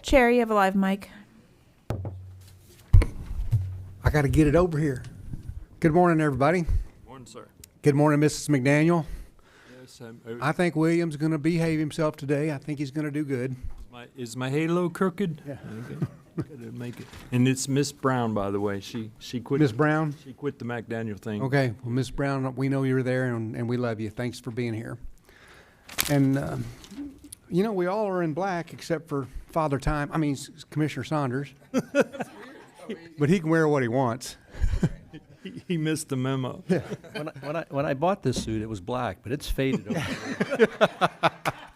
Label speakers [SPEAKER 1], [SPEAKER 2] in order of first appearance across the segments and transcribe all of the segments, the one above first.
[SPEAKER 1] Chair, you have a live mic.
[SPEAKER 2] I got to get it over here. Good morning, everybody.
[SPEAKER 3] Morning, sir.
[SPEAKER 2] Good morning, Mrs. McDaniel.
[SPEAKER 3] Yes,
[SPEAKER 2] I think William's going to behave himself today. I think he's going to do good.
[SPEAKER 3] is my halo crooked?
[SPEAKER 2] Yeah.
[SPEAKER 3] Okay. Gotta make it. And it's Miss Brown, by the way. She quit.
[SPEAKER 2] Miss Brown?
[SPEAKER 3] She quit the McDaniel thing.
[SPEAKER 2] Okay. Well, Miss Brown, we know you're there, and we love you. Thanks for being here. And, you know, we all are in black except for Commissioner Saunders. But he can wear what he wants.
[SPEAKER 3] He missed the memo.
[SPEAKER 2] Yeah.
[SPEAKER 4] When I bought this suit, it was black, but it's faded over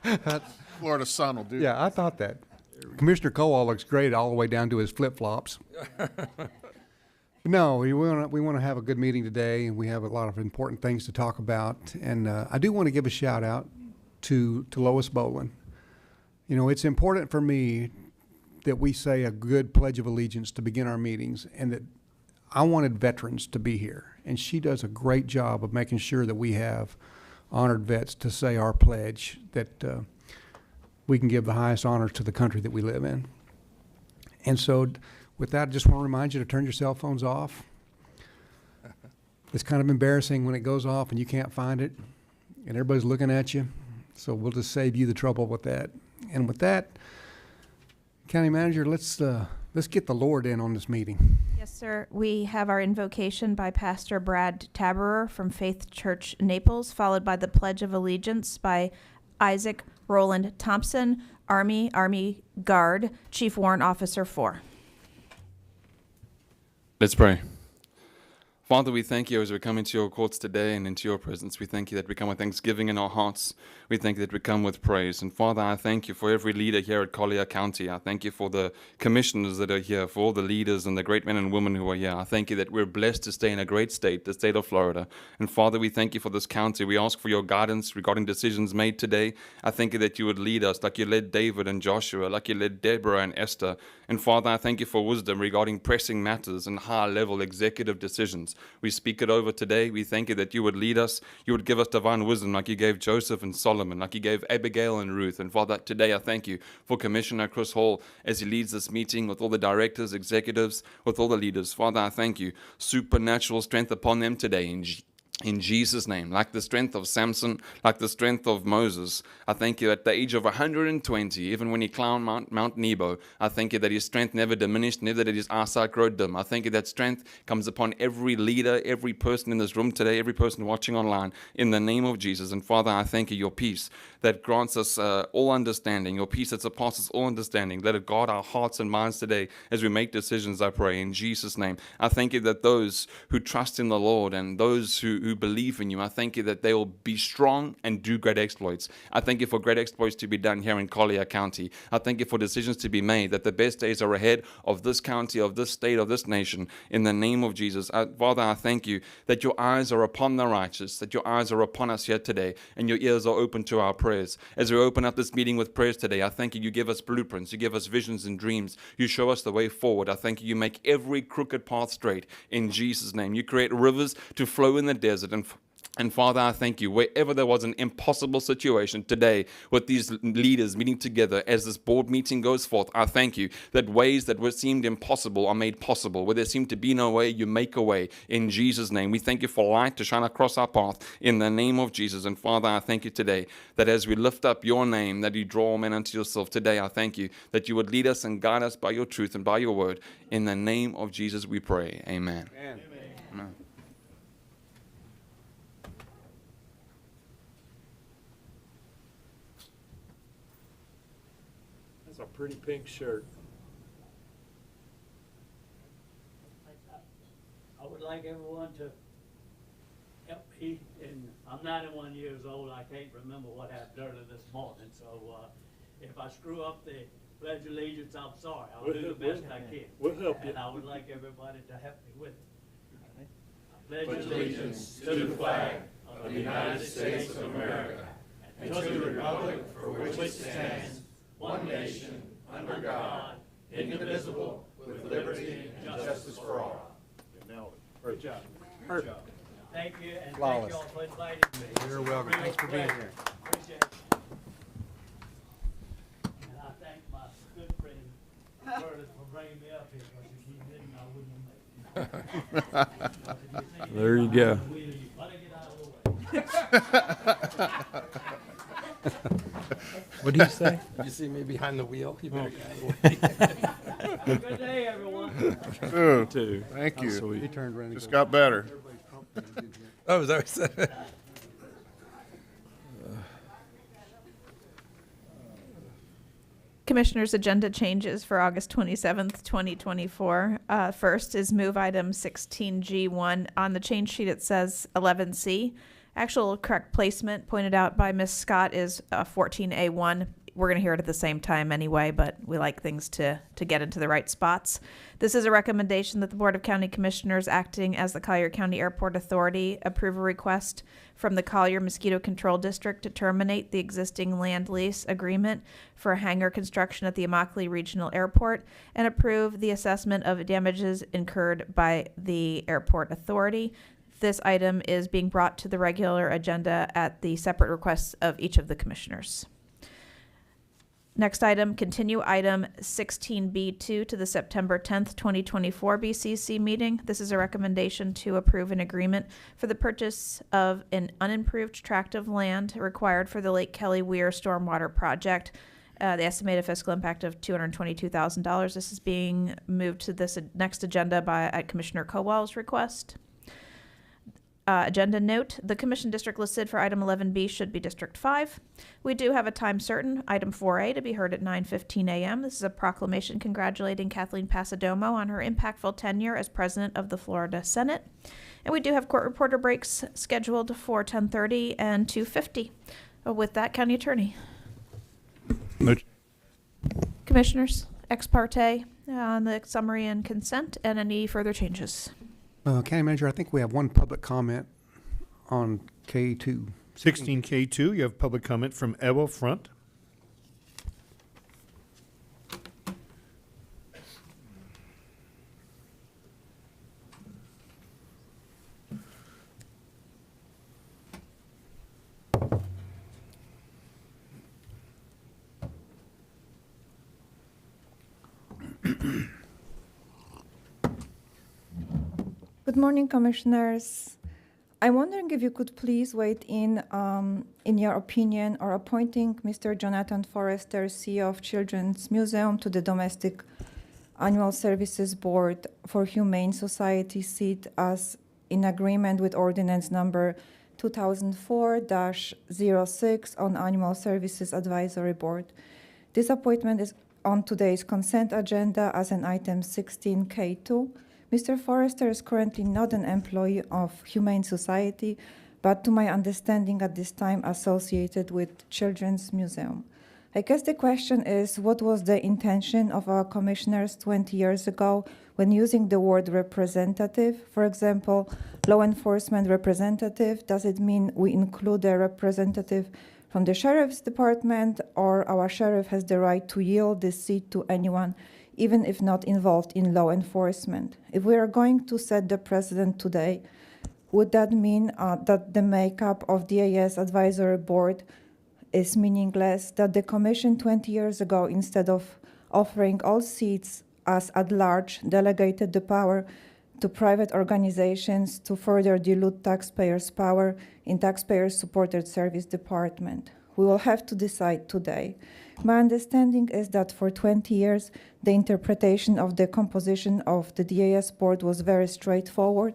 [SPEAKER 4] there.
[SPEAKER 5] Florida sun will do.
[SPEAKER 2] Yeah, I thought that. Commissioner Cole looks great all the way down to his flip-flops. No, we want to have a good meeting today, and we have a lot of important things to talk about. And I do want to give a shout-out to Lois Bolin. You know, it's important for me that we say a good Pledge of Allegiance to begin our meetings, and that I wanted veterans to be here. And she does a great job of making sure that we have honored vets to say our pledge, that we can give the highest honors to the country that we live in. And so with that, I just want to remind you to turn your cell phones off. It's kind of embarrassing when it goes off and you can't find it and everybody's looking at you. So we'll just save you the trouble with that. And with that, County Manager, let's get the Lord in on this meeting.
[SPEAKER 1] Yes, sir. We have our invocation by Pastor Brad Taberer from Faith Church Naples, followed by the Pledge of Allegiance by Isaac Roland Thompson, Army Guard, Chief Warrant Officer 4.
[SPEAKER 6] Let's pray. Father, we thank you as we come into your courts today and into your presence. We thank you that we come with thanksgiving in our hearts. We thank you that we come with praise. And Father, I thank you for every leader here at Collier County. I thank you for the commissioners that are here, for all the leaders and the great men and women who are here. I thank you that we're blessed to stay in a great state, the state of Florida. And Father, we thank you for this county. We ask for your guidance regarding decisions made today. I thank you that you would lead us like you led David and Joshua, like you led Deborah and Esther. And Father, I thank you for wisdom regarding pressing matters and high-level executive decisions. We speak it over today. We thank you that you would lead us. You would give us divine wisdom like you gave Joseph and Solomon, like you gave Abigail and Ruth. And Father, today I thank you for Commissioner Chris Hall as he leads this meeting with all the directors, executives, with all the leaders. Father, I thank you. Supernatural strength upon them today in Jesus' name, like the strength of Samson, like the strength of Moses. I thank you at the age of 120, even when he climbed Mount Nebo, I thank you that his strength never diminished, never did his eyesight grow dim. I thank you that strength comes upon every leader, every person in this room today, every person watching online, in the name of Jesus. And Father, I thank you, your peace that grants us all understanding, your peace that surpasses all understanding. Let it guard our hearts and minds today as we make decisions, I pray, in Jesus' name. I thank you that those who trust in the Lord and those who believe in you, I thank you that they will be strong and do great exploits. I thank you for great exploits to be done here in Collier County. I thank you for decisions to be made, that the best days are ahead of this county, of this state, of this nation, in the name of Jesus. Father, I thank you that your eyes are upon the righteous, that your eyes are upon us here today, and your ears are open to our prayers. As we open up this meeting with prayers today, I thank you, you give us blueprints, you give us visions and dreams, you show us the way forward. I thank you, you make every crooked path straight, in Jesus' name. You create rivers to flow in the desert. And Father, I thank you, wherever there was an impossible situation today with these leaders meeting together as this board meeting goes forth, I thank you that ways that were seemed impossible are made possible. Where there seemed to be no way, you make a way in Jesus' name. We thank you for light to shine across our path in the name of Jesus. And Father, I thank you today that as we lift up your name, that you draw men unto yourself. Today, I thank you that you would lead us and guide us by your truth and by your word. In the name of Jesus we pray. Amen.
[SPEAKER 2] Amen.
[SPEAKER 6] Amen.
[SPEAKER 3] That's a pretty pink shirt.
[SPEAKER 7] I would like everyone to help me, and I'm 91 years old, I can't remember what happened earlier this morning, so if I screw up the Pledge of Allegiance, I'm sorry. I'll do the best I can.
[SPEAKER 3] We'll help you.
[SPEAKER 7] And I would like everybody to help me with it. I
[SPEAKER 8] pledge allegiance to the flag of the United States of America and to the republic for which it stands, one nation, under God, indivisible, with liberty and justice for all.
[SPEAKER 3] Great job.
[SPEAKER 7] Thank you, and
[SPEAKER 2] Flawless.
[SPEAKER 7] thank you all for inviting me.
[SPEAKER 2] You're welcome. Thanks for being here.
[SPEAKER 7] Appreciate it. And I thank my good friend Curtis for bringing me up here, because if he didn't, I wouldn't have made it.
[SPEAKER 3] There you go.
[SPEAKER 7] You better get out of the way.
[SPEAKER 3] What do you say?
[SPEAKER 5] You see me behind the wheel? You better get out of the way.
[SPEAKER 7] Good day, everyone.
[SPEAKER 8] Ooh,
[SPEAKER 3] Too.
[SPEAKER 8] thank
[SPEAKER 3] How
[SPEAKER 8] you.
[SPEAKER 3] sweet.
[SPEAKER 2] He turned around and
[SPEAKER 8] Just
[SPEAKER 2] goes,
[SPEAKER 8] got better.
[SPEAKER 5] Oh, is that what you said?
[SPEAKER 1] Commissioners' agenda changes for August 27th, 2024. First is move item 16G1. On the change sheet, it says 11C. Actual correct placement pointed out by Ms. Scott is 14A1. We're going to hear it at the same time anyway, but we like things to get into the right spots. This is a recommendation that the Board of County Commissioners, acting as the Collier County Airport Authority, approve a request from the Collier Mosquito Control District to terminate the existing land lease agreement for hangar construction at the Immokalee Regional Airport and approve the assessment of damages incurred by the Airport Authority. This item is being brought to the regular agenda at the separate requests of each of the commissioners. Next item, continue item 16B2 to the September 10th, 2024 BCC meeting. This is a recommendation to approve an agreement for the purchase of an unimproved tract of land required for the Lake Kelly Weir Stormwater Project. The estimated fiscal impact of $222,000. This is being moved to this next agenda at Commissioner Kowal's request. Agenda note, the commission district listed for item 11B should be District 5. We do have a time certain, item 4A, to be heard at 9:15 a.m. This is a proclamation congratulating Kathleen Pasadomo on her impactful tenure as president of the Florida Senate. And we do have court reporter breaks scheduled for 10:30 and 2:50. With that, County Attorney.
[SPEAKER 8] No.
[SPEAKER 1] Commissioners, ex parte on the summary and consent, and any further changes.
[SPEAKER 2] County Manager, I think we have one public comment on K2.
[SPEAKER 9] 16K2, you have public comment from Ewa Front.
[SPEAKER 10] Good morning, Commissioners. I'm wondering if you could please weigh in your opinion, or appointing Mr. Jonathan Forrester, CEO of Children's Museum, to the Domestic Annual Services Board for Humane Society seat as in agreement with Ordinance Number 2004-06 on Animal Services Advisory Board. This appointment is on today's consent agenda as an item 16K2. Mr. Forrester is currently not an employee of Humane Society, but to my understanding at this time associated with Children's Museum. I guess the question is, what was the intention of our commissioners 20 years ago when using the word representative? For example, law enforcement representative, does it mean we include a representative from the sheriff's department, or our sheriff has the right to yield this seat to anyone, even if not involved in law enforcement? If we are going to set the precedent today, would that mean that the makeup of the DAS advisory board is meaningless, that the commission 20 years ago, instead of offering all seats as at large, delegated the power to private organizations to further dilute taxpayers' power in taxpayer-supported service department? We will have to decide today. My understanding is that for 20 years, the interpretation of the composition of the DAS board was very straightforward.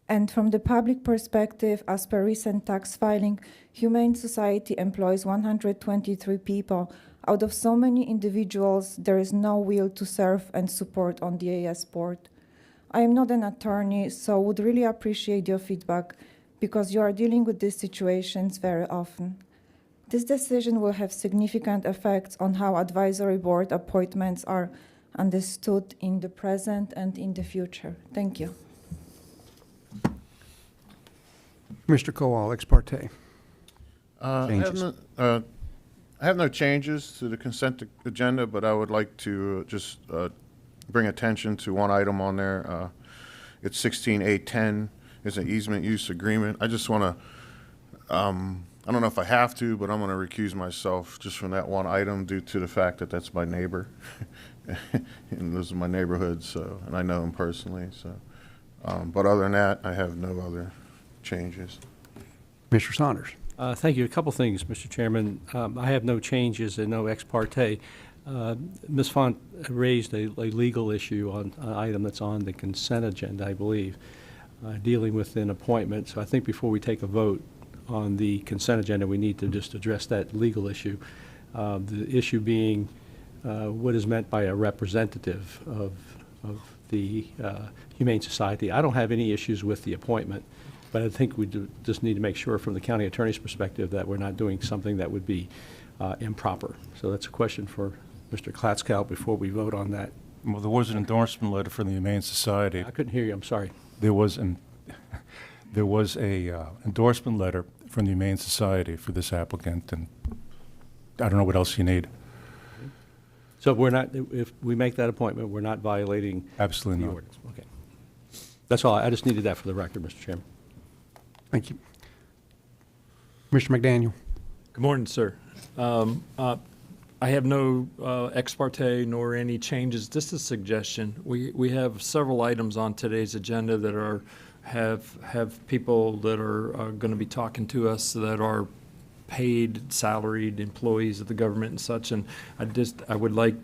[SPEAKER 10] And from the public perspective, as per recent tax filing, Humane Society employs 123 people. Out of so many individuals, there is no will to serve and support on the DAS board. I am not an attorney, so would really appreciate your feedback, because you are dealing with these situations very often. This decision will have significant effects on how advisory board appointments are understood in the present and in the future. Thank you.
[SPEAKER 2] Mr. Kowal, ex parte. Changes.
[SPEAKER 8] I have no changes to the consent agenda, but I would like to just bring attention to one item on there. It's 16A10. It's an easement use agreement. I just want to, I I don't know if I have to, but I'm going to recuse myself just from that one item due to the fact that that's my neighbor. And this is my neighborhood, so, and I know him personally, so. But other than that, I have no other changes.
[SPEAKER 2] Mr. Saunders.
[SPEAKER 4] Thank you. A couple things, Mr. Chairman. I have no changes and no ex parte. Ms. Font raised a legal issue on an item that's on the consent agenda, I believe, dealing with an appointment. So I think before we take a vote on the consent agenda, we need to just address that legal issue. The issue being what is meant by a representative of the Humane Society. I don't have any issues with the appointment, but I think we just need to make sure from the county attorney's perspective that we're not doing something that would be improper. So that's a question for Mr. Klatzkow before we vote on that.
[SPEAKER 11] Well, there was an endorsement letter from the Humane Society.
[SPEAKER 4] I couldn't hear you, I'm sorry.
[SPEAKER 11] There was a endorsement letter from the Humane Society for this applicant, and I don't know what else you need.
[SPEAKER 4] So we're not, if we make that appointment, we're not violating
[SPEAKER 11] Absolutely
[SPEAKER 4] the
[SPEAKER 11] not.
[SPEAKER 4] ordinance. Okay. That's all. I just needed that for the record, Mr. Chairman.
[SPEAKER 2] Thank you. Mr. McDaniel.
[SPEAKER 3] Good morning, sir. I have no ex parte nor any changes. Just a suggestion. We have several items on today's agenda that have people that are going to be talking to us that are paid, salaried employees of the government and such. And I would like,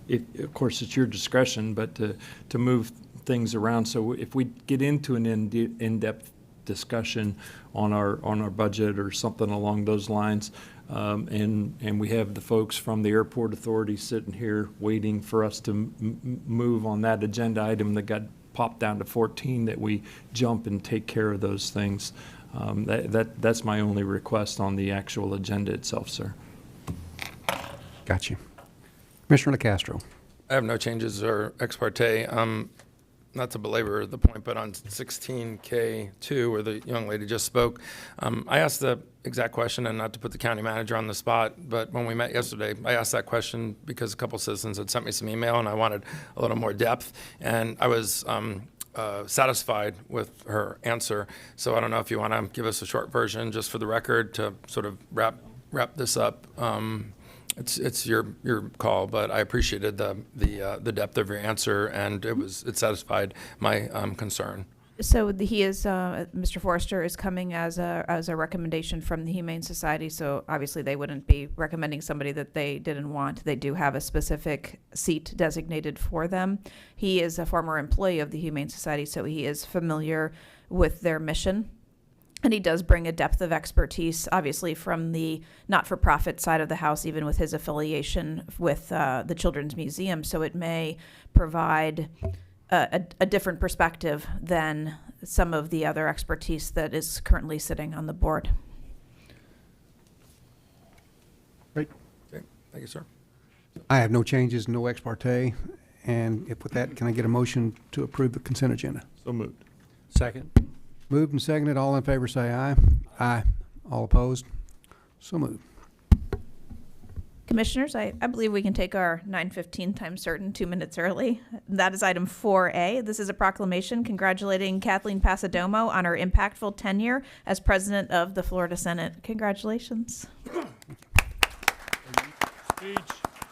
[SPEAKER 3] of course, it's your discretion, but to move things around. So if we get into an in-depth discussion on our budget or something along those lines, and we have the folks from the airport authority sitting here waiting for us to move on that agenda item that got popped down to 14, that we jump and take care of those things. That's my only request on the actual agenda itself, sir.
[SPEAKER 2] Got you. Commissioner LaCastro.
[SPEAKER 5] I have no changes or ex parte. Not to belabor the point, but on 16K2, where the young lady just spoke, I asked the exact question, and not to put the county manager on the spot, but when we met yesterday, I asked that question because a couple citizens had sent me some email, and I wanted a little more depth, and I was satisfied with her answer. So I don't know if you want to give us a short version just for the record to sort of wrap this up. It's your call, but I appreciated the depth of your answer, and it satisfied my concern.
[SPEAKER 1] So he is, Mr. Forrester is coming as a recommendation from the Humane Society. So obviously they wouldn't be recommending somebody that they didn't want. They do have a specific seat designated for them. He is a former employee of the Humane Society, so he is familiar with their mission. And he does bring a depth of expertise, obviously, from the not-for-profit side of the house, even with his affiliation with the Children's Museum. So it may provide a different perspective than some of the other expertise that is currently sitting on the board.
[SPEAKER 2] Great.
[SPEAKER 5] Okay. Thank you, sir.
[SPEAKER 2] I have no changes, no ex parte. And if with that, can I get a motion to approve the consent agenda?
[SPEAKER 3] So moved.
[SPEAKER 4] Second.
[SPEAKER 2] Moved and seconded. All in favor say aye. Aye. All opposed? So moved.
[SPEAKER 1] Commissioners, I believe we can take our 9:15 time certain 2 minutes early. That is item 4A. This is a proclamation congratulating Kathleen Pasadomo on her impactful tenure as president of the Florida Senate. Congratulations.
[SPEAKER 3] Speech.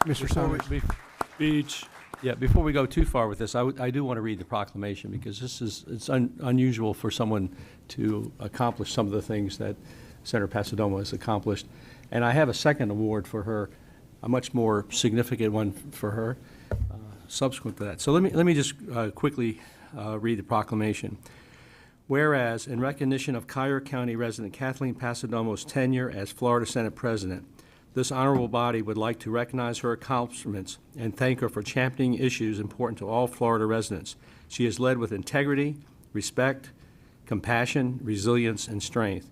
[SPEAKER 2] Mr. Summers.
[SPEAKER 3] Speech.
[SPEAKER 4] Yeah, before we go too far with this, I do want to read the proclamation because it's unusual for someone to accomplish some of the things that Senator Pasadomo has accomplished. And I have a second award for her, a much more significant one for her subsequent to that. So let me just quickly read the proclamation. Whereas, in recognition of Collier County resident Kathleen Pasadomo's tenure as Florida Senate President, this honorable body would like to recognize her accomplishments and thank her for championing issues important to all Florida residents. She has led with integrity, respect, compassion, resilience, and strength.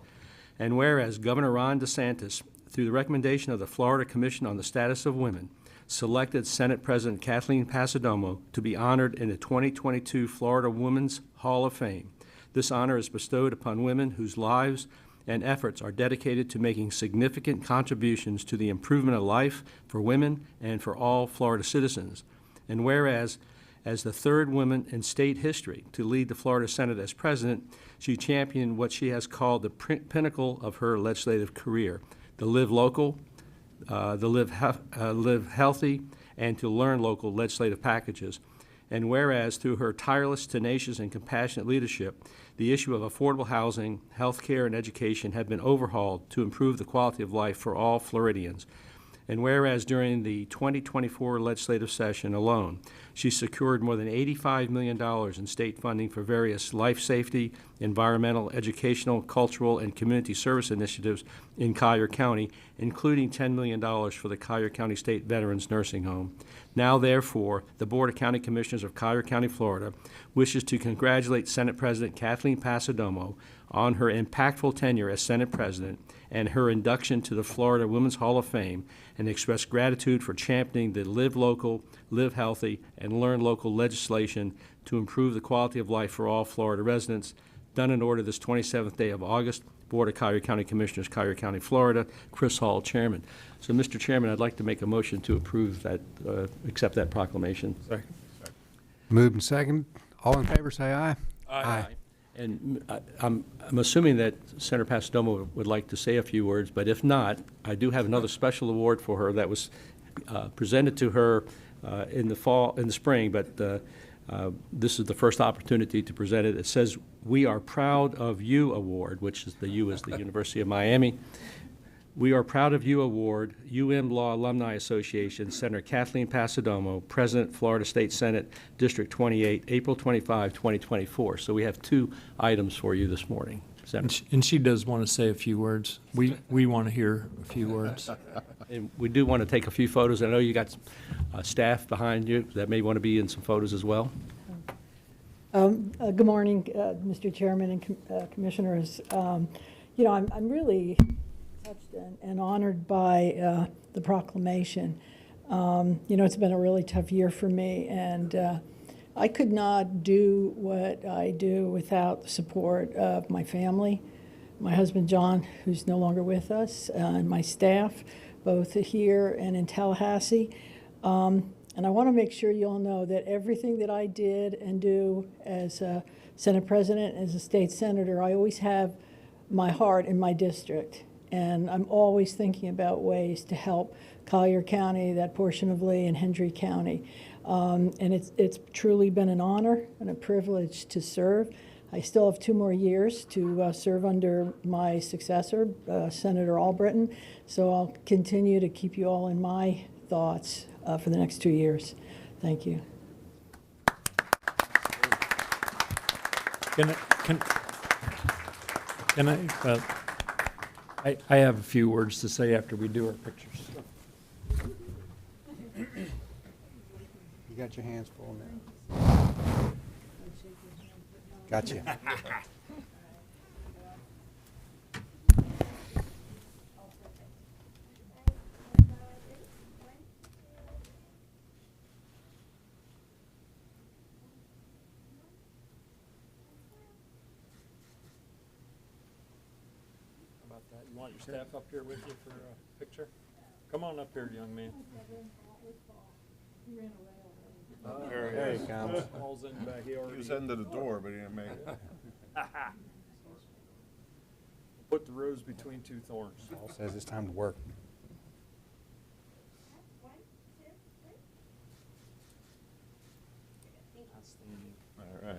[SPEAKER 4] And whereas Governor Ron DeSantis, through the recommendation of the Florida Commission on the Status of Women, selected Senate President Kathleen Pasadomo to be honored in the 2022 Florida Women's Hall of Fame. This honor is bestowed upon women whose lives and efforts are dedicated to making significant contributions to the improvement of life for women and for all Florida citizens. And whereas As the third woman in state history to lead the Florida Senate as president, she championed what she has called the pinnacle of her legislative career, the live local, the live healthy, and to learn local legislative packages. And whereas through her tireless, tenacious, and compassionate leadership, the issue of affordable housing, health care, and education have been overhauled to improve the quality of life for all Floridians. And whereas during the 2024 legislative session alone, she secured more than $85 million in state funding for various life safety, environmental, educational, cultural, and community service initiatives in Collier County, including $10 million for the Collier County State Veterans Nursing Home. Now, therefore, the Board of County Commissioners of Collier County, Florida, wishes to congratulate Senate President Kathleen Passidomo on her impactful tenure as Senate President and her induction to the Florida Women's Hall of Fame, and express gratitude for championing the Live Local, Live Healthy, and Learn Local legislation to improve the quality of life for all Florida residents. Done in order this 27th day of August. Board of Collier County Commissioners, Collier County, Florida. Chris Hall, Chairman. So, Mr. Chairman, I'd like to make a motion to approve that, accept that proclamation.
[SPEAKER 3] Second.
[SPEAKER 2] Moved and second. All in favor, say aye.
[SPEAKER 3] Aye.
[SPEAKER 4] And I'm assuming that Senator Passidomo would like to say a few words, but if not, I do have another special award for her that was presented to her in the spring, but this is the first opportunity to present it. It says, "We Are Proud of You Award," which is the U is the University of Miami. "We Are Proud of You Award, UM Law Alumni Association, Senator Kathleen Passidomo, President, Florida State Senate, District 28, April 25, 2024. So we have two items for you this morning.
[SPEAKER 3] And she does want to say a few words. We want to hear a few words.
[SPEAKER 4] And we do want to take a few photos. I know you got staff behind you that may want to be in some photos as well.
[SPEAKER 12] Good morning, Mr. Chairman and Commissioners. You know, I'm really touched and honored by the proclamation. You know, it's been a really tough year for me, and I could not do what I do without the support of my family, my husband John, who's no longer with us, and my staff, both here and in Tallahassee. And I want to make sure you all know that everything that I did and do as a Senate President, as a state senator, I always have my heart in my district. And I'm always thinking about ways to help Collier County, that portion of Lee, and Hendry County. And it's truly been an honor and a privilege to serve. I still have 2 more years to serve under my successor, Senator Albritton. So I'll continue to keep you all in my thoughts for the next 2 years. Thank you.
[SPEAKER 3] I have a few words to say after we do our pictures.
[SPEAKER 2] You got your hands full now. Gotcha.
[SPEAKER 3] About that. You want your staff up here with you for a picture? Come on up here, young man.
[SPEAKER 2] There he comes.
[SPEAKER 3] Paul's in back.
[SPEAKER 9] He was heading to the door, but he didn't make it.
[SPEAKER 3] Put the rose between 2 thorns.
[SPEAKER 2] Paul says it's time to work.
[SPEAKER 9] All right.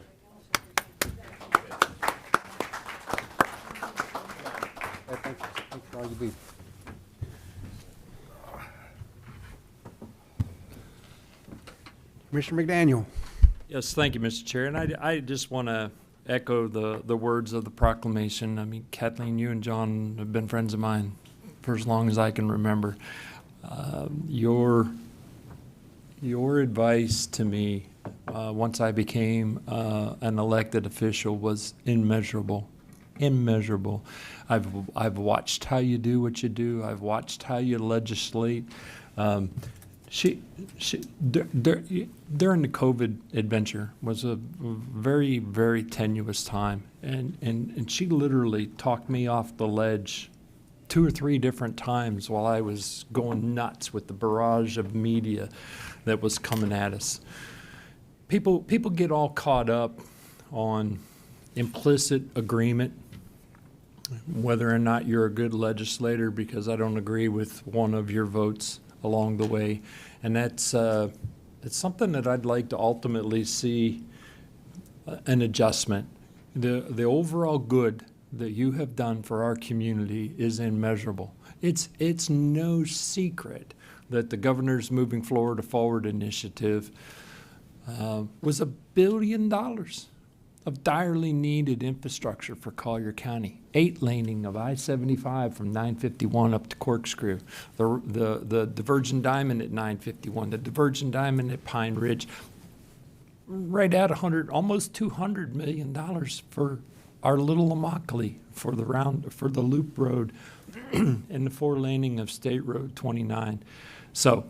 [SPEAKER 2] Thanks for all you do. Commissioner McDaniel.
[SPEAKER 3] Yes, thank you, Mr. Chair. And I just want to echo the words of the proclamation. I mean, Kathleen, you and John have been friends of mine for as long as I can remember. Your advice to me once I became an elected official was immeasurable. Immeasurable. I've watched how you do what you do. I've watched how you legislate. During the COVID adventure was a very, very tenuous time, and she literally talked me off the ledge 2 or 3 different times while I was going nuts with the barrage of media that was coming at us. people get all caught up on implicit agreement, whether or not you're a good legislator because I don't agree with one of your votes along the way. And that's it's something that I'd like to ultimately see an adjustment. The overall good that you have done for our community is immeasurable. It's no secret that the governor's Moving Florida Forward initiative was $1 billion of direly needed infrastructure for Collier County. 8-laning of I-75 from 951 up to Corkscrew, the Divergent Diamond at 951, the Divergent Diamond at Pine Ridge, right at almost $200 million for our little Immokalee, for the loop road and the 4-laning of State Road 29. So,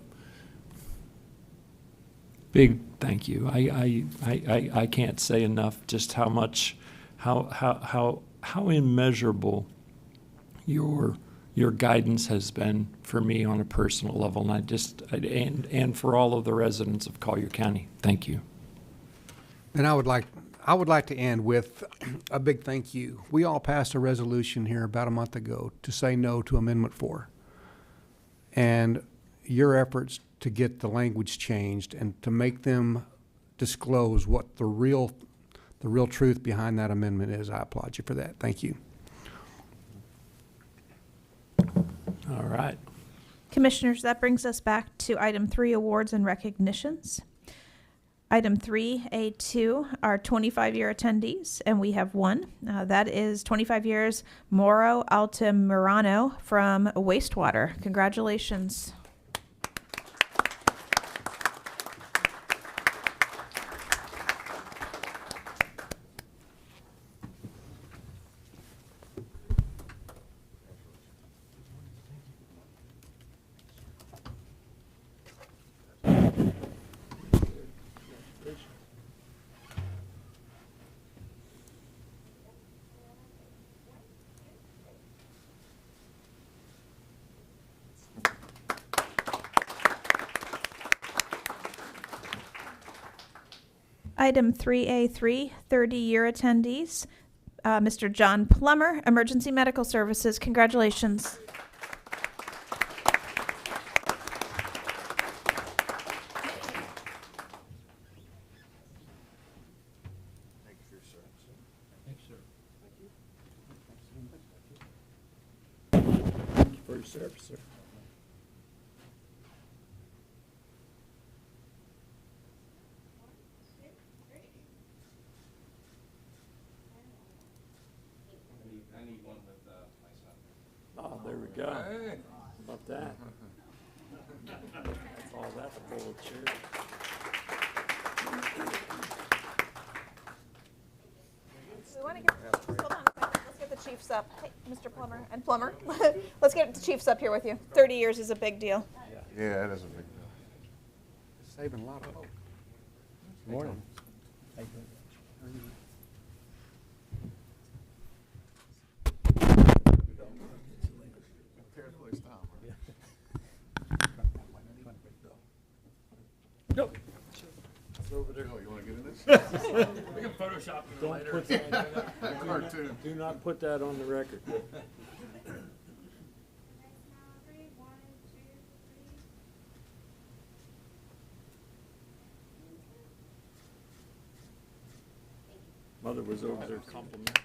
[SPEAKER 3] big thank you. I can't say enough just how much, how immeasurable your guidance has been for me on a personal level, and for all of the residents of Collier County. Thank you.
[SPEAKER 2] And I would like to end with a big thank you. We all passed a resolution here about a month ago to say no to Amendment 4. And your efforts to get the language changed and to make them disclose what the real truth behind that amendment is, I applaud you for that. Thank you.
[SPEAKER 3] All right.
[SPEAKER 1] Commissioners, that brings us back to item 3, awards and recognitions. Item 3A2 are 25-year attendees, and we have one. That is 25 years Moro Altamirano from Wastewater. Congratulations. Item 3A3, 30-year attendees. Mr. John Plummer, Emergency Medical Services. Congratulations.
[SPEAKER 3] Thank you for your service, sir. Oh, there we go. How about that? That's all that, a bowl of cherry.
[SPEAKER 1] We want to get, hold on a second. Let's get the chiefs up. Hey, Mr. Plummer and Plummer. Let's get the chiefs up here with you. 30 years is a big deal.
[SPEAKER 8] Yeah, that is a big deal.
[SPEAKER 2] Saving a lot of hope.
[SPEAKER 4] Morning.
[SPEAKER 3] Nope.
[SPEAKER 8] Over there. Oh, you want to get in this?
[SPEAKER 3] We can Photoshop it Don't later. put that,
[SPEAKER 8] Cartoon.
[SPEAKER 3] do not put that on the record. Mother was over there complimenting.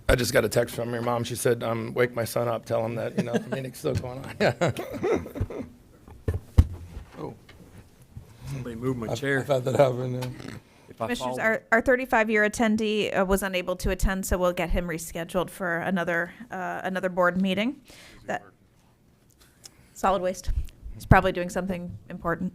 [SPEAKER 5] I just got a text from your mom. She said, wake my son up, tell him that, the meeting's still going on. Oh,
[SPEAKER 3] Somebody moved my
[SPEAKER 5] I've
[SPEAKER 3] chair.
[SPEAKER 5] had that happen.
[SPEAKER 3] If I
[SPEAKER 1] Commissioners,
[SPEAKER 3] fall-
[SPEAKER 1] our 35-year attendee was unable to attend, so we'll get him rescheduled for another board meeting. That solid waste. He's probably doing something important.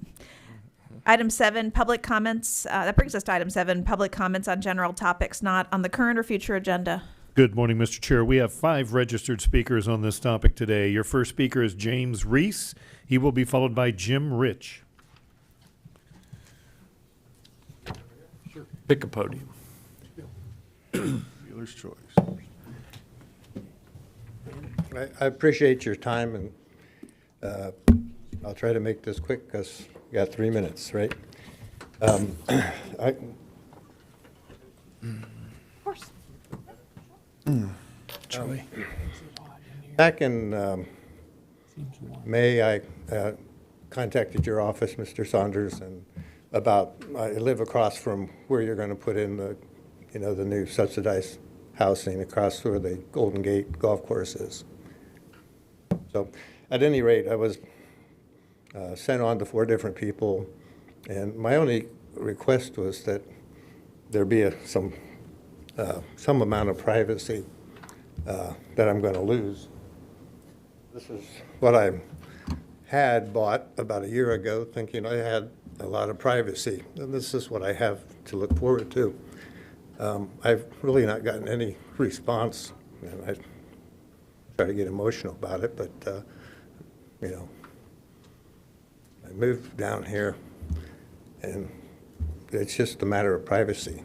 [SPEAKER 1] Item 7, public comments. That brings us to item 7, public comments on general topics not on the current or future agenda.
[SPEAKER 9] Good morning, Mr. Chair. We have 5 registered speakers on this topic today. Your first speaker is James Reese. He will be followed by Jim Rich.
[SPEAKER 3] Pick a podium.
[SPEAKER 8] Dealer's choice.
[SPEAKER 13] I appreciate your time, and I'll try to make this quick because we got 3 minutes, right?
[SPEAKER 1] Of course.
[SPEAKER 13] Back in May, I contacted your office, Mr. Saunders, and I live across from where you're going to put in the new subsidized housing across where the Golden Gate Golf Course is. So, at any rate, I was sent on to 4 different people, and my only request was that there be some amount of privacy that I'm going to lose. This is what I had bought about a year ago, thinking I had a lot of privacy, and this is what I have to look forward to. I've really not gotten any response, and I try to get emotional about it, but I moved down here, and it's just a matter of privacy.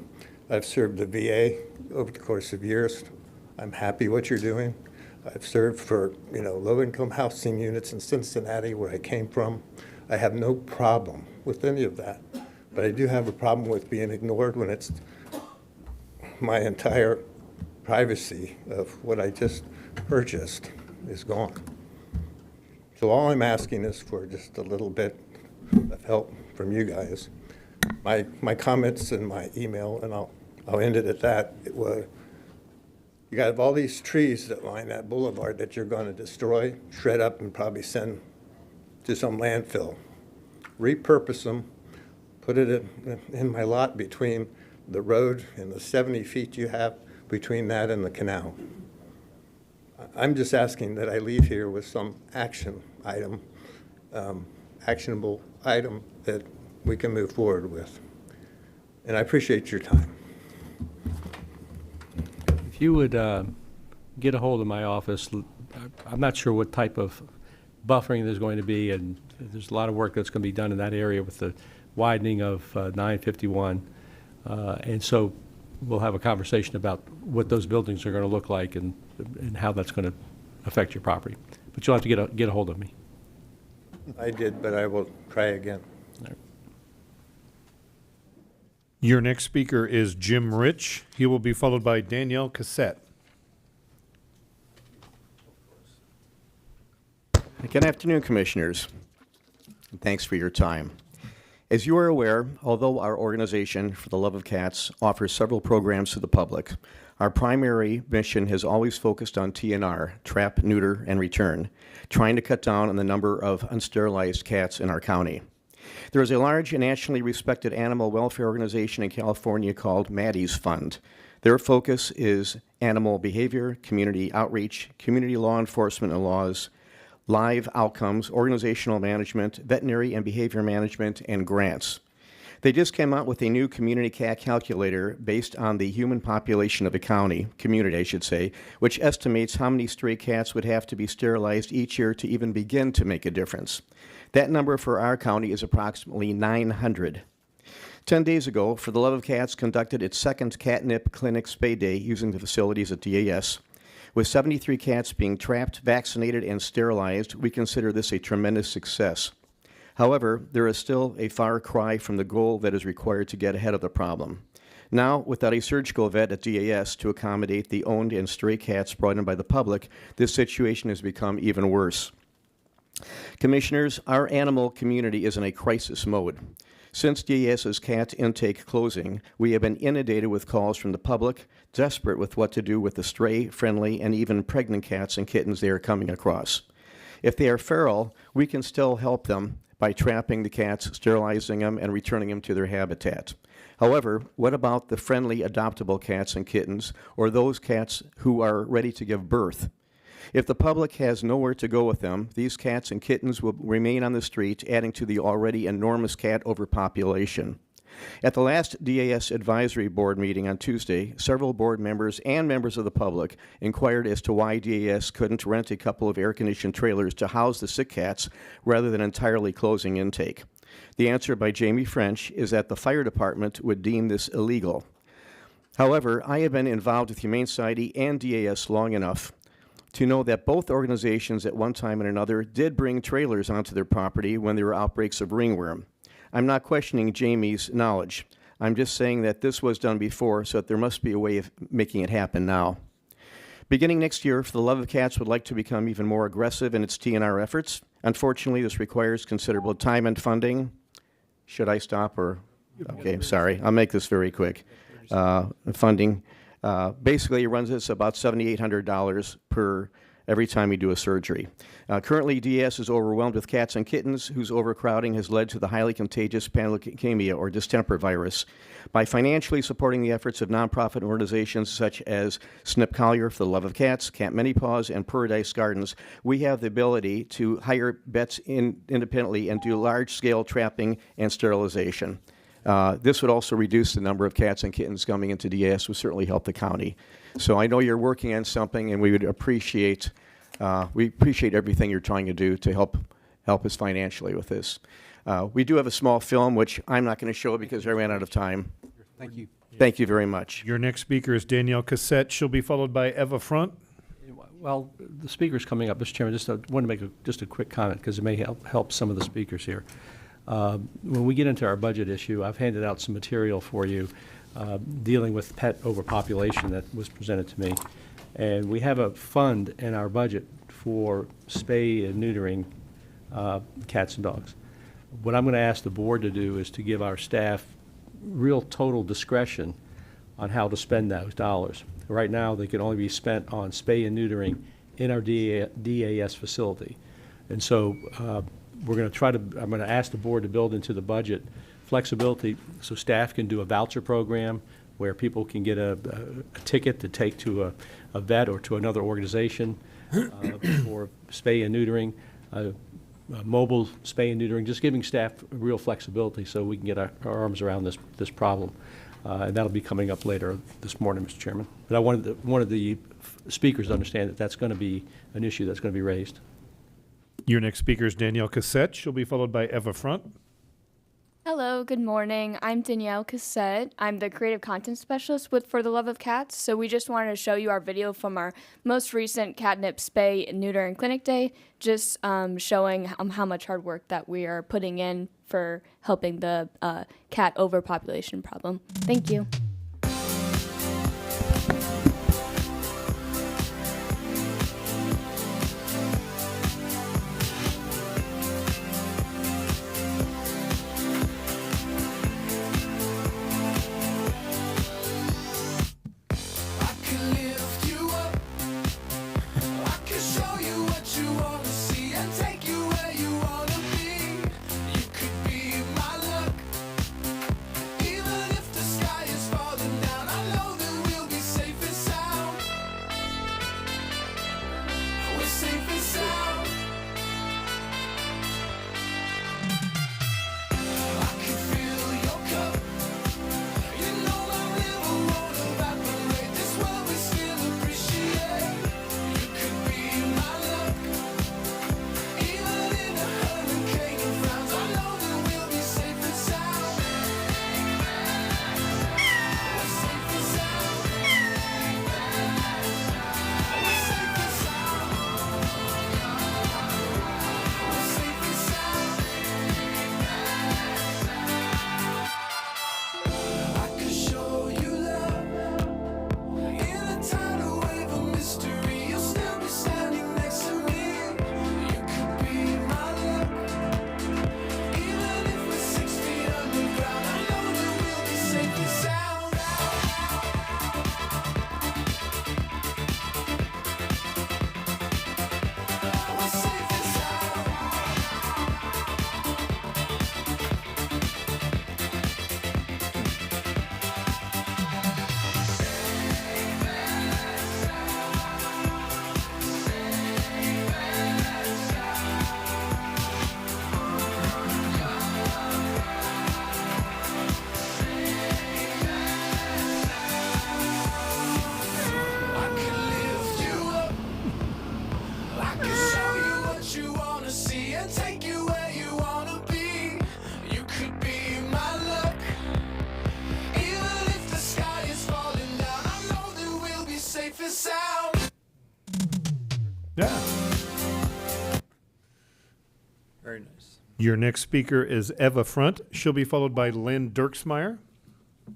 [SPEAKER 13] I've served the VA over the course of years. I'm happy what you're doing. I've served for, low-income housing units in Cincinnati, where I came from. I have no problem with any of that, but I do have a problem with being ignored when it's my entire privacy of what I just purchased is gone. So all I'm asking is for just a little bit of help from you guys. My comments in my email, and I'll end it at that. You got all these trees that line that boulevard that you're going to destroy, shred up, and probably send to some landfill. Repurpose them, put it in my lot between the road and the 70 feet you have between that and the canal. I'm just asking that I leave here with some actionable item that we can move forward with. And I appreciate your time.
[SPEAKER 4] If you would get a hold of my office, I'm not sure what type of buffering there's going to be, and there's a lot of work that's going to be done in that area with the widening of 951. And so we'll have a conversation about what those buildings are going to look like and how that's going to affect your property. But you'll have to get a hold of me.
[SPEAKER 13] I did, but I will try again.
[SPEAKER 9] Your next speaker is Jim Rich. He will be followed by Danielle Cassette.
[SPEAKER 14] Good afternoon, Commissioners. Thanks for your time. As you are aware, although our organization, For the Love of Cats, offers several programs to the public, our primary mission has always focused on TNR, trap, neuter, and return, trying to cut down on the number of unsterilized cats in our county. There is a large and nationally respected animal welfare organization in California called Maddie's Fund. Their focus is animal behavior, community outreach, community law enforcement and laws, live outcomes, organizational management, veterinary and behavior management, and grants. They just came out with a new community cat calculator based on the human population of a community, I should say, which estimates how many stray cats would have to be sterilized each year to even begin to make a difference. That number for our county is approximately 900. 10 days ago, For the Love of Cats conducted its second catnip clinic spay day using the facilities at DAS. With 73 cats being trapped, vaccinated, and sterilized, we consider this a tremendous success. However, there is still a far cry from the goal that is required to get ahead of the problem. Now, without a surgical vet at DAS to accommodate the owned and stray cats brought in by the public, this situation has become even worse. Commissioners, our animal community is in a crisis mode. Since DAS's cat intake closing, we have been inundated with calls from the public, desperate with what to do with the stray, friendly, and even pregnant cats and kittens they are coming across. If they are feral, we can still help them by trapping the cats, sterilizing them, and returning them to their habitat. However, what about the friendly adoptable cats and kittens, or those cats who are ready to give birth? If the public has nowhere to go with them, these cats and kittens will remain on the street, adding to the already enormous cat overpopulation. At the last DAS Advisory Board meeting on Tuesday, several board members and members of the public inquired as to why DAS couldn't rent a couple of air-conditioned trailers to house the sick cats rather than entirely closing intake. The answer by Jamie French is that the fire department would deem this illegal. However, I have been involved with Humane Society and DAS long enough to know that both organizations at one time and another did bring trailers onto their property when there were outbreaks of ringworm. I'm not questioning Jamie's knowledge. I'm just saying that this was done before, so that there must be a way of making it happen now. Beginning next year, For the Love of Cats would like to become even more aggressive in its TNR efforts. Unfortunately, this requires considerable time and funding. Should I stop or? Okay, sorry. I'll make this very quick. Funding. Basically, it runs us about $7,800 per every time we do a surgery. Currently, DAS is overwhelmed with cats and kittens whose overcrowding has led to the highly contagious panleukemia or distemper virus. By financially supporting the efforts of nonprofit organizations such as SNP Collier, For the Love of Cats, Camp Many Paws, and Paradise Gardens, we have the ability to hire vets independently and do large-scale trapping and sterilization. This would also reduce the number of cats and kittens coming into DAS, would certainly help the county. So I know you're working on something, and we appreciate everything you're trying to do to help us financially with this. We do have a small film, which I'm not going to show because I ran out of time.
[SPEAKER 2] Thank you.
[SPEAKER 14] Thank you very much.
[SPEAKER 9] Your next speaker is Danielle Cassette. She'll be followed by Eva Front.
[SPEAKER 4] Well, the speaker's coming up, Mr. Chairman. Just want to make just a quick comment because it may help some of the speakers here. When we get into our budget issue, I've handed out some material for you dealing with pet overpopulation that was presented to me. And we have a fund in our budget for spay and neutering cats and dogs. What I'm going to ask the board to do is to give our staff real total discretion on how to spend those dollars. Right now, they can only be spent on spay and neutering in our DAS facility. And so I'm going to ask the board to build into the budget flexibility so staff can do a voucher program where people can get a ticket to take to a vet or to another organization for spay and neutering, mobile spay and neutering, just giving staff real flexibility so we can get our arms around this problem. And that'll be coming up later this morning, Mr. Chairman. But I wanted the speakers to understand that that's going to be an issue that's going to be raised.
[SPEAKER 9] Your next speaker is Danielle Cassette. She'll be followed by Eva Front.
[SPEAKER 15] Hello, good morning. I'm Danielle Cassette. I'm the creative content specialist with For the Love of Cats. So we just wanted to show you our video from our most recent catnip spay, neuter, and clinic day, just showing how much hard work that we are putting in for helping the cat overpopulation problem. Thank you.
[SPEAKER 9] Yeah.
[SPEAKER 3] Very nice.
[SPEAKER 9] Your next speaker is Eva Front. She'll be followed by Lynn Dirksmeyer.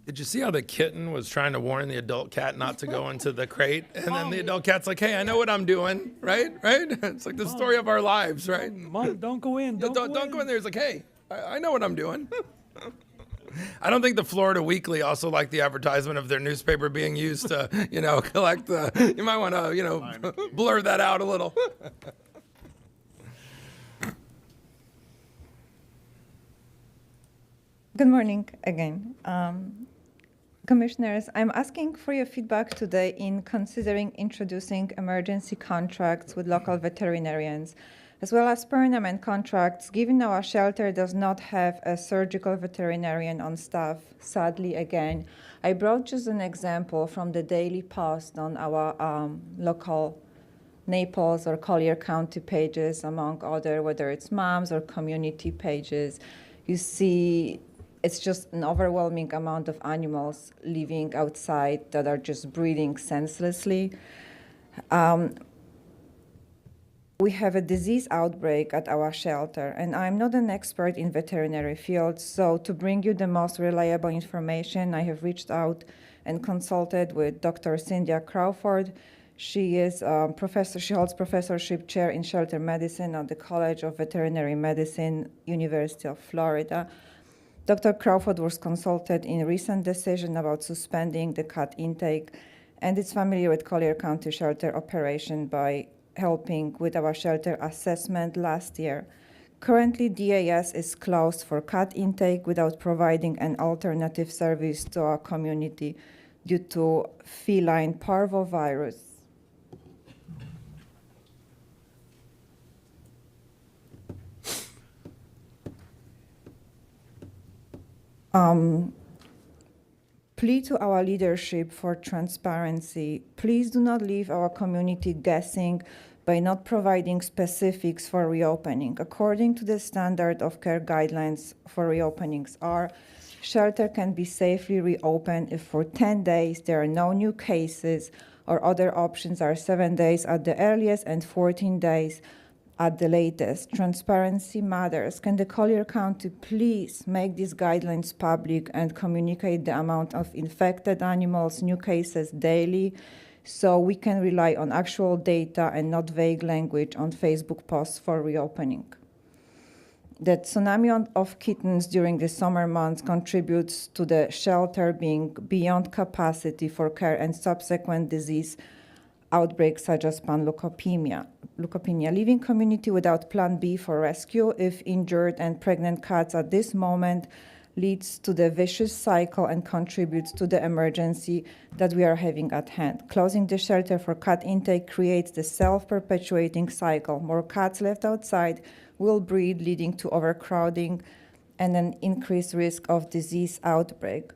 [SPEAKER 5] Did you see how the kitten was trying to warn the adult cat not to go into the crate? And then the adult cat's like, hey, I know what I'm doing, right? Right? It's like the story of our lives, right?
[SPEAKER 3] Mom, don't go in.
[SPEAKER 5] Don't go in there. It's like, hey, I know what I'm doing. I don't think the Florida Weekly also liked the advertisement of their newspaper being used to, collect the, you might want to, blur that out a little.
[SPEAKER 10] Good morning again. Commissioners, I'm asking for your feedback today in considering introducing emergency contracts with local veterinarians, as well as permanent contracts, given our shelter does not have a surgical veterinarian on staff, sadly again. I brought just an example from the Daily Post on our local Naples or Collier County pages, among other, whether it's moms or community pages. You see it's just an overwhelming amount of animals living outside that are just breeding senselessly. We have a disease outbreak at our shelter, and I'm not an expert in veterinary field, so to bring you the most reliable information, I have reached out and consulted with Dr. Cynthia Crawford. She is a professor. She holds professorship chair in shelter medicine at the College of Veterinary Medicine, University of Florida. Dr. Crawford was consulted in a recent decision about suspending the cat intake and is familiar with Collier County shelter operation by helping with our shelter assessment last year. Currently, DAS is closed for cat intake without providing an alternative service to our community due to feline parvovirus. Plea to our leadership for transparency. Please do not leave our community guessing by not providing specifics for reopening. According to the standard of care guidelines for reopenings are, shelter can be safely reopened if for 10 days there are no new cases, or other options are 7 days at the earliest and 14 days at the latest. Transparency matters. Can the Collier County please make these guidelines public and communicate the amount of infected animals, new cases daily, so we can rely on actual data and not vague language on Facebook posts for reopening? The tsunami of kittens during the summer months contributes to the shelter being beyond capacity for care and subsequent disease outbreaks such as panleukopenia. Leaving community without plan B for rescue if injured and pregnant cats at this moment leads to the vicious cycle and contributes to the emergency that we are having at hand. Closing the shelter for cat intake creates the self-perpetuating cycle. More cats left outside will breed, leading to overcrowding and an increased risk of disease outbreak.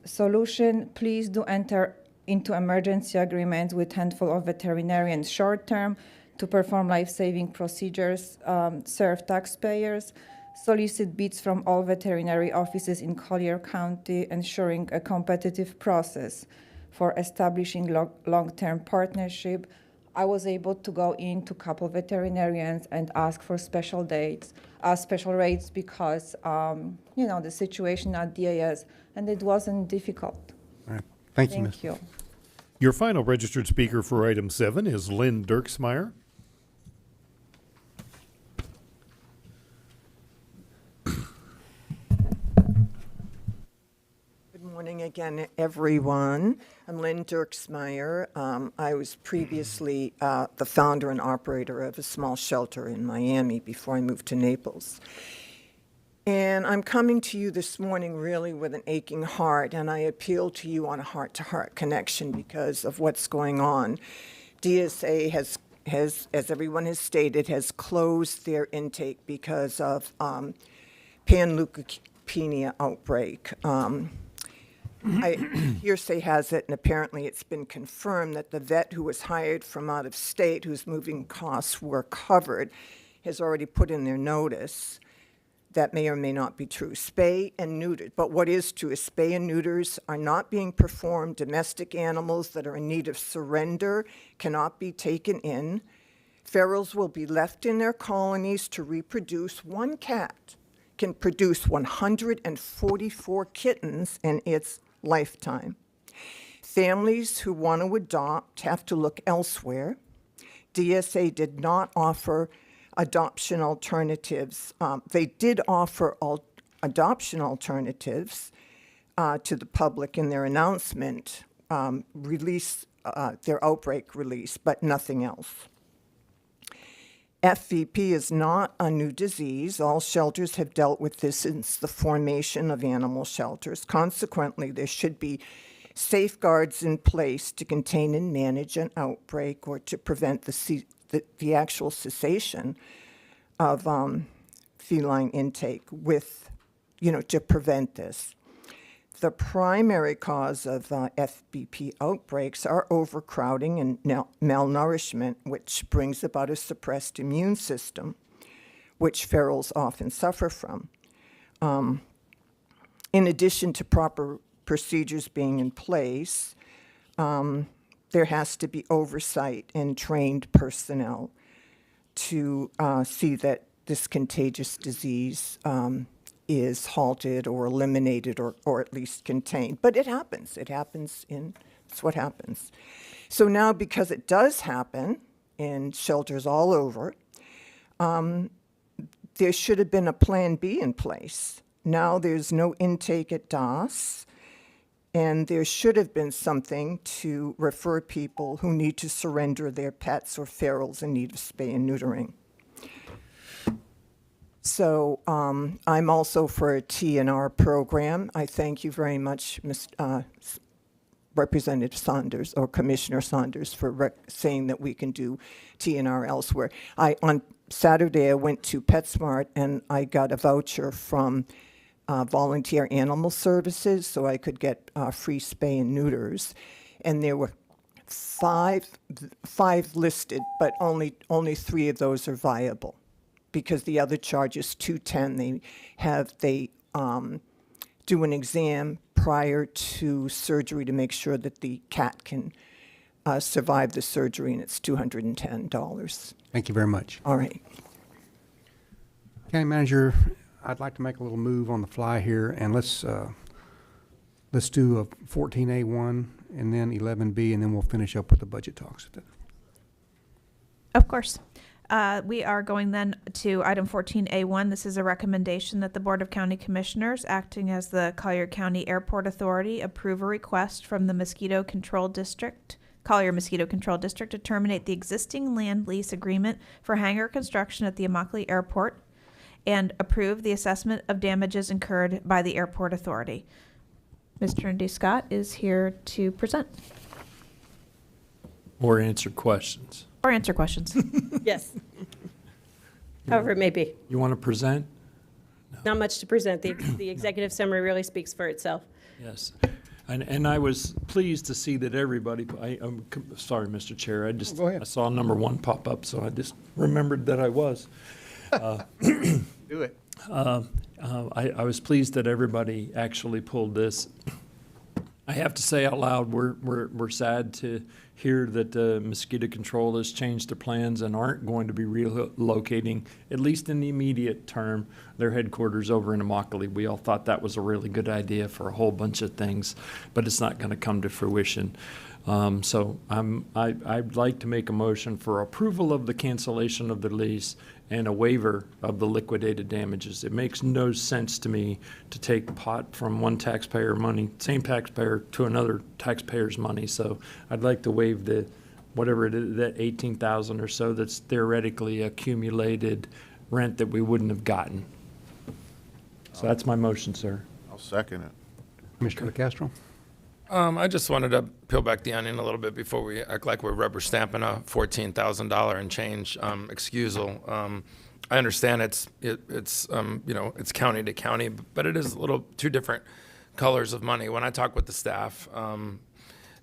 [SPEAKER 10] Solution, please do enter into emergency agreements with handful of veterinarians short term to perform life-saving procedures, serve taxpayers, solicit bids from all veterinary offices in Collier County, ensuring a competitive process for establishing long-term partnership. I was able to go into a couple veterinarians and ask for special rates because, the situation at DAS, and it wasn't difficult.
[SPEAKER 2] All right. Thank you,
[SPEAKER 10] Thank you.
[SPEAKER 9] Your final registered speaker for item 7 is Lynn Dirksmeyer.
[SPEAKER 16] Good morning again, everyone. I'm Lynn Dirksmeyer. I was previously the founder and operator of a small shelter in Miami before I moved to Naples. And I'm coming to you this morning really with an aching heart, and I appeal to you on a heart-to-heart connection because of what's going on. DSA has, as everyone has stated, has closed their intake because of panleukopenia outbreak. Hearsay has it, and apparently it's been confirmed that the vet who was hired from out of state, whose moving costs were covered, has already put in their notice. That may or may not be true. Spay and neuter, but what is true is spay and neuters are not being performed. Domestic animals that are in need of surrender cannot be taken in. Ferals will be left in their colonies to reproduce. One cat can produce 144 kittens in its lifetime. Families who want to adopt have to look elsewhere. DSA did not offer adoption alternatives. They did offer adoption alternatives to the public in their announcement, their outbreak release, but nothing else. FVP is not a new disease. All shelters have dealt with this since the formation of animal shelters. Consequently, there should be safeguards in place to contain and manage an outbreak or to prevent the actual cessation of feline intake to prevent this. The primary cause of FBP outbreaks are overcrowding and malnourishment, which brings about a suppressed immune system, which ferals often suffer from. In addition to proper procedures being in place, there has to be oversight and trained personnel to see that this contagious disease is halted or eliminated or at least contained. But it happens. It's what happens. So now, because it does happen in shelters all over, there should have been a plan B in place. Now there's no intake at DAS, and there should have been something to refer people who need to surrender their pets or ferals in need of spay and neutering. So I'm also for a TNR program. I thank you very much, Representative Saunders or Commissioner Saunders, for saying that we can do TNR elsewhere. On Saturday, I went to PetSmart and I got a voucher from Volunteer Animal Services so I could get free spay and neuters. And there were five listed, but only 3 of those are viable, because the other charge is $210. They do an exam prior to surgery to make sure that the cat can survive the surgery, and it's $210.
[SPEAKER 2] Thank you very much.
[SPEAKER 16] All right.
[SPEAKER 2] County Manager, I'd like to make a little move on the fly here, and let's do a 14A1 and then 11B, and then we'll finish up with the budget talks.
[SPEAKER 1] Of course. We are going then to item 14A1. This is a recommendation that the Board of County Commissioners, acting as the Collier County Airport Authority, approve a request from the Collier Mosquito Control District to terminate the existing land lease agreement for hangar construction at the Immokalee Airport and approve the assessment of damages incurred by the Airport Authority. Mr. Andy Scott is here to present.
[SPEAKER 3] Or answer questions.
[SPEAKER 1] Or answer questions.
[SPEAKER 17] Yes. However it may be.
[SPEAKER 3] You want to present?
[SPEAKER 17] Not much to present. The executive summary really speaks for itself.
[SPEAKER 3] Yes. And I was pleased to see that everybody, I'm sorry, Mr. Chair,
[SPEAKER 2] Go ahead.
[SPEAKER 3] I saw number 1 pop up, so I just remembered that I was.
[SPEAKER 2] Do it.
[SPEAKER 3] I was pleased that everybody actually pulled this. I have to say out loud, we're sad to hear that mosquito control has changed their plans and aren't going to be relocating, at least in the immediate term, their headquarters over in Immokalee. We all thought that was a really good idea for a whole bunch of things, but it's not going to come to fruition. So I'd like to make a motion for approval of the cancellation of the lease and a waiver of the liquidated damages. It makes no sense to me to take pot from one taxpayer money, same taxpayer, to another taxpayer's money. So I'd like to waive the, whatever it is, that $18,000 or so that's theoretically accumulated rent that we wouldn't have gotten. So that's my motion, sir.
[SPEAKER 8] I'll second it.
[SPEAKER 2] Commissioner Castro?
[SPEAKER 5] I just wanted to peel back the onion a little bit before we act like we're rubber stamping a $14,000 and change excusal. I understand it's county to county, but it is a little two different colors of money. When I talk with the staff,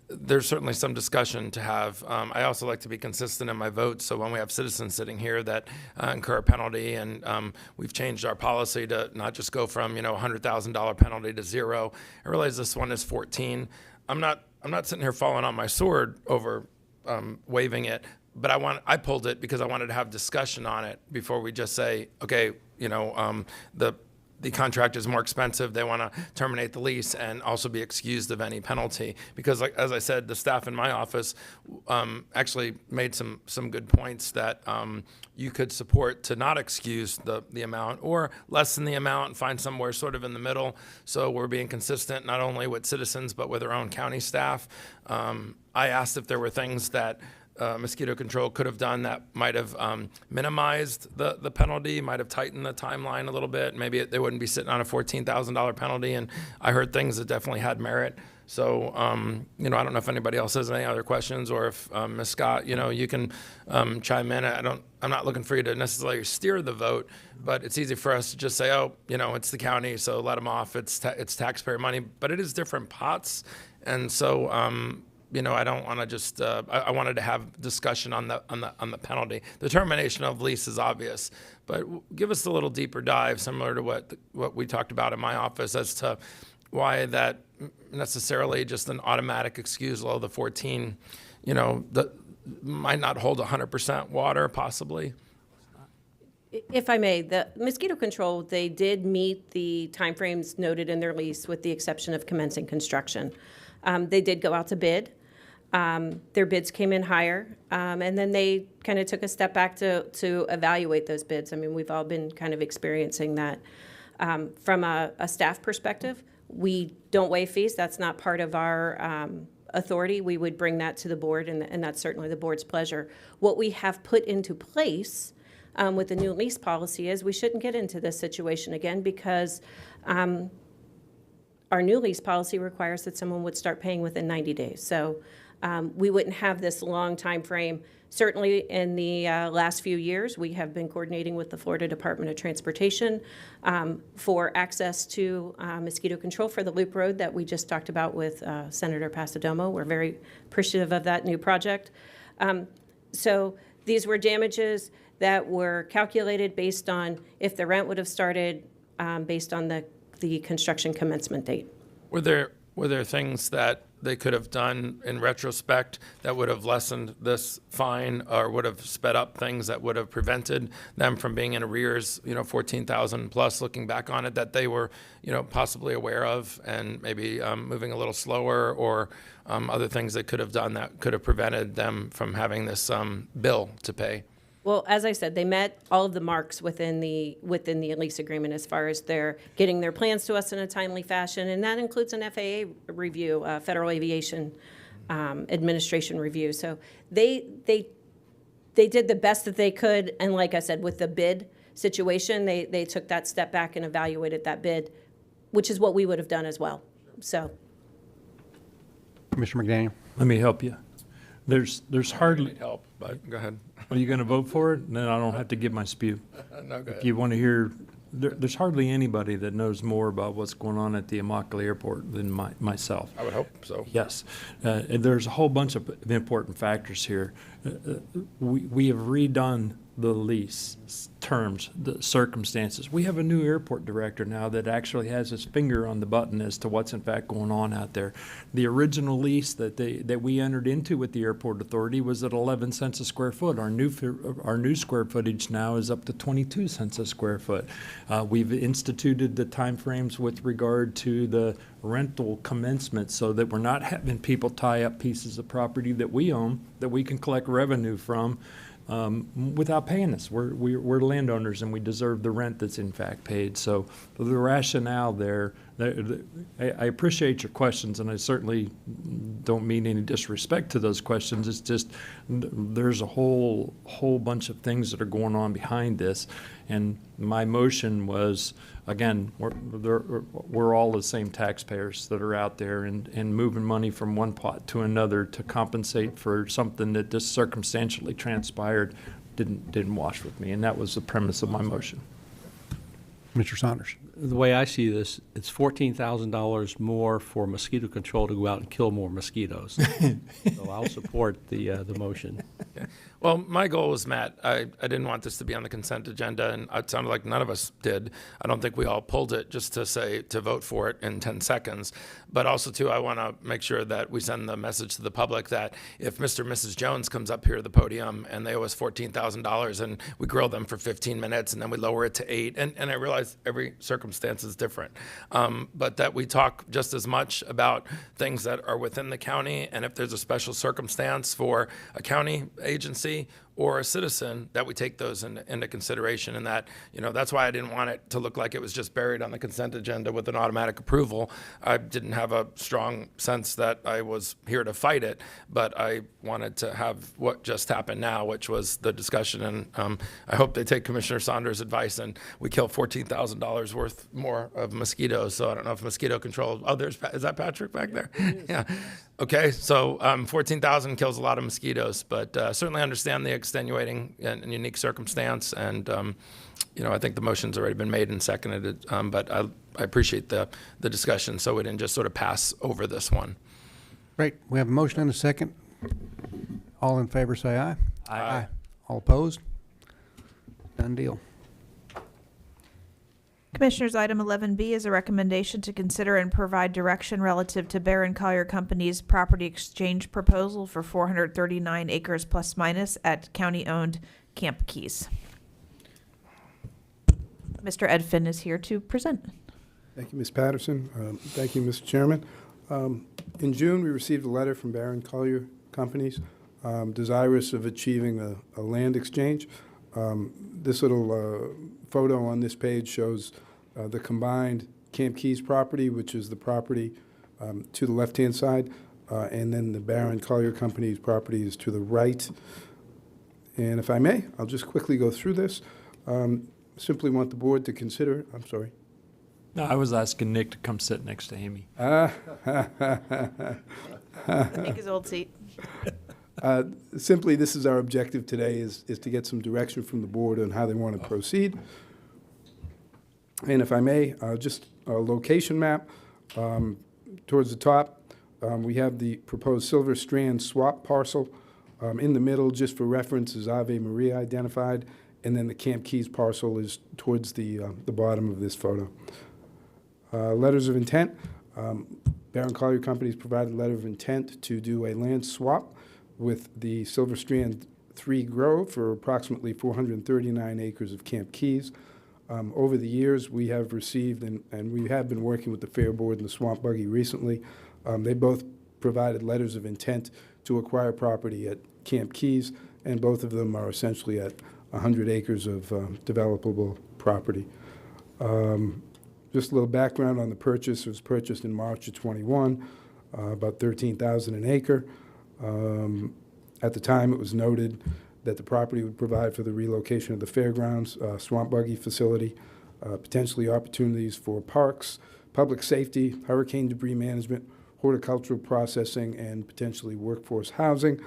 [SPEAKER 5] there's certainly some discussion to have. I also like to be consistent in my vote, so when we have citizens sitting here that incur a penalty, and we've changed our policy to not just go from, $100,000 penalty to zero. I realize this one is 14. I'm not sitting here falling on my sword over waiving it, but I pulled it because I wanted to have discussion on it before we just say, okay, the contract is more expensive, they want to terminate the lease and also be excused of any penalty. Because as I said, the staff in my office actually made some good points that you could support to not excuse the amount or lessen the amount and find somewhere sort of in the middle. So we're being consistent not only with citizens but with our own county staff. I asked if there were things that mosquito control could have done that might have minimized the penalty, might have tightened the timeline a little bit. Maybe they wouldn't be sitting on a $14,000 penalty. And I heard things that definitely had merit. So, I don't know if anybody else has any other questions, or if Ms. Scott, you can chime in. I'm not looking for you to necessarily steer the vote, but it's easy for us to just say, oh, it's the county, so let them off. It's taxpayer money, but it is different pots. And so, I don't want to just. I wanted to have discussion on the penalty. The termination of lease is obvious, but give us a little deeper dive, similar to what we talked about in my office, as to why that necessarily just an automatic excusal of the 14, might not hold 100% water, possibly.
[SPEAKER 17] If I may, the mosquito control, they did meet the timeframes noted in their lease with the exception of commencing construction. They did go out to bid. Their bids came in higher, and then they kind of took a step back to evaluate those bids. I mean, we've all been kind of experiencing that. From a staff perspective, we don't waive fees. That's not part of our authority. We would bring that to the board, and that's certainly the board's pleasure. What we have put into place with the new lease policy is we shouldn't get into this situation again, because our new lease policy requires that someone would start paying within 90 days. So we wouldn't have this long time frame. Certainly in the last few years, we have been coordinating with the Florida Department of Transportation for access to mosquito control for the Loop Road that we just talked about with Senator Pasadomo. We're very appreciative of that new project. So these were damages that were calculated based on if the rent would have started based on the construction commencement date.
[SPEAKER 5] Were there things that they could have done in retrospect that would have lessened this fine, or would have sped up things that would have prevented them from being in arrears, 14,000 plus, looking back on it, that they were, possibly aware of, and maybe moving a little slower, or other things they could have done that could have prevented them from having this bill to pay?
[SPEAKER 17] Well, as I said, they met all of the marks within the lease agreement as far as their getting their plans to us in a timely fashion, and that includes an FAA review, Federal Aviation Administration review. So they did the best that they could, and like I said, with the bid situation, they took that step back and evaluated that bid, which is what we would have done as well. So,
[SPEAKER 2] Commissioner McDaniel.
[SPEAKER 3] Let me help you. There's hardly.
[SPEAKER 5] Need help, but go ahead.
[SPEAKER 3] Are you going to vote for it? Then I don't have to give my spew.
[SPEAKER 5] No, go ahead.
[SPEAKER 3] If you want to hear, there's hardly anybody that knows more about what's going on at the Immokalee Airport than myself.
[SPEAKER 5] I would hope so.
[SPEAKER 3] Yes. And there's a whole bunch of important factors here. We have redone the lease terms, the circumstances. We have a new airport director now that actually has his finger on the button as to what's in fact going on out there. The original lease that we entered into with the airport authority was at 11 cents a square foot. Our new square footage now is up to 22 cents a square foot. We've instituted the timeframes with regard to the rental commencement so that we're not having people tie up pieces of property that we own that we can collect revenue from without paying us. We're landowners, and we deserve the rent that's in fact paid. So the rationale there, I appreciate your questions, and I certainly don't mean any disrespect to those questions. It's just there's a whole bunch of things that are going on behind this, and my motion was, again, we're all the same taxpayers that are out there, and moving money from one pot to another to compensate for something that just circumstantially transpired didn't wash with me, and that was the premise of my motion.
[SPEAKER 2] Mr. Saunders.
[SPEAKER 4] the way I see this, it's $14,000 more for mosquito control to go out and kill more mosquitoes. So I'll support the motion.
[SPEAKER 5] Okay. Well, my goal was met. I didn't want this to be on the consent agenda, and it sounded like none of us did. I don't think we all pulled it just to vote for it in 10 seconds. But also, too, I want to make sure that we send the message to the public that if Mr. and Mrs. Jones comes up here to the podium and they owe us $14,000 and we grill them for 15 minutes and then we lower it to 8, and I realize every circumstance is different, but that we talk just as much about things that are within the county, and if there's a special circumstance for a county agency or a citizen, that we take those into consideration. And that, that's why I didn't want it to look like it was just buried on the consent agenda with an automatic approval. I didn't have a strong sense that I was here to fight it, but I wanted to have what just happened now, which was the discussion. And I hope they take Commissioner Saunders' advice and we kill $14,000 worth more of mosquitoes. So I don't know if mosquito control, is that Patrick back there? Yeah. Okay, so 14,000 kills a lot of mosquitoes, but certainly understand the extenuating and unique circumstance. And, I think the motion's already been made and seconded, but I appreciate the discussion, so we didn't just sort of pass over this one.
[SPEAKER 2] Great. We have a motion and a second. All in favor say aye.
[SPEAKER 5] Aye.
[SPEAKER 2] All opposed? Done deal.
[SPEAKER 1] Commissioners, item 11B is a recommendation to consider and provide direction relative to Barron Collier Company's property exchange proposal for 439 acres plus minus at county-owned Camp Keys. Mr. Ed Finn is here to present.
[SPEAKER 18] Thank you, Ms. Patterson. Thank you, Mr. Chairman. In June, we received a letter from Barron Collier Companies desirous of achieving a land exchange. This little photo on this page shows the combined Camp Keys property, which is the property to the left-hand side, and then the Barron Collier Company's property is to the right. And if I may, I'll just quickly go through this. Simply want the board to consider, I'm sorry.
[SPEAKER 3] No, I was asking Nick to come sit next to Amy.
[SPEAKER 1] Take his old seat.
[SPEAKER 18] Simply, this is our objective today, is to get some direction from the board on how they want to proceed. And if I may, just a location map. Towards the top, we have the proposed Silver Strand swap parcel. In the middle, just for reference, is Ave Maria identified, and then the Camp Keys parcel is towards the bottom of this photo. Letters of intent. Barron Collier Companies provided a letter of intent to do a land swap with the Silver Strand 3 Grove for approximately 439 acres of Camp Keys. Over the years, we have received, and we have been working with the Fair Board and the Swamp Buggy recently. They both provided letters of intent to acquire property at Camp Keys, and both of them are essentially at 100 acres of developable property. Just a little background on the purchase. It was purchased in March of 21, about $13,000 an acre. At the time, it was noted that the property would provide for the relocation of the fairgrounds, swamp buggy facility, potentially opportunities for parks, public safety, hurricane debris management, horticultural processing, and potentially workforce housing.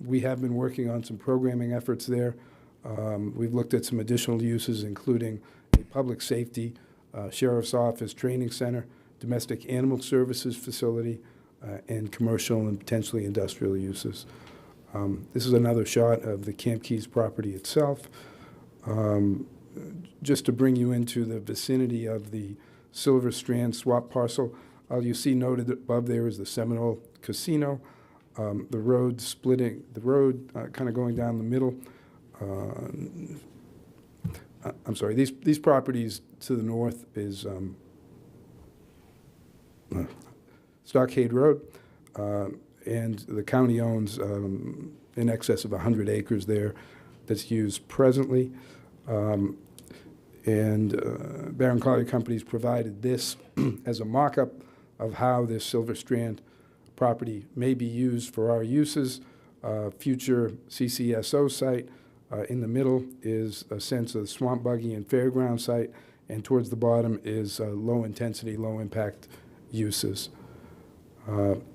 [SPEAKER 18] We have been working on some programming efforts there. We've looked at some additional uses, including a public safety, sheriff's office, training center, domestic animal services facility, and commercial and potentially industrial uses. This is another shot of the Camp Keys property itself. Just to bring you into the vicinity of the Silver Strand swap parcel, all you see noted above there is the Seminole Casino. The road kind of going down the middle. I'm sorry, these properties to the north is Stockade Road, and the county owns in excess of 100 acres there that's used presently. Barron Collier Companies provided this as a mock-up of how this Silver Strand property may be used for our uses. Future CCSO site. In the middle is a sense of the swamp buggy and fairground site, and towards the bottom is low-intensity, low-impact uses.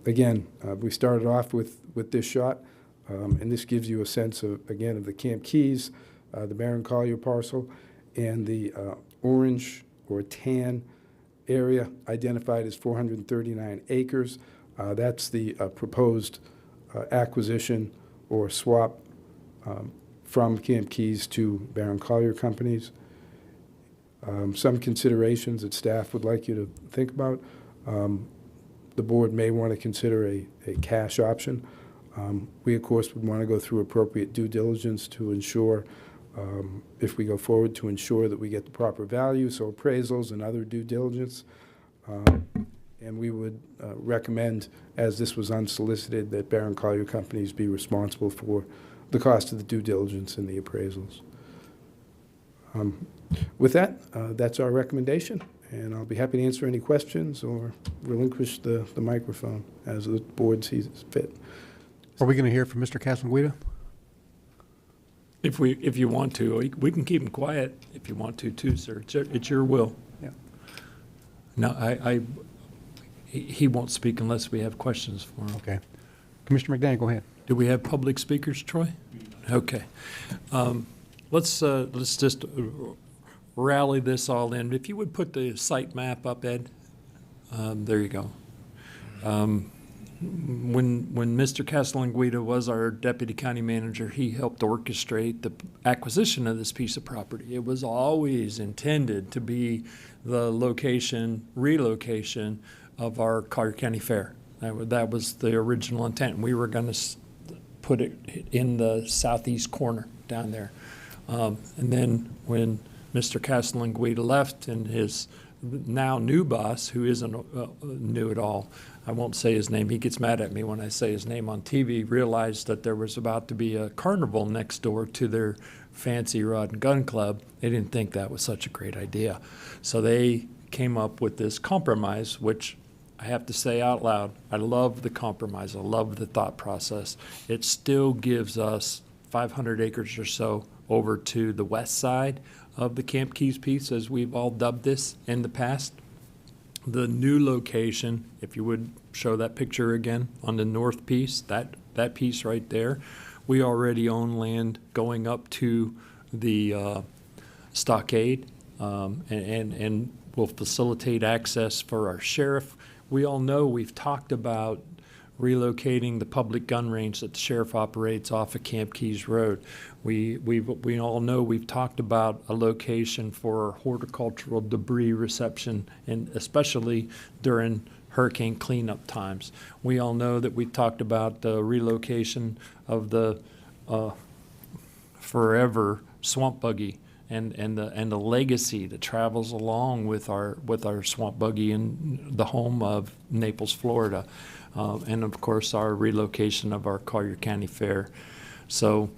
[SPEAKER 18] Again, we started off with this shot, and this gives you a sense of, again, of the Camp Keys, the Barron Collier parcel, and the orange or TAN area identified as 439 acres. That's the proposed acquisition or swap from Camp Keys to Barron Collier Companies. Some considerations that staff would like you to think about. The board may want to consider a cash option. We, of course, would want to go through appropriate due diligence to ensure, if we go forward, to ensure that we get the proper value, so appraisals and other due diligence. And we would recommend, as this was unsolicited, that Barron Collier Companies be responsible for the cost of the due diligence and the appraisals. With that, that's our recommendation, and I'll be happy to answer any questions or relinquish the microphone as the board sees fit.
[SPEAKER 2] Are we going to hear from Mr. Castellanguida?
[SPEAKER 3] If you want to, we can keep him quiet if you want to too, sir. It's your will.
[SPEAKER 2] Yeah.
[SPEAKER 3] No, he won't speak unless we have questions for him.
[SPEAKER 2] Okay. Commissioner McDaniel, go ahead.
[SPEAKER 3] Do we have public speakers, Troy? Okay. Let's just rally this all in. If you would put the site map up, Ed. There you go. When Mr. Castellanguida was our deputy county manager, he helped orchestrate the acquisition of this piece of property. It was always intended to be the relocation of our Collier County Fair. That was the original intent. We were going to put it in the southeast corner down there. And then when Mr. Castellanguida left and his now new boss, who isn't new at all, I won't say his name, he gets mad at me when I say his name on TV, realized that there was about to be a carnival next door to their fancy rod and gun club. They didn't think that was such a great idea. So they came up with this compromise, which I have to say out loud, I love the compromise. I love the thought process. It still gives us 500 acres or so over to the west side of the Camp Keys piece, as we've all dubbed this in the past. The new location, if you would show that picture again on the north piece, that piece right there, we already own land going up to the stockade and will facilitate access for our sheriff. We all know we've talked about relocating the public gun range that the sheriff operates off of Camp Keys Road. We all know we've talked about a location for horticultural debris reception, and especially during hurricane cleanup times. We all know that we've talked about the relocation of the forever swamp buggy and the legacy that travels along with our swamp buggy in the home of Naples, Florida. And of course our relocation of our Collier County Fair. So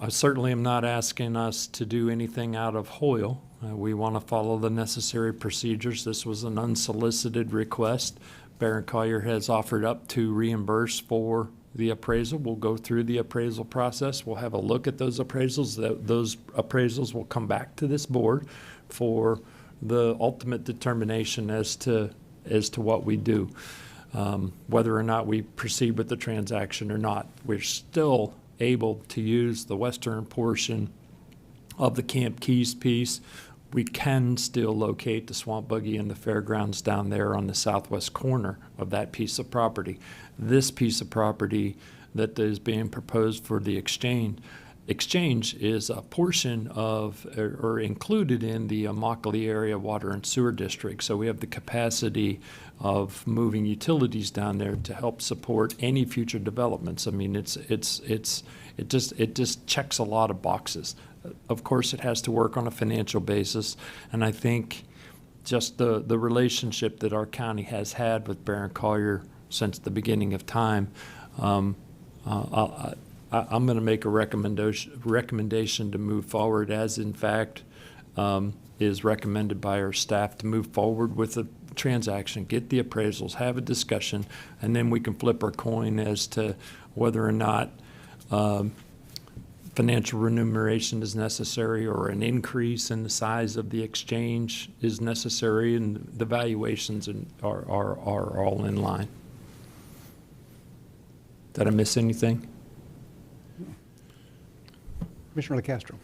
[SPEAKER 3] I certainly am not asking us to do anything out of Hoyle. We want to follow the necessary procedures. This was an unsolicited request. Barron Collier has offered up to reimburse for the appraisal. We'll go through the appraisal process. We'll have a look at those appraisals. Those appraisals will come back to this board for the ultimate determination as to what we do. Whether or not we proceed with the transaction or not, we're still able to use the western portion of the Camp Keys piece. We can still locate the swamp buggy and the fairgrounds down there on the southwest corner of that piece of property. This piece of property that is being proposed for the exchange is a portion of or included in the Immokalee Area Water and Sewer District. So we have the capacity of moving utilities down there to help support any future developments. I mean, it just checks a lot of boxes. Of course, it has to work on a financial basis, and I think just the relationship that our county has had with Barron Collier since the beginning of time. I'm going to make a recommendation to move forward, as in fact is recommended by our staff, to move forward with the transaction, get the appraisals, have a discussion, and then we can flip our coin as to whether or not financial remuneration is necessary or an increase in the size of the exchange is necessary, and the valuations are all in line. Did I miss anything?
[SPEAKER 2] Commissioner LaCastro.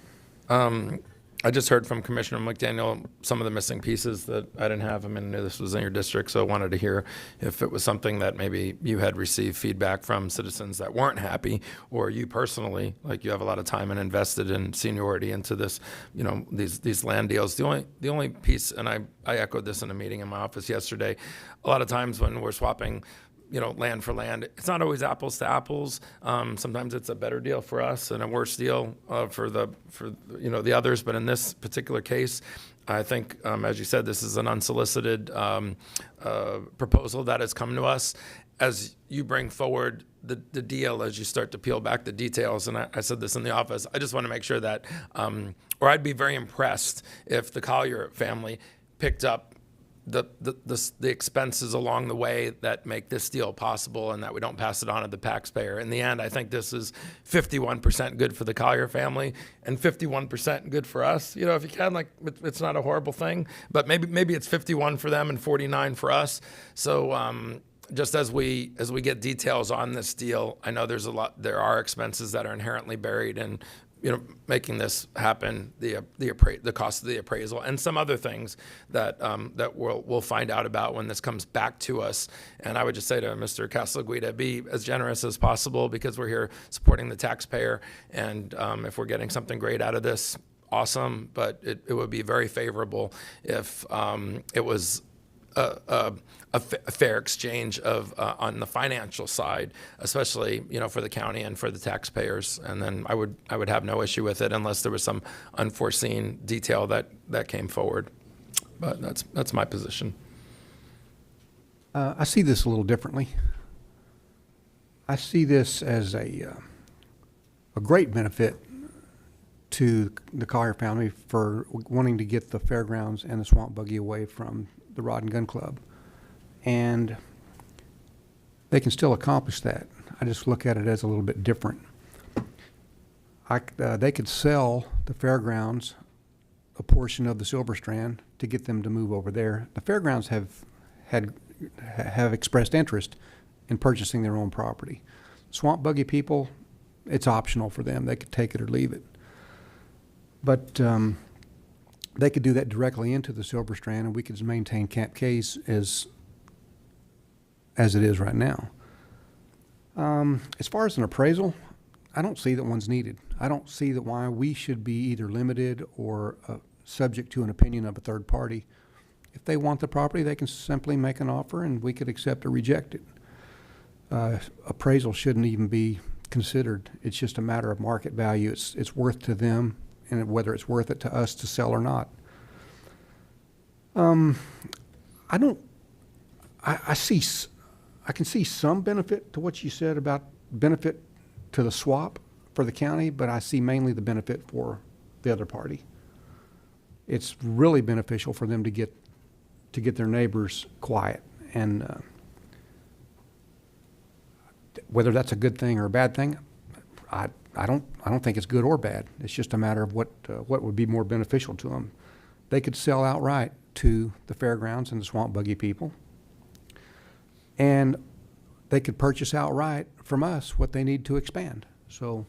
[SPEAKER 5] I just heard from Commissioner McDaniel some of the missing pieces that I didn't have. I mean, I knew this was in your district, so I wanted to hear if it was something that maybe you had received feedback from citizens that weren't happy, or you personally, like you have a lot of time and invested in seniority into this, you know, these land deals. The only piece, and I echoed this in a meeting in my office yesterday, a lot of times when we're swapping, you know, land for land, it's not always apples to apples. Sometimes it's a better deal for us and a worse deal for you know, the others. But in this particular case, I think, as you said, this is an unsolicited proposal that has come to us. As you bring forward the deal, as you start to peel back the details, and I said this in the office, I just want to make sure that, or I'd be very impressed if the Collier family picked up the expenses along the way that make this deal possible, and that we don't pass it on to the taxpayer. In the end, I think this is 51% good for the Collier family and 51% good for us. You know, if you can, like, it's not a horrible thing, but maybe it's 51 for them and 49 for us. So just as we get details on this deal, I know there are expenses that are inherently buried in, you know, making this happen, the cost of the appraisal, and some other things that we'll find out about when this comes back to us. And I would just say to Mr. Casaguida, be as generous as possible, because we're here supporting the taxpayer. And if we're getting something great out of this, awesome. But it would be very favorable if it was a fair exchange of on the financial side, especially, you know, for the county and for the taxpayers. And then I would have no issue with it unless there was some unforeseen detail that came forward. But that's my position.
[SPEAKER 2] I see this a little differently. I see this as a great benefit to the Collier family for wanting to get the fairgrounds and the swamp buggy away from the Rod and Gun Club. And they can still accomplish that. I just look at it as a little bit different. They could sell the fairgrounds a portion of the Silver Strand to get them to move over there. The fairgrounds have expressed interest in purchasing their own property. Swamp buggy people, it's optional for them. They could take it or leave it. But they could do that directly into the Silver Strand, and we could maintain Camp Case as it is right now. As far as an appraisal, I don't see that one's needed. I don't see that why we should be either limited or subject to an opinion of a third party. If they want the property, they can simply make an offer, and we could accept or reject it. Appraisal shouldn't even be considered. It's just a matter of market value. It's worth to them, and whether it's worth it to us to sell or not. I can see some benefit to what you said about benefit to the swap for the county, but I see mainly the benefit for the other party. It's really beneficial for them to get their neighbors quiet, and whether that's a good thing or a bad thing, I don't think it's good or bad. It's just a matter of what would be more beneficial to them. They could sell outright to the fairgrounds and the swamp buggy people, and they could purchase outright from us what they need to expand. So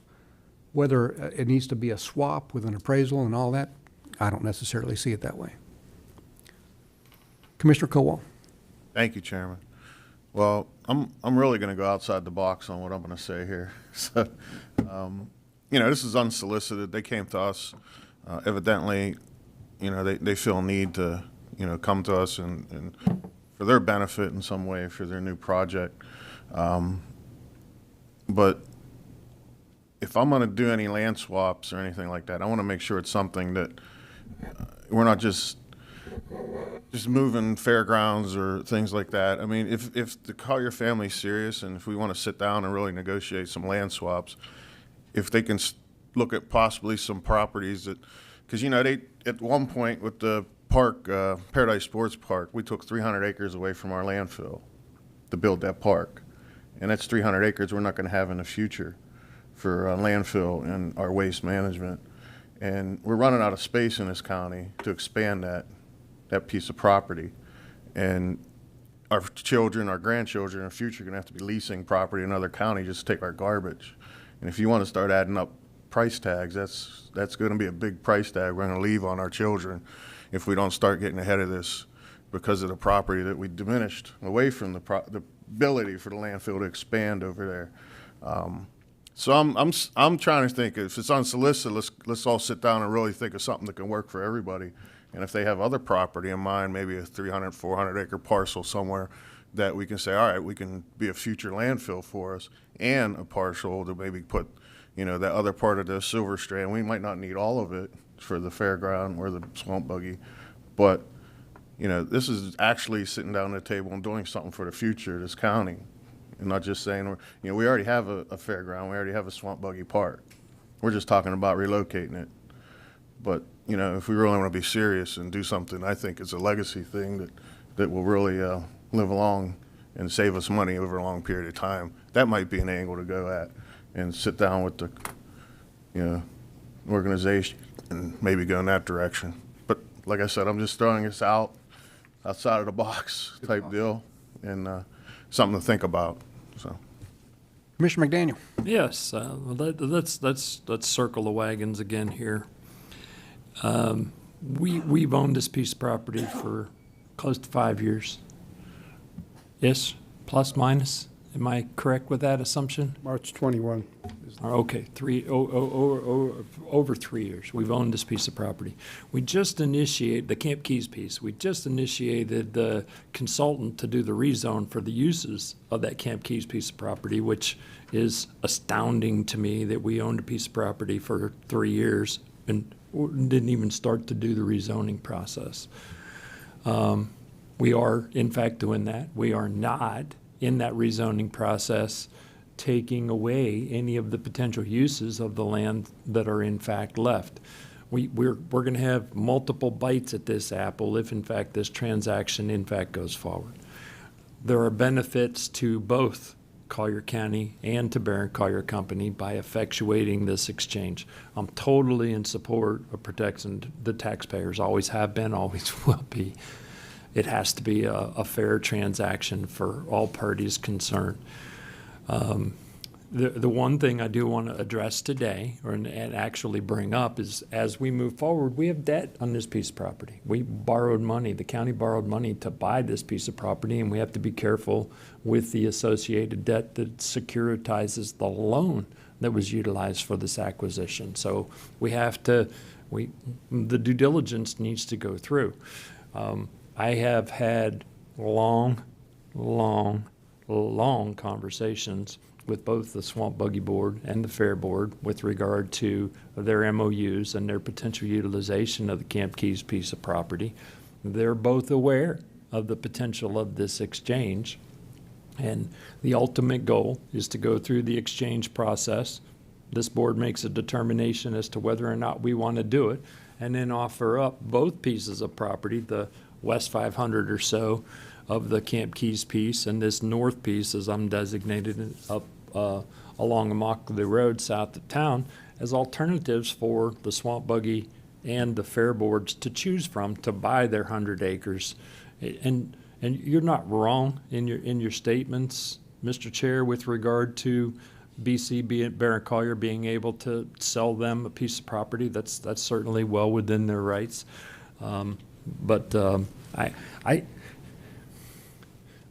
[SPEAKER 2] whether it needs to be a swap with an appraisal and all that, I don't necessarily see it that way. Commissioner Cowell.
[SPEAKER 19] Thank you, Chairman. Well, I'm really going to go outside the box on what I'm going to say here. So, you know, this is unsolicited. They came to us. Evidently, you know, they feel a need to, you know, come to us and for their benefit in some way for their new project. But if I'm going to do any land swaps or anything like that, I want to make sure it's something that we're not just moving fairgrounds or things like that. I mean, if the Collier family's serious and if we want to sit down and really negotiate some land swaps, if they can look at possibly some properties that, because, you know, they, at one point with the park, Paradise Sports Park, we took 300 acres away from our landfill to build that park. And that's 300 acres we're not going to have in the future for landfill and our waste management. And we're running out of space in this county to expand that piece of property. And our children, our grandchildren in the future are going to have to be leasing property in another county just to take our garbage. And if you want to start adding up price tags. That's going to be a big price tag we're going to leave on our children if we don't start getting ahead of this because of the property that we diminished away from the ability for the landfill to expand over there. So I'm trying to think, if it's unsolicited, let's all sit down and really think of something that can work for everybody. And if they have other property in mind, maybe a 300, 400 acre parcel somewhere that we can say, all right, we can be a future landfill for us, and a parcel to maybe put, that other part of the Silver Strand. We might not need all of it for the fairground or the swamp buggy, but this is actually sitting down at the table and doing something for the future of this county, and not just saying we already have a fairground, we already have a swamp buggy park. We're just talking about relocating it. But if we really want to be serious and do something, I think it's a legacy thing that will really live along and save us money over a long period of time. That might be an angle to go at, and sit down with the organization and maybe go in that direction. But like I said, I'm just throwing this outside of the box type deal, and something to think about. So,
[SPEAKER 2] Commissioner McDaniel.
[SPEAKER 3] Yes, let's circle the wagons again here. We've owned this piece of property for close to 5 years. Yes, plus minus. Am I correct with that assumption?
[SPEAKER 18] March 21.
[SPEAKER 3] Okay, over 3 years. We've owned this piece of property. We just initiated the Camp Keys piece. We just initiated the consultant to do the rezone for the uses of that Camp Keys piece of property, which is astounding to me that we owned a piece of property for 3 years and didn't even start to do the rezoning process. We are, in fact, doing that. We are not, in that rezoning process, taking away any of the potential uses of the land that are in fact left. We're going to have multiple bites at this apple if, in fact, this transaction, in fact, goes forward. There are benefits to both Collier County and to Barron Collier Company by effectuating this exchange. I'm totally in support of protecting the taxpayers, always have been, always will be. It has to be a fair transaction for all parties concerned. The one thing I do want to address today, and actually bring up, is as we move forward, we have debt on this piece of property. We borrowed money, the county borrowed money to buy this piece of property, and we have to be careful with the associated debt that securitizes the loan that was utilized for this acquisition. So we have to, the due diligence needs to go through. I have had long conversations with both the Swamp Buggy Board and the Fair Board with regard to their MOUs and their potential utilization of the Camp Keys piece of property. They're both aware of the potential of this exchange, and the ultimate goal is to go through the exchange process. This board makes a determination as to whether or not we want to do it, and then offer up both pieces of property, the west 500 or so of the Camp Keys piece, and this north piece, as I'm designated, up along Immokalee Road south of town, as alternatives for the Swamp Buggy and the Fair Boards to choose from to buy their 100 acres. And you're not wrong in your statements, Mr. Chair, with regard to BC, Barron Collier, being able to sell them a piece of property. That's certainly well within their rights.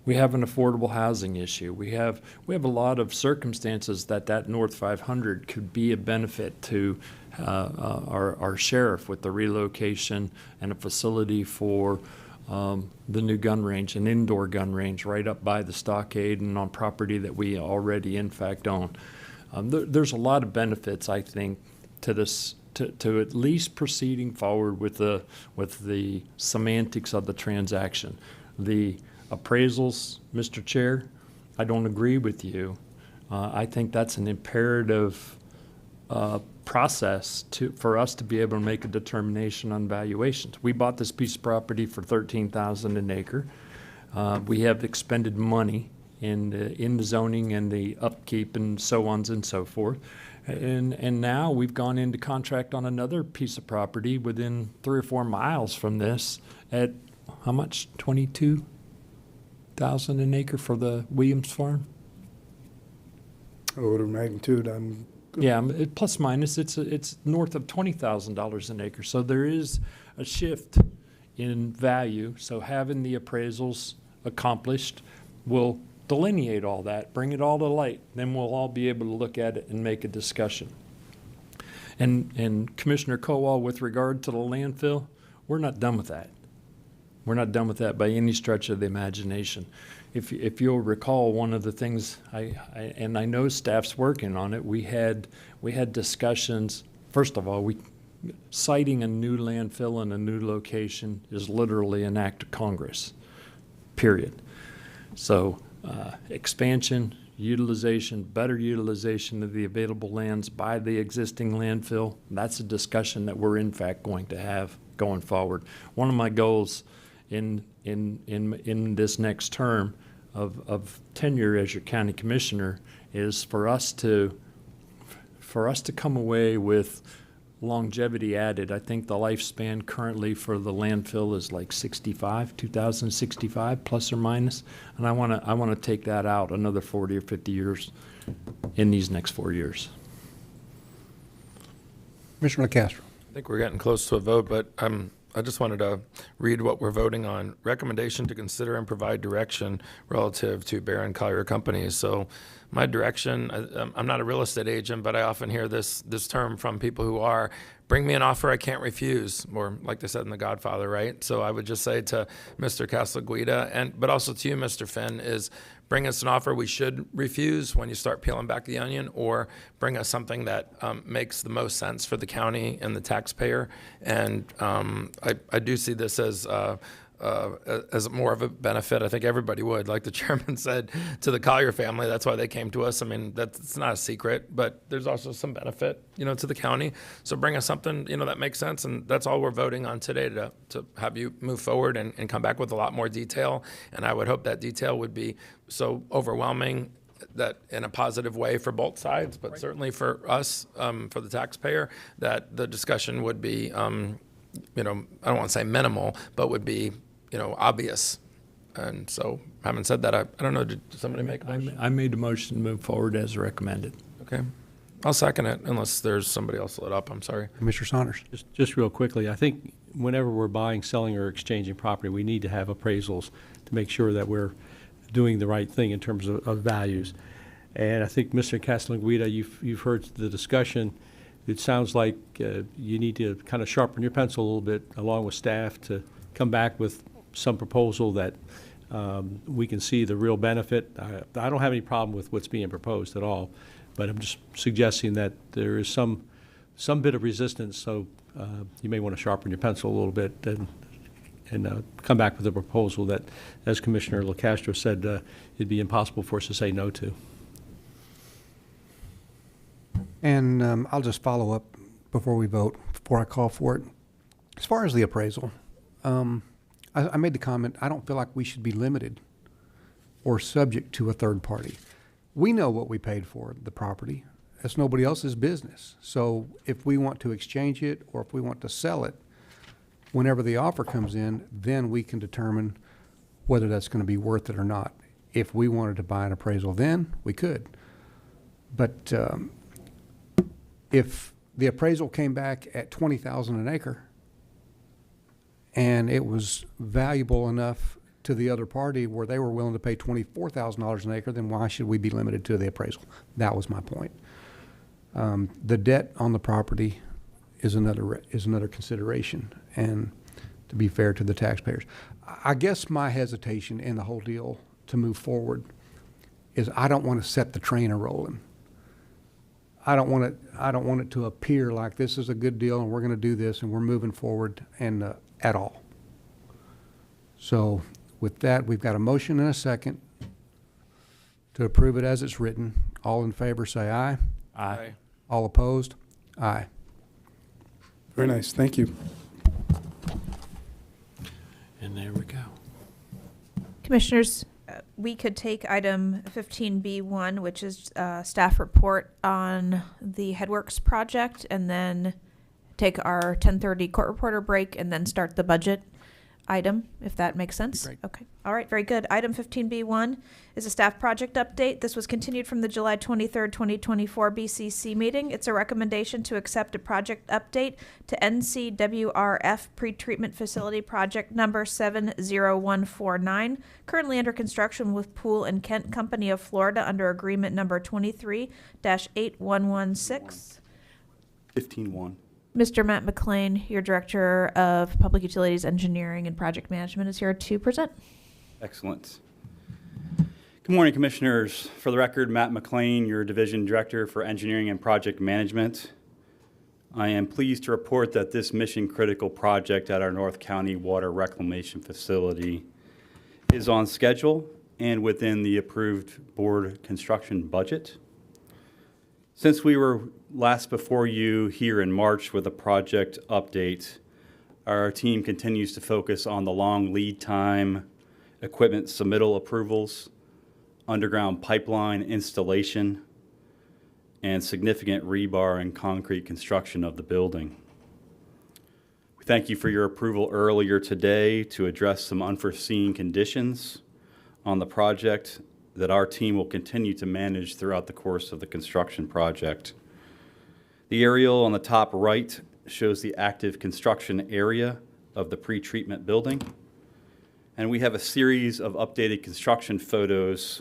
[SPEAKER 3] We have an affordable housing issue. We have a lot of circumstances that North 500 could be a benefit to our sheriff with the relocation and a facility for the new gun range, an indoor gun range right up by the stockade and on property that we already in fact own. There's a lot of benefits, I think, to this, to at least proceeding forward with the semantics of the transaction. The appraisals, Mr. Chair, I don't agree with you. I think that's an imperative process for us to be able to make a determination on valuations. We bought this piece of property for $13,000 an acre. We have expended money in the zoning and the upkeep and so on and so forth. And now we've gone into contract on another piece of property within 3 or 4 miles from this at how much? $22,000 an acre for the Williams farm?
[SPEAKER 18] Order of magnitude, I'm
[SPEAKER 3] Yeah, plus minus, it's north of $20,000 an acre. So there is a shift in value. So having the appraisals accomplished will delineate all that, bring it all to light. Then we'll all be able to look at it and make a discussion. And Commissioner Kowal, with regard to the landfill, we're not done with that. We're not done with that by any stretch of the imagination. If you'll recall, one of the things I know staff's working on it, we had discussions. First of all, citing a new landfill in a new location is literally an act of Congress, period. So expansion, utilization, better utilization of the available lands by the existing landfill, that's a discussion that we're in fact going to have going forward. One of my goals in this next term of tenure as your county commissioner is for us to come away with longevity added. I think the lifespan currently for the landfill is like 2065 plus or minus, and I want to take that out another 40 or 50 years in these next 4 years.
[SPEAKER 2] Commissioner LaCastro.
[SPEAKER 5] I think we're getting close to a vote, but I just wanted to read what we're voting on. Recommendation to consider and provide direction relative to Barron Collier companies. So my direction, I'm not a real estate agent, but I often hear this term from people who are, bring me an offer I can't refuse, or like they said in The Godfather, right? So I would just say to Mr. Casaguida, but also to you, Mr. Finn, is bring us an offer we should refuse when you start peeling back the onion, or bring us something that makes the most sense for the county and the taxpayer. And I do see this as more of a benefit. I think everybody would, like the chairman said, to the Collier family. That's why they came to us. I mean, it's not a secret, but there's also some benefit, to the county. So bring us something, that makes sense. And that's all we're voting on today, to have you move forward and come back with a lot more detail. And I would hope that detail would be so overwhelming that in a positive way for both sides, but certainly for us, for the taxpayer, that the discussion would be, I don't want to say minimal, but would be, obvious. And so, having said that, I don't know, did somebody make a motion?
[SPEAKER 3] I made a motion to move forward as recommended.
[SPEAKER 5] Okay. I'll second it, unless there's somebody else lit up. I'm sorry.
[SPEAKER 2] Commissioner Saunders.
[SPEAKER 4] Just real quickly, I think whenever we're buying, selling, or exchanging property, we need to have appraisals to make sure that we're doing the right thing in terms of values. And I think, Mr. Castellanguida, you've heard the discussion. It sounds like you need to kind of sharpen your pencil a little bit, along with staff, to come back with some proposal that we can see the real benefit. I don't have any problem with what's being proposed at all, but I'm just suggesting that there is some bit of resistance, so you may want to sharpen your pencil a little bit and come back with a proposal that, as Commissioner LaCastro said, it'd be impossible for us to say no to.
[SPEAKER 2] And I'll just follow up before we vote, before I call for it. As far as the appraisal, I made the comment, I don't feel like we should be limited or subject to a third party. We know what we paid for the property. That's nobody else's business. So if we want to exchange it, or if we want to sell it, whenever the offer comes in, then we can determine whether that's going to be worth it or not. If we wanted to buy an appraisal then, we could. But if the appraisal came back at $20,000 an acre, and it was valuable enough to the other party where they were willing to pay $24,000 an acre, then why should we be limited to the appraisal? That was my point. The debt on the property is another consideration, and to be fair to the taxpayers. I guess my hesitation in the whole deal to move forward is I don't want to set the train a-rolling. I don't want it to appear like this is a good deal and we're going to do this and we're moving forward and at all. So with that, we've got a motion and a second to approve it as it's written. All in favor say aye.
[SPEAKER 3] Aye.
[SPEAKER 2] All opposed? Aye.
[SPEAKER 18] Very nice. Thank you.
[SPEAKER 3] And there we go.
[SPEAKER 1] Commissioners, we could take item 15B1, which is staff report on the Headworks project, and then take our 10:30 court reporter break and then start the budget. item, if that makes sense.
[SPEAKER 2] Great.
[SPEAKER 1] Okay. All right, very good. Item 15B1 is a staff project update. This was continued from the July 23rd, 2024 BCC meeting. It's a recommendation to accept a project update to NCWRF pretreatment facility project number 70149, currently under construction with Pool and Kent Company of Florida under agreement number 23-8116.
[SPEAKER 20] 15-1.
[SPEAKER 1] Mr. Matt McLean, your Director of Public Utilities Engineering and Project Management, is here to present.
[SPEAKER 20] Excellent. Good morning, Commissioners. For the record, Matt McLean, your Division Director for Engineering and Project Management. I am pleased to report that this mission-critical project at our North County Water Reclamation Facility is on schedule and within the approved board construction budget. Since we were last before you here in March with a project update, our team continues to focus on the long lead time equipment submittal approvals, underground pipeline installation, and significant rebar and concrete construction of the building. We thank you for your approval earlier today to address some unforeseen conditions on the project that our team will continue to manage throughout the course of the construction project. The aerial on the top right shows the active construction area of the pretreatment building, and we have a series of updated construction photos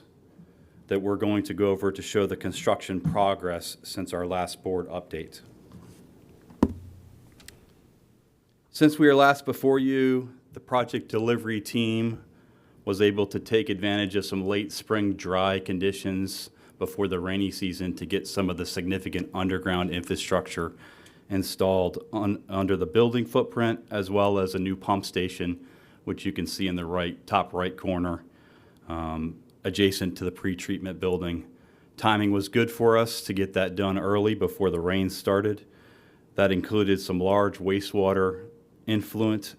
[SPEAKER 20] that we're going to go over to show the construction progress since our last board update. Since we were last before you, the project delivery team was able to take advantage of some late spring dry conditions before the rainy season to get some of the significant underground infrastructure installed under the building footprint, as well as a new pump station, which you can see in the top right corner, adjacent to the pretreatment building. Timing was good for us to get that done early before the rain started. That included some large wastewater, effluent,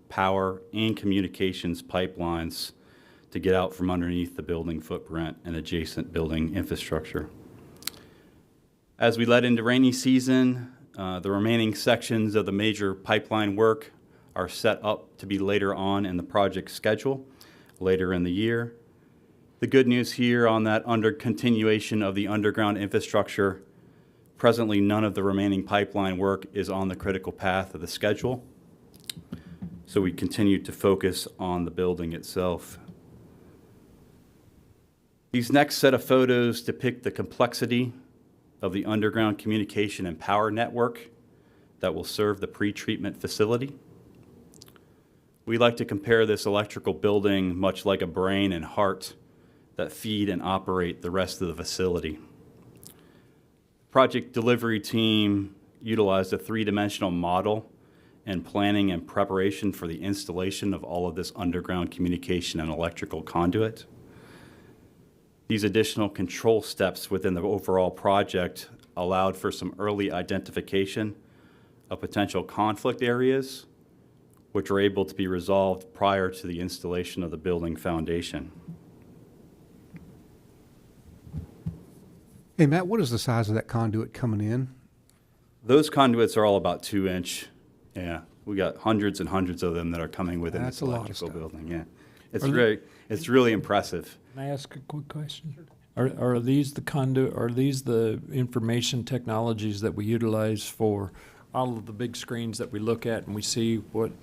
[SPEAKER 20] power, and communications pipelines to get out from underneath the building footprint and adjacent building infrastructure. As we led into rainy season, the remaining sections of the major pipeline work are set up to be later on in the project schedule, later in the year. The good news here on that continuation of the underground infrastructure, presently none of the remaining pipeline work is on the critical path of the schedule. So we continue to focus on the building itself. These next set of photos depict the complexity of the underground communication and power network that will serve the pretreatment facility. We like to compare this electrical building much like a brain and heart that feed and operate the rest of the facility. Project delivery team utilized a three-dimensional model and planning and preparation for the installation of all of this underground communication and electrical conduit. These additional control steps within the overall project allowed for some early identification of potential conflict areas, which were able to be resolved prior to the installation of the building foundation.
[SPEAKER 2] Hey, Matt, what is the size of that conduit coming in?
[SPEAKER 20] Those conduits are all about 2-inch. Yeah, we got hundreds and hundreds of them that are coming within
[SPEAKER 2] That's
[SPEAKER 20] this
[SPEAKER 2] a lot of
[SPEAKER 20] electrical
[SPEAKER 2] stuff.
[SPEAKER 20] building. Yeah, it's
[SPEAKER 3] Are
[SPEAKER 20] really impressive.
[SPEAKER 3] Can I ask a quick question? Are these the conduit? Are these the information technologies that we utilize for all of the big screens that we look at and we see what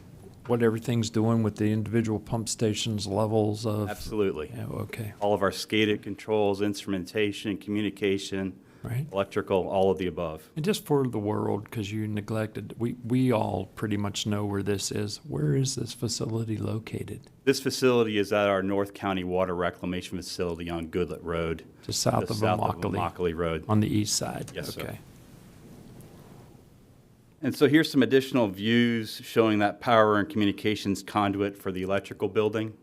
[SPEAKER 3] everything's doing with the individual pump stations levels of?
[SPEAKER 20] Absolutely.
[SPEAKER 3] Yeah, okay.
[SPEAKER 20] All of our SCADA controls, instrumentation, communication,
[SPEAKER 3] Right.
[SPEAKER 20] electrical, all of the above.
[SPEAKER 3] And just for the world, because you neglected, we all pretty much know where this is. Where is this facility located?
[SPEAKER 20] This facility is at our North County Water Reclamation Facility on Goodlet Road.
[SPEAKER 3] Just south of
[SPEAKER 20] Immokalee Road.
[SPEAKER 3] On the east side?
[SPEAKER 20] Yes, sir.
[SPEAKER 3] Okay.
[SPEAKER 20] And so here's some additional views showing that power and communications conduit for the electrical building.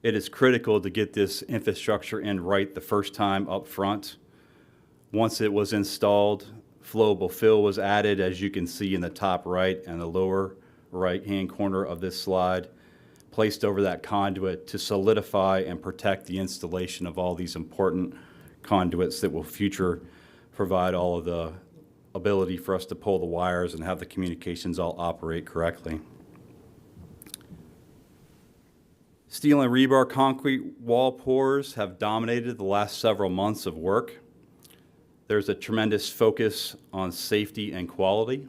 [SPEAKER 20] It is critical to get this infrastructure in right the first time up front. Once it was installed, flowable fill was added, as you can see in the top right and the lower right-hand corner of this slide, placed over that conduit to solidify and protect the installation of all these important conduits that will provide all of the ability for us to pull the wires and have the communications all operate correctly. Steel and rebar concrete wall pours have dominated the last several months of work. There's a tremendous focus on safety and quality.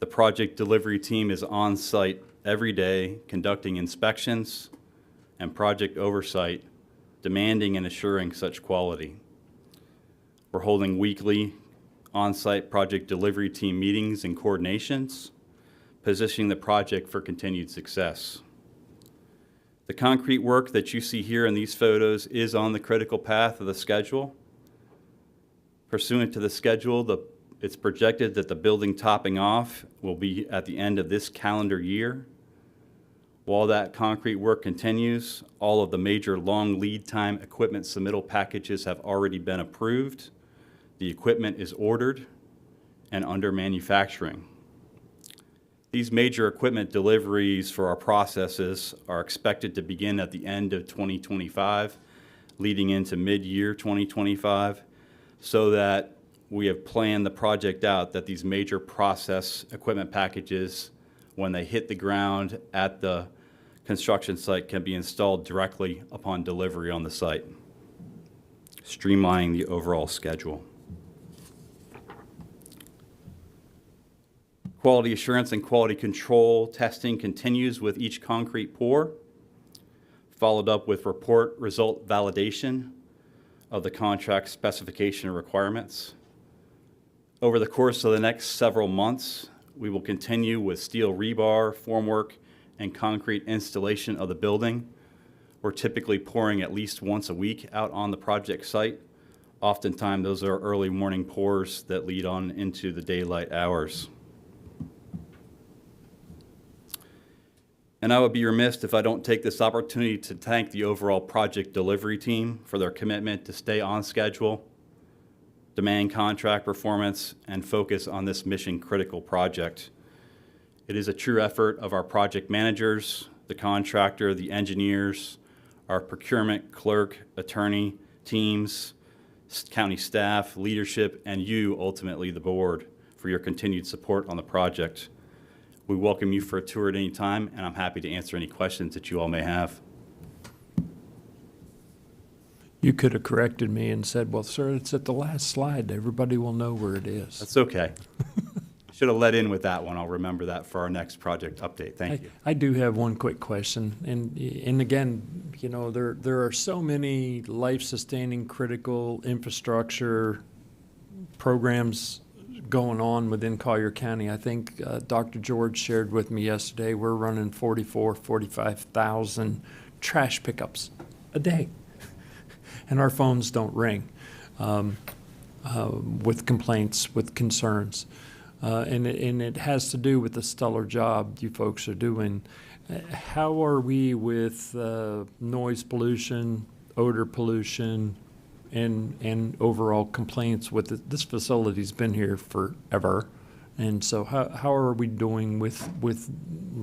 [SPEAKER 20] The project delivery team is on site every day conducting inspections and project oversight, demanding and assuring such quality. We're holding weekly on-site project delivery team meetings and coordinations, positioning the project for continued success. The concrete work that you see here in these photos is on the critical path of the schedule. Pursuant to the schedule, it's projected that the building topping off will be at the end of this calendar year. While that concrete work continues, all of the major long lead time equipment submittal packages have already been approved. The equipment is ordered and under manufacturing. These major equipment deliveries for our processes are expected to begin at the end of 2025, leading into mid-year 2025, so that we have planned the project out that these major process equipment packages, when they hit the ground at the construction site, can be installed directly upon delivery on the site, streamlining the overall schedule. Quality assurance and quality control testing continues with each concrete pour, followed up with report result validation of the contract specification and requirements. Over the course of the next several months, we will continue with steel rebar, formwork, and concrete installation of the building. We're typically pouring at least once a week out on the project site. Oftentimes, those are early morning pours that lead on into the daylight hours. And I would be remiss if I don't take this opportunity to thank the overall project delivery team for their commitment to stay on schedule, demand contract performance, and focus on this mission-critical project. It is a true effort of our project managers, the contractor, the engineers, our procurement, clerk, attorney, teams, county staff, leadership, and you, ultimately, the board, for your continued support on the project. We welcome you for a tour at any time, and I'm happy to answer any questions that you all may have.
[SPEAKER 3] You could have corrected me and said, well, sir, it's at the last slide. Everybody will know where it is.
[SPEAKER 20] That's okay. Should have let in with that one. I'll remember that for our next project update. Thank you.
[SPEAKER 3] I do have one quick question. And again, you know, there are so many life-sustaining critical infrastructure programs going on within Collier County. I think Dr. George shared with me yesterday, we're running 45,000 trash pickups a day. And our phones don't ring with complaints, with concerns. And it has to do with the stellar job you folks are doing. How are we with noise pollution, odor pollution, and overall complaints with it? This facility's been here forever. And so how are we doing with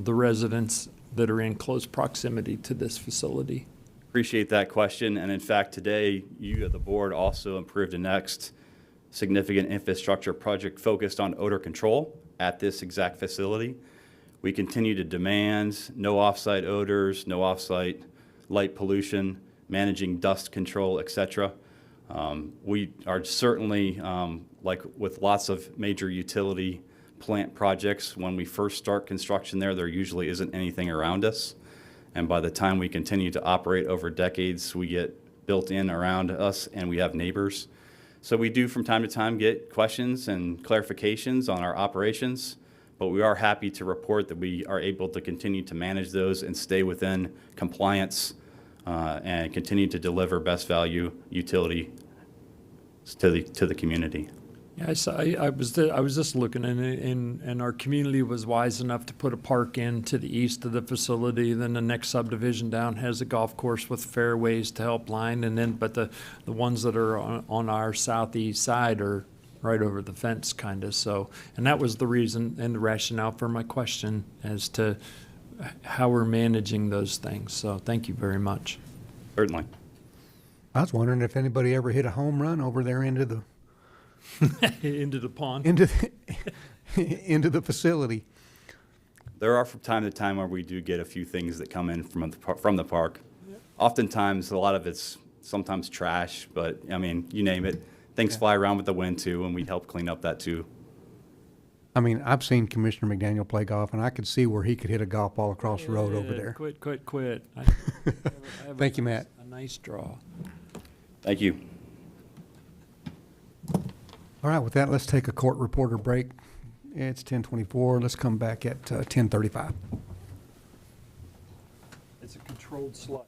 [SPEAKER 3] the residents that are in close proximity to this facility?
[SPEAKER 20] Appreciate that question. And in fact, today, you at the board also approved the next significant infrastructure project focused on odor control at this exact facility. We continue to demand no offsite odors, no offsite light pollution, managing dust control, et cetera. We are certainly, like with lots of major utility plant projects, when we first start construction there usually isn't anything around us. And by the time we continue to operate over decades, we get built in around us and we have neighbors. So we do from time to time get questions and clarifications on our operations, but we are happy to report that we are able to continue to manage those and stay within compliance and continue to deliver best value utility to the community.
[SPEAKER 3] Yeah, I was just looking, and our community was wise enough to put a park in to the east of the facility. Then the next subdivision down has a golf course with fairways to help line, but the ones that are on our southeast side are right over the fence, kind of. So, and that was the reason and the rationale for my question as to how we're managing those things. So, thank you very much.
[SPEAKER 20] Certainly.
[SPEAKER 2] I was wondering if anybody ever hit a home run over there into the
[SPEAKER 3] into the pond,
[SPEAKER 2] into the facility.
[SPEAKER 20] There are from time to time where we do get a few things that come in from the park. Oftentimes, a lot of it's sometimes trash, but I mean, you name it. Things fly around with the wind too, and we help clean up that too.
[SPEAKER 2] I mean, I've seen Commissioner McDaniel play golf, and I could see where he could hit a golf ball across the road over there.
[SPEAKER 3] Quit.
[SPEAKER 2] Thank you, Matt.
[SPEAKER 3] A nice draw.
[SPEAKER 20] Thank you.
[SPEAKER 2] All right, with that, let's take a court reporter break. It's 10:24. Let's come back at 10:35.
[SPEAKER 3] It's a controlled slide.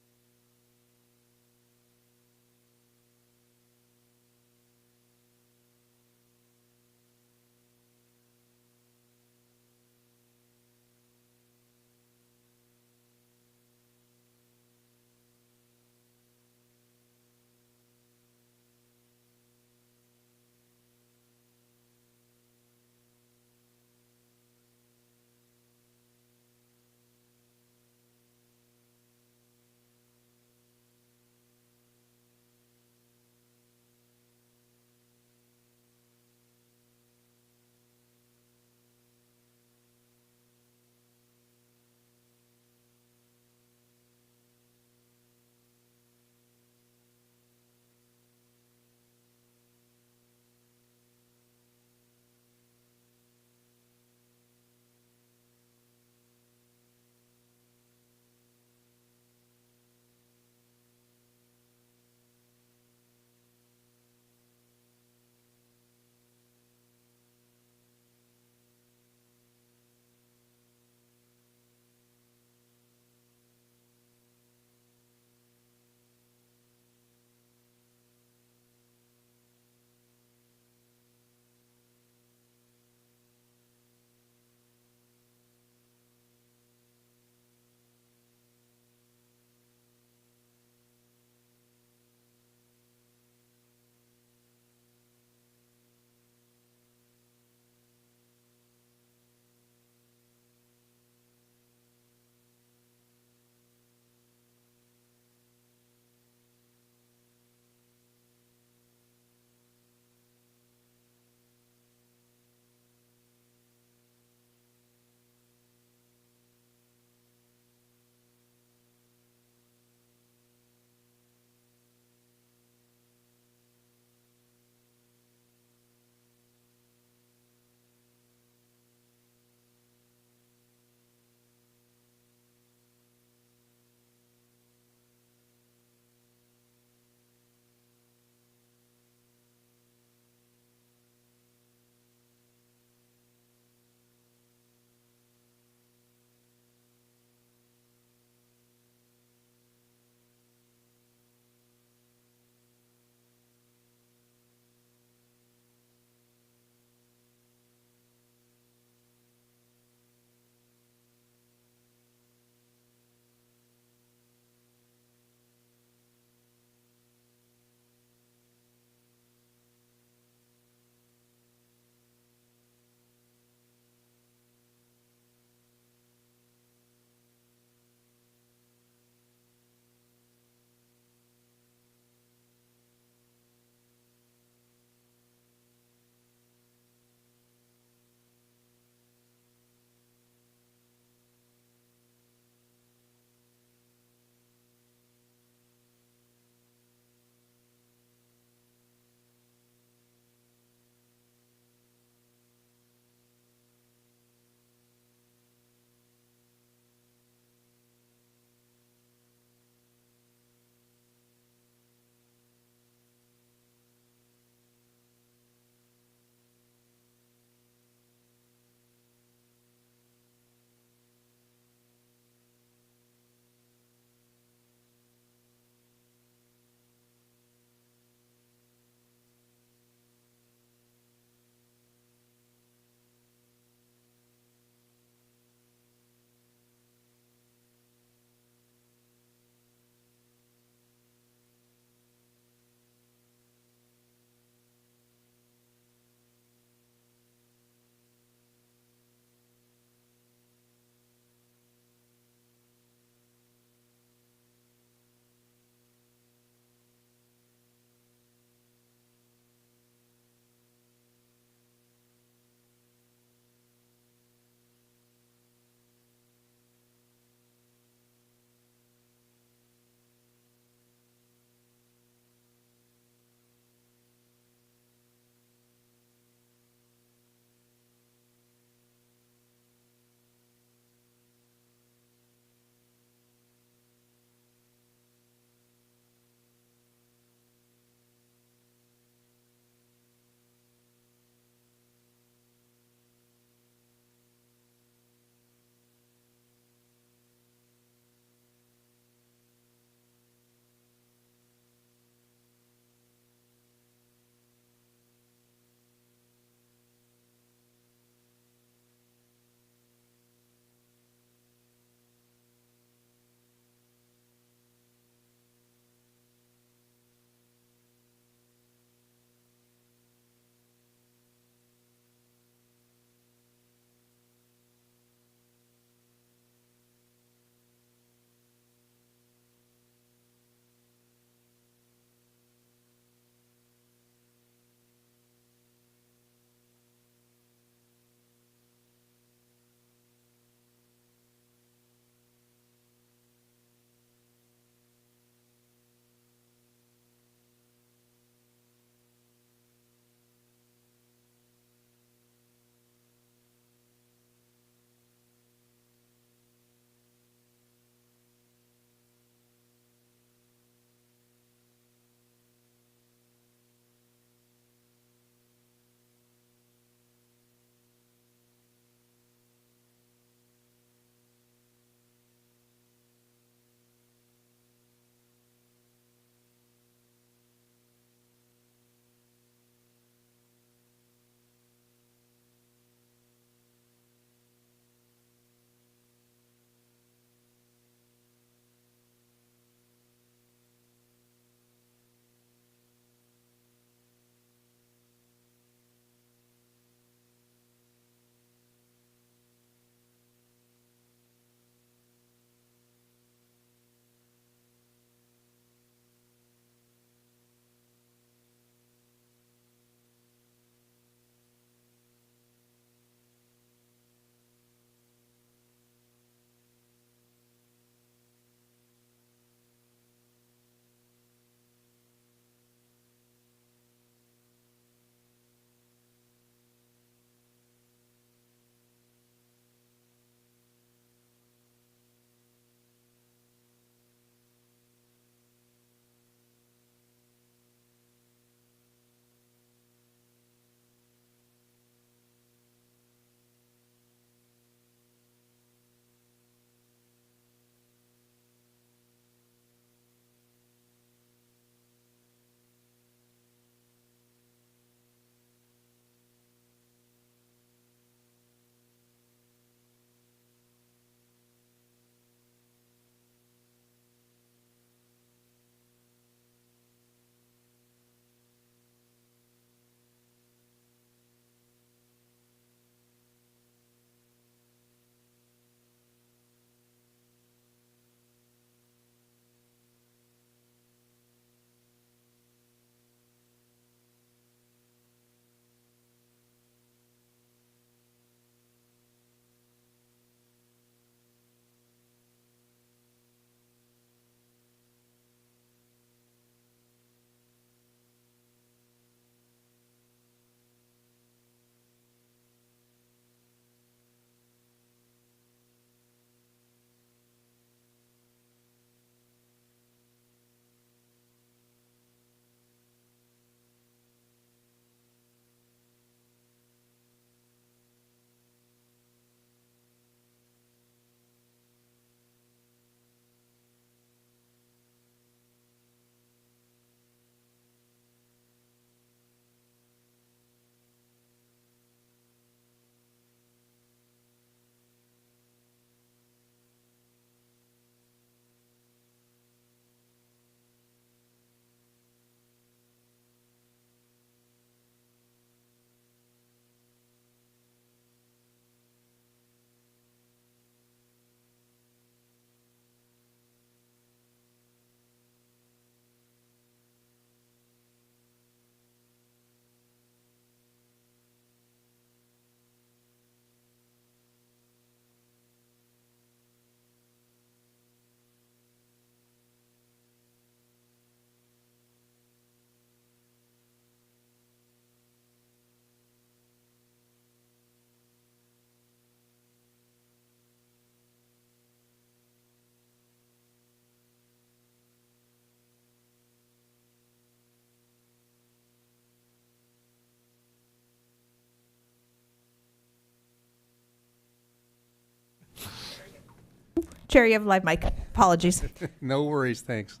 [SPEAKER 1] Chair, you have a live mic. Apologies.
[SPEAKER 2] No worries, thanks.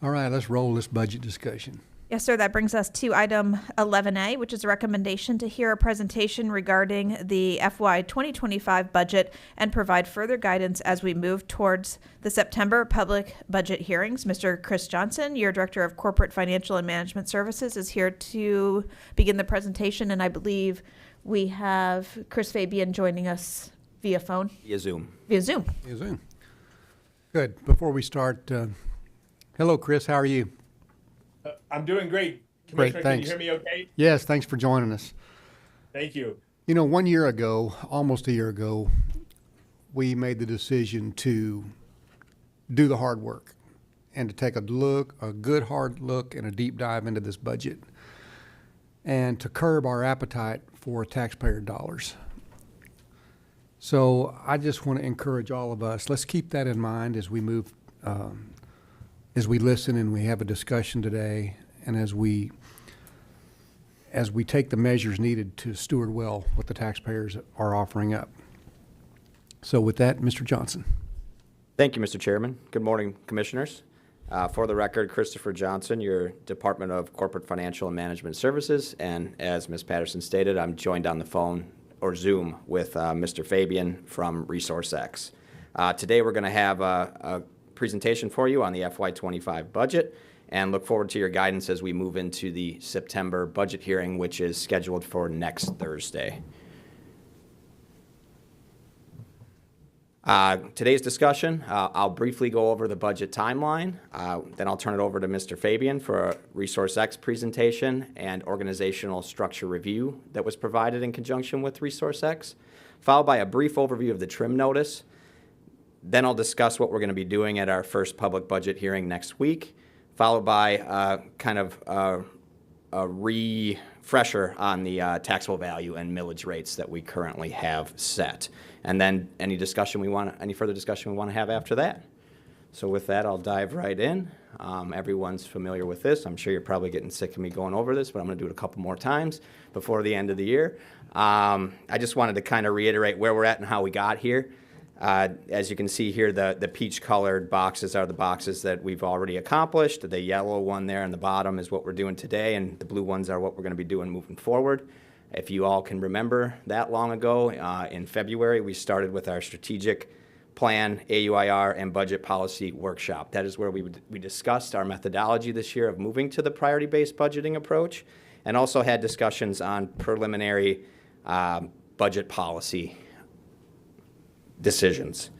[SPEAKER 2] All right, let's roll this budget discussion.
[SPEAKER 1] Yes, sir. That brings us to item 11A, which is a recommendation to hear a presentation regarding the FY 2025 budget and provide further guidance as we move towards the September public budget hearings. Mr. Chris Johnson, your Director of Corporate Financial and Management Services, is here to begin the presentation, and I believe we have Chris Fabian joining us via phone.
[SPEAKER 21] Via Zoom.
[SPEAKER 1] Via Zoom.
[SPEAKER 2] Via Zoom. Good. Before we start, hello, Chris. How are you?
[SPEAKER 22] I'm doing great.
[SPEAKER 2] Great,
[SPEAKER 22] Commissioner,
[SPEAKER 2] thanks.
[SPEAKER 22] Can you hear me okay?
[SPEAKER 2] Yes, thanks for joining us.
[SPEAKER 22] Thank you.
[SPEAKER 2] You know, 1 year ago, almost a year ago, we made the decision to do the hard work and to take a good hard look and a deep dive into this budget and to curb our appetite for taxpayer dollars. So I just want to encourage all of us, let's keep that in mind as we move, as we listen and we have a discussion today, and as we take the measures needed to steward well what the taxpayers are offering up. So with that, Mr. Johnson.
[SPEAKER 21] Thank you, Mr. Chairman. Good morning, Commissioners. For the record, Christopher Johnson, your Department of Corporate Financial and Management Services, and as Ms. Patterson stated, I'm joined on the phone or Zoom with Mr. Fabian from ResourceX. Today we're going to have a presentation for you on the FY25 budget and look forward to your guidance as we move into the September budget hearing, which is scheduled for next Thursday. Today's discussion, I'll briefly go over the budget timeline, then I'll turn it over to Mr. Fabian for a ResourceX presentation and organizational structure review that was provided in conjunction with ResourceX, followed by a brief overview of the trim notice. Then I'll discuss what we're going to be doing at our first public budget hearing next week, followed by kind of a refresher on the taxable value and millage rates that we currently have set. And then any further discussion we want to have after that. So with that, I'll dive right in. Everyone's familiar with this. I'm sure you're probably getting sick of me going over this, but I'm going to do it a couple more times before the end of the year. I just wanted to kind of reiterate where we're at and how we got here. As you can see here, the peach-colored boxes are the boxes that we've already accomplished. The yellow one there on the bottom is what we're doing today, and the blue ones are what we're going to be doing moving forward. If you all can remember that long ago, in February, we started with our strategic plan, AUIR, and budget policy workshop. That is where we discussed our methodology this year of moving to the priority-based budgeting approach, and also had discussions on preliminary budget policy decisions.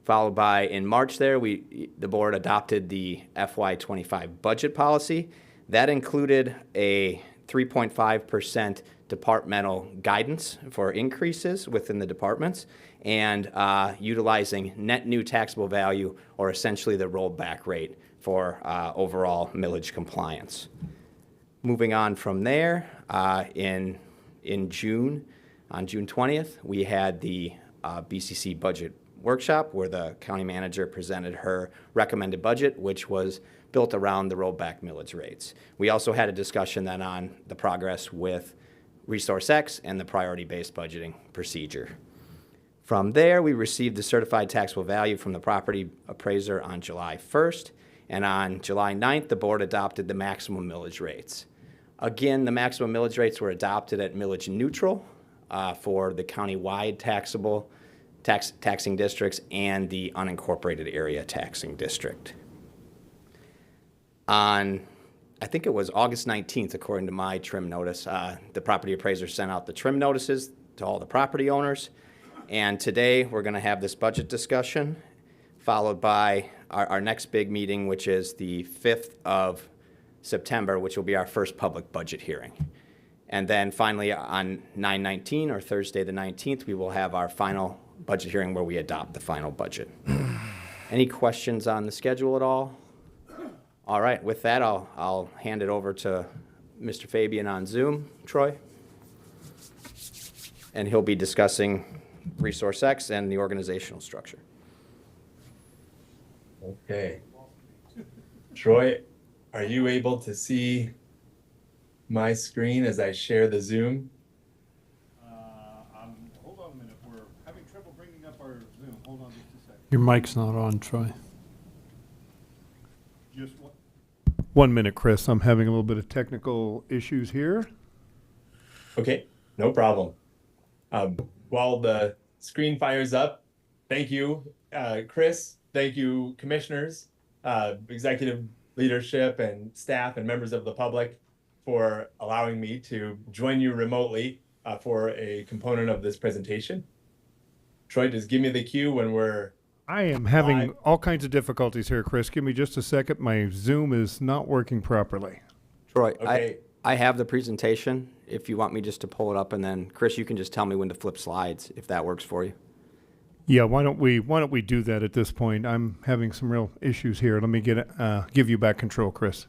[SPEAKER 21] Followed by, in March there, the board adopted the FY25 budget policy. That included a 3.5% departmental guidance for increases within the departments and utilizing net new taxable value, or essentially the rollback rate for overall millage compliance. Moving on from there, in June, on June 20th, we had the BCC budget workshop where the county manager presented her recommended budget, which was built around the rollback millage rates. We also had a discussion then on the progress with ResourceX and the priority-based budgeting procedure. From there, we received the certified taxable value from the property appraiser on July 1st, and on July 9th, the board adopted the maximum millage rates. Again, the maximum millage rates were adopted at millage neutral for the county-wide taxing districts and the unincorporated area taxing district. On, I think it was August 19th, according to my trim notice, the property appraiser sent out the trim notices to all the property owners. And today we're going to have this budget discussion, followed by our next big meeting, which is the 5th of September, which will be our first public budget hearing. And then finally on 9/19, or Thursday the 19th, we will have our final budget hearing where we adopt the final budget. Any questions on the schedule at all? All right, with that, I'll hand it over to Mr. Fabian on Zoom, Troy. And he'll be discussing ResourceX and the organizational structure.
[SPEAKER 22] Okay. Troy, are you able to see my screen as I share the Zoom?
[SPEAKER 9] Hold on a minute. We're having trouble bringing up our Zoom. Hold on just a second.
[SPEAKER 3] Your mic's not on, Troy.
[SPEAKER 9] Just 1 minute, Chris. I'm having a little bit of technical issues here.
[SPEAKER 22] Okay, no problem. While the screen fires up, thank you, Chris. Thank you, commissioners, executive leadership, and staff, and members of the public for allowing me to join you remotely for a component of this presentation. Troy, just give me the cue when we're
[SPEAKER 9] I am having
[SPEAKER 22] live.
[SPEAKER 9] all kinds of difficulties here, Chris. Give me just a second. My Zoom is not working properly.
[SPEAKER 21] Troy,
[SPEAKER 22] Okay.
[SPEAKER 21] I have the presentation if you want me just to pull it up, and then Chris, you can just tell me when to flip slides if that works for you.
[SPEAKER 9] Yeah, why don't we do that at this point? I'm having some real issues here. Let me give you back control, Chris.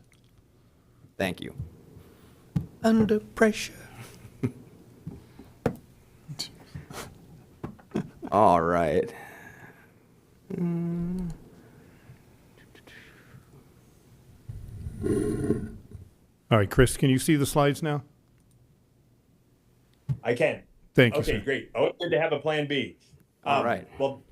[SPEAKER 21] Thank you.
[SPEAKER 14] Under pressure.
[SPEAKER 21] All right.
[SPEAKER 9] All right, Chris, can you see the slides now?
[SPEAKER 22] I can.
[SPEAKER 9] Thank you,
[SPEAKER 22] Okay,
[SPEAKER 9] sir.
[SPEAKER 22] great. Oh, good to have a plan B.
[SPEAKER 21] All right.
[SPEAKER 22] Well,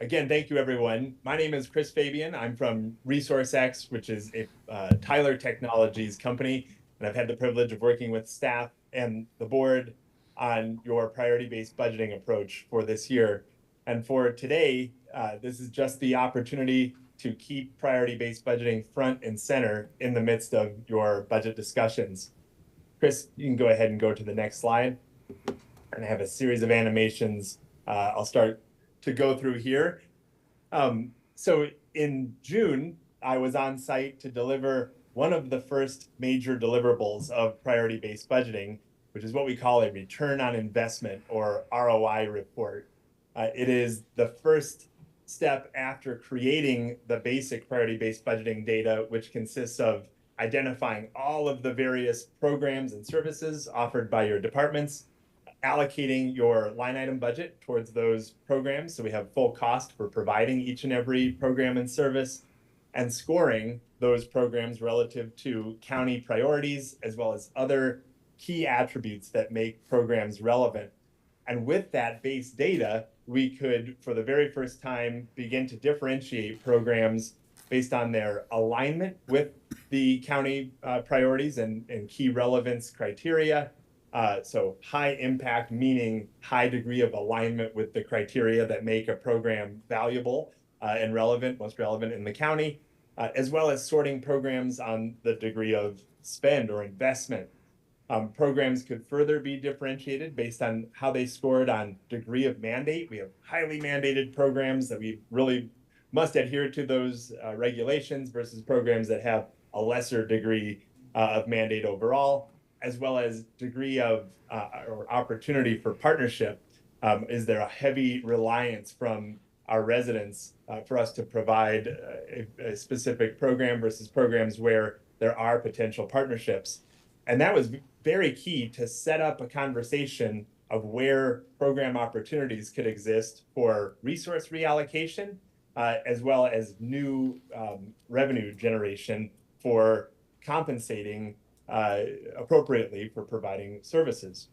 [SPEAKER 22] again, thank you, everyone. My name is Chris Fabian. I'm from ResourceX, which is a Tyler Technologies company, and I've had the privilege of working with staff and the board on your priority-based budgeting approach for this year. And for today, this is just the opportunity to keep priority-based budgeting front and center in the midst of your budget discussions. Chris, you can go ahead and go to the next slide. And I have a series of animations I'll start to go through here. So in June, I was on site to deliver one of the first major deliverables of priority-based budgeting, which is what we call a return on investment, or ROI report. It is the first step after creating the basic priority-based budgeting data, which consists of identifying all of the various programs and services offered by your departments, allocating your line item budget towards those programs, so we have full cost for providing each and every program and service, and scoring those programs relative to county priorities, as well as other key attributes that make programs relevant. And with that base data, we could, for the very first time, begin to differentiate programs based on their alignment with the county priorities and key relevance criteria. So high impact, meaning high degree of alignment with the criteria that make a program valuable and relevant, most relevant in the county, as well as sorting programs on the degree of spend or investment. Programs could further be differentiated based on how they scored on degree of mandate. We have highly mandated programs that we really must adhere to those regulations versus programs that have a lesser degree of mandate overall, as well as degree of or opportunity for partnership. Is there a heavy reliance from our residents for us to provide a specific program versus programs where there are potential partnerships? And that was very key to set up a conversation of where program opportunities could exist for resource reallocation, as well as new revenue generation for compensating appropriately for providing services.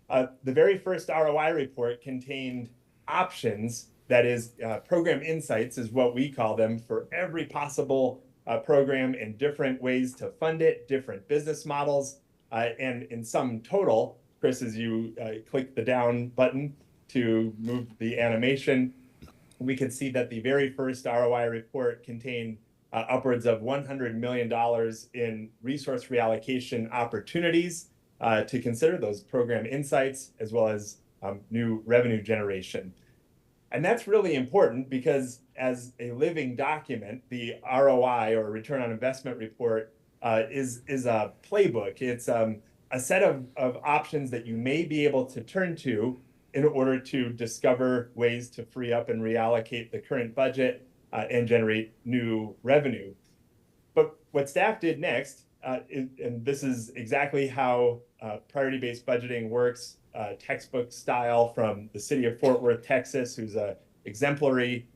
[SPEAKER 22] The very first ROI report contained options, that is, program insights is what we call them, for every possible program and different ways to fund it, different business models, and in sum total, Chris, as you click the down button to move the animation, we could see that the very first ROI report contained upwards of $100 million in resource reallocation opportunities to consider, those program insights, as well as new revenue generation. And that's really important because as a living document, the ROI, or return on investment report, is a playbook. It's a set of options that you may be able to turn to in order to discover ways to free up and reallocate the current budget and generate new revenue. But what staff did next, and this is exactly how priority-based budgeting works, textbook style from the city of Fort Worth, Texas, who's a exemplary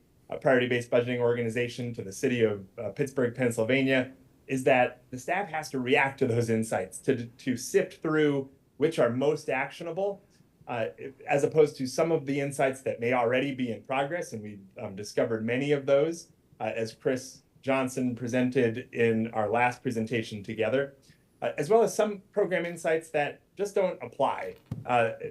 [SPEAKER 22] priority-based budgeting organization, to the city of Pittsburgh, Pennsylvania, is that the staff has to react to those insights, to sift through which are most actionable, as opposed to some of the insights that may already be in progress, and we discovered many of those as Chris Johnson presented in our last presentation together, as well as some program insights that just don't apply.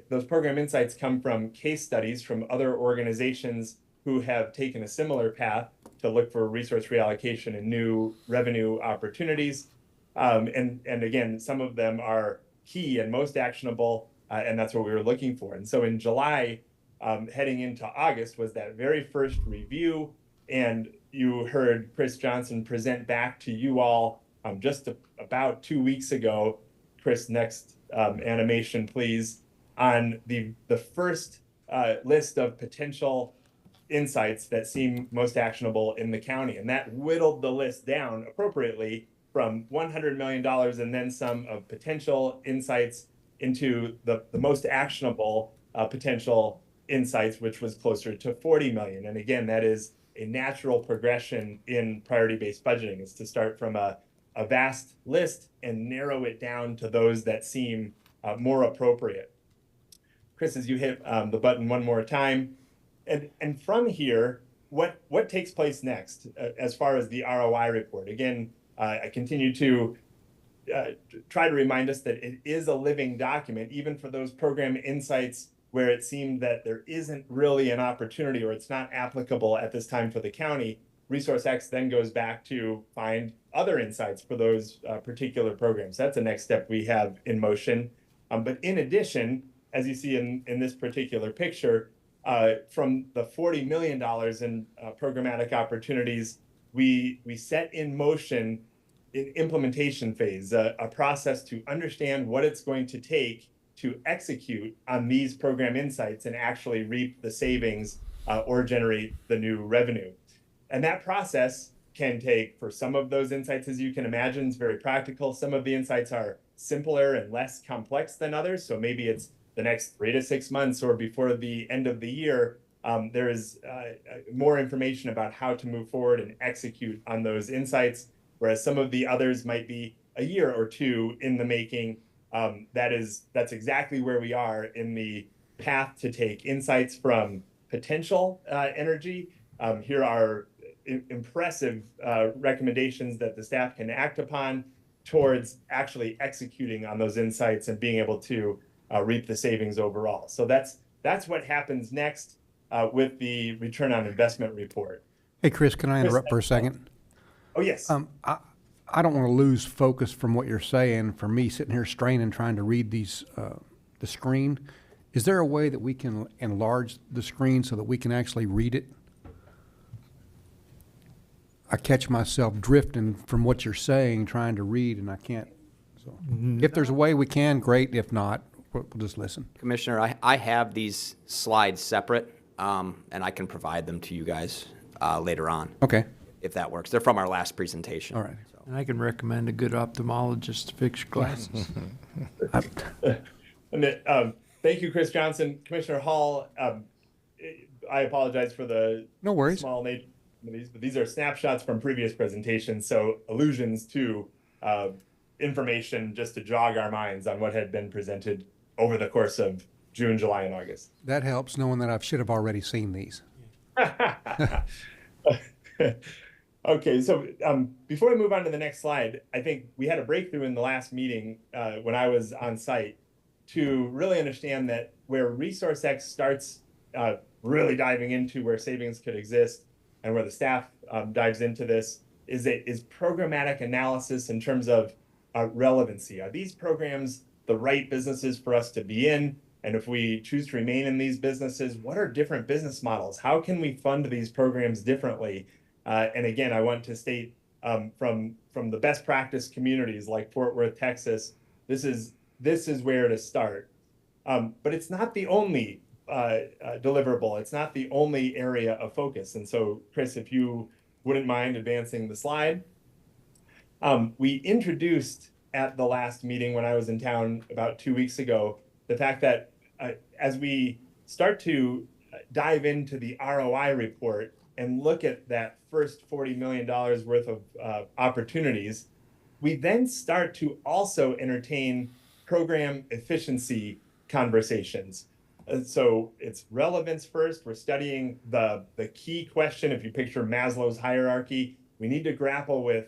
[SPEAKER 22] Those program insights come from case studies from other organizations who have taken a similar path to look for resource reallocation and new revenue opportunities. And again, some of them are key and most actionable, and that's what we were looking for. And so in July, heading into August, was that very first review, and you heard Chris Johnson present back to you all just about 2 weeks ago. Chris, next animation, please, on the first list of potential insights that seem most actionable in the county. And that whittled the list down appropriately from $100 million and then some of potential insights into the most actionable potential insights, which was closer to 40 million. And again, that is a natural progression in priority-based budgeting, is to start from a vast list and narrow it down to those that seem more appropriate. Chris, as you hit the button one more time, and from here, what takes place next as far as the ROI report? Again, I continue to try to remind us that it is a living document, even for those program insights where it seemed that there isn't really an opportunity or it's not applicable at this time for the county. ResourceX then goes back to find other insights for those particular programs. That's the next step we have in motion. But in addition, as you see in this particular picture, from the $40 million in programmatic opportunities, we set in motion an implementation phase, a process to understand what it's going to take to execute on these program insights and actually reap the savings or generate the new revenue. And that process can take, for some of those insights, as you can imagine, it's very practical. Some of the insights are simpler and less complex than others. So maybe it's the next 3 to 6 months or before the end of the year. There is more information about how to move forward and execute on those insights, whereas some of the others might be a year or two in the making. That's exactly where we are in the path to take insights from potential energy. Here are impressive recommendations that the staff can act upon towards actually executing on those insights and being able to reap the savings overall. So that's what happens next with the return on investment report.
[SPEAKER 2] Hey, Chris, can I interrupt for a second?
[SPEAKER 22] Oh, yes.
[SPEAKER 2] I don't want to lose focus from what you're saying. For me, sitting here straining, trying to read these, the screen, is there a way that we can enlarge the screen so that we can actually read it? I catch myself drifting from what you're saying, trying to read, and I can't. So, if there's a way we can, great. If not, we'll just listen.
[SPEAKER 21] Commissioner, I have these slides separate, and I can provide them to you guys later on.
[SPEAKER 2] Okay.
[SPEAKER 21] If that works. They're from our last presentation.
[SPEAKER 2] All right.
[SPEAKER 21] So.
[SPEAKER 3] And I can recommend a good ophthalmologist to fix your glasses.
[SPEAKER 22] Thank you, Chris Johnson. Commissioner Hall, I apologize for the
[SPEAKER 2] no worries.
[SPEAKER 22] Small nature of these, but these are snapshots from previous presentations, so allusions to information just to jog our minds on what had been presented over the course of June, July, and August.
[SPEAKER 2] That helps, knowing that I should have already seen these.
[SPEAKER 22] Okay, so before we move on to the next slide, I think we had a breakthrough in the last meeting when I was on site to really understand that where ResourceX starts really diving into where savings could exist and where the staff dives into this is programmatic analysis in terms of relevancy. Are these programs the right businesses for us to be in? And if we choose to remain in these businesses, what are different business models? How can we fund these programs differently? And again, I want to state from the best practice communities like Fort Worth, Texas, this is where to start. But it's not the only deliverable. It's not the only area of focus. And so, Chris, if you wouldn't mind advancing the slide. We introduced at the last meeting when I was in town about 2 weeks ago, the fact that as we start to dive into the ROI report and look at that first $40 million worth of opportunities, we then start to also entertain program efficiency conversations. So it's relevance first. We're studying the key question. If you picture Maslow's hierarchy, we need to grapple with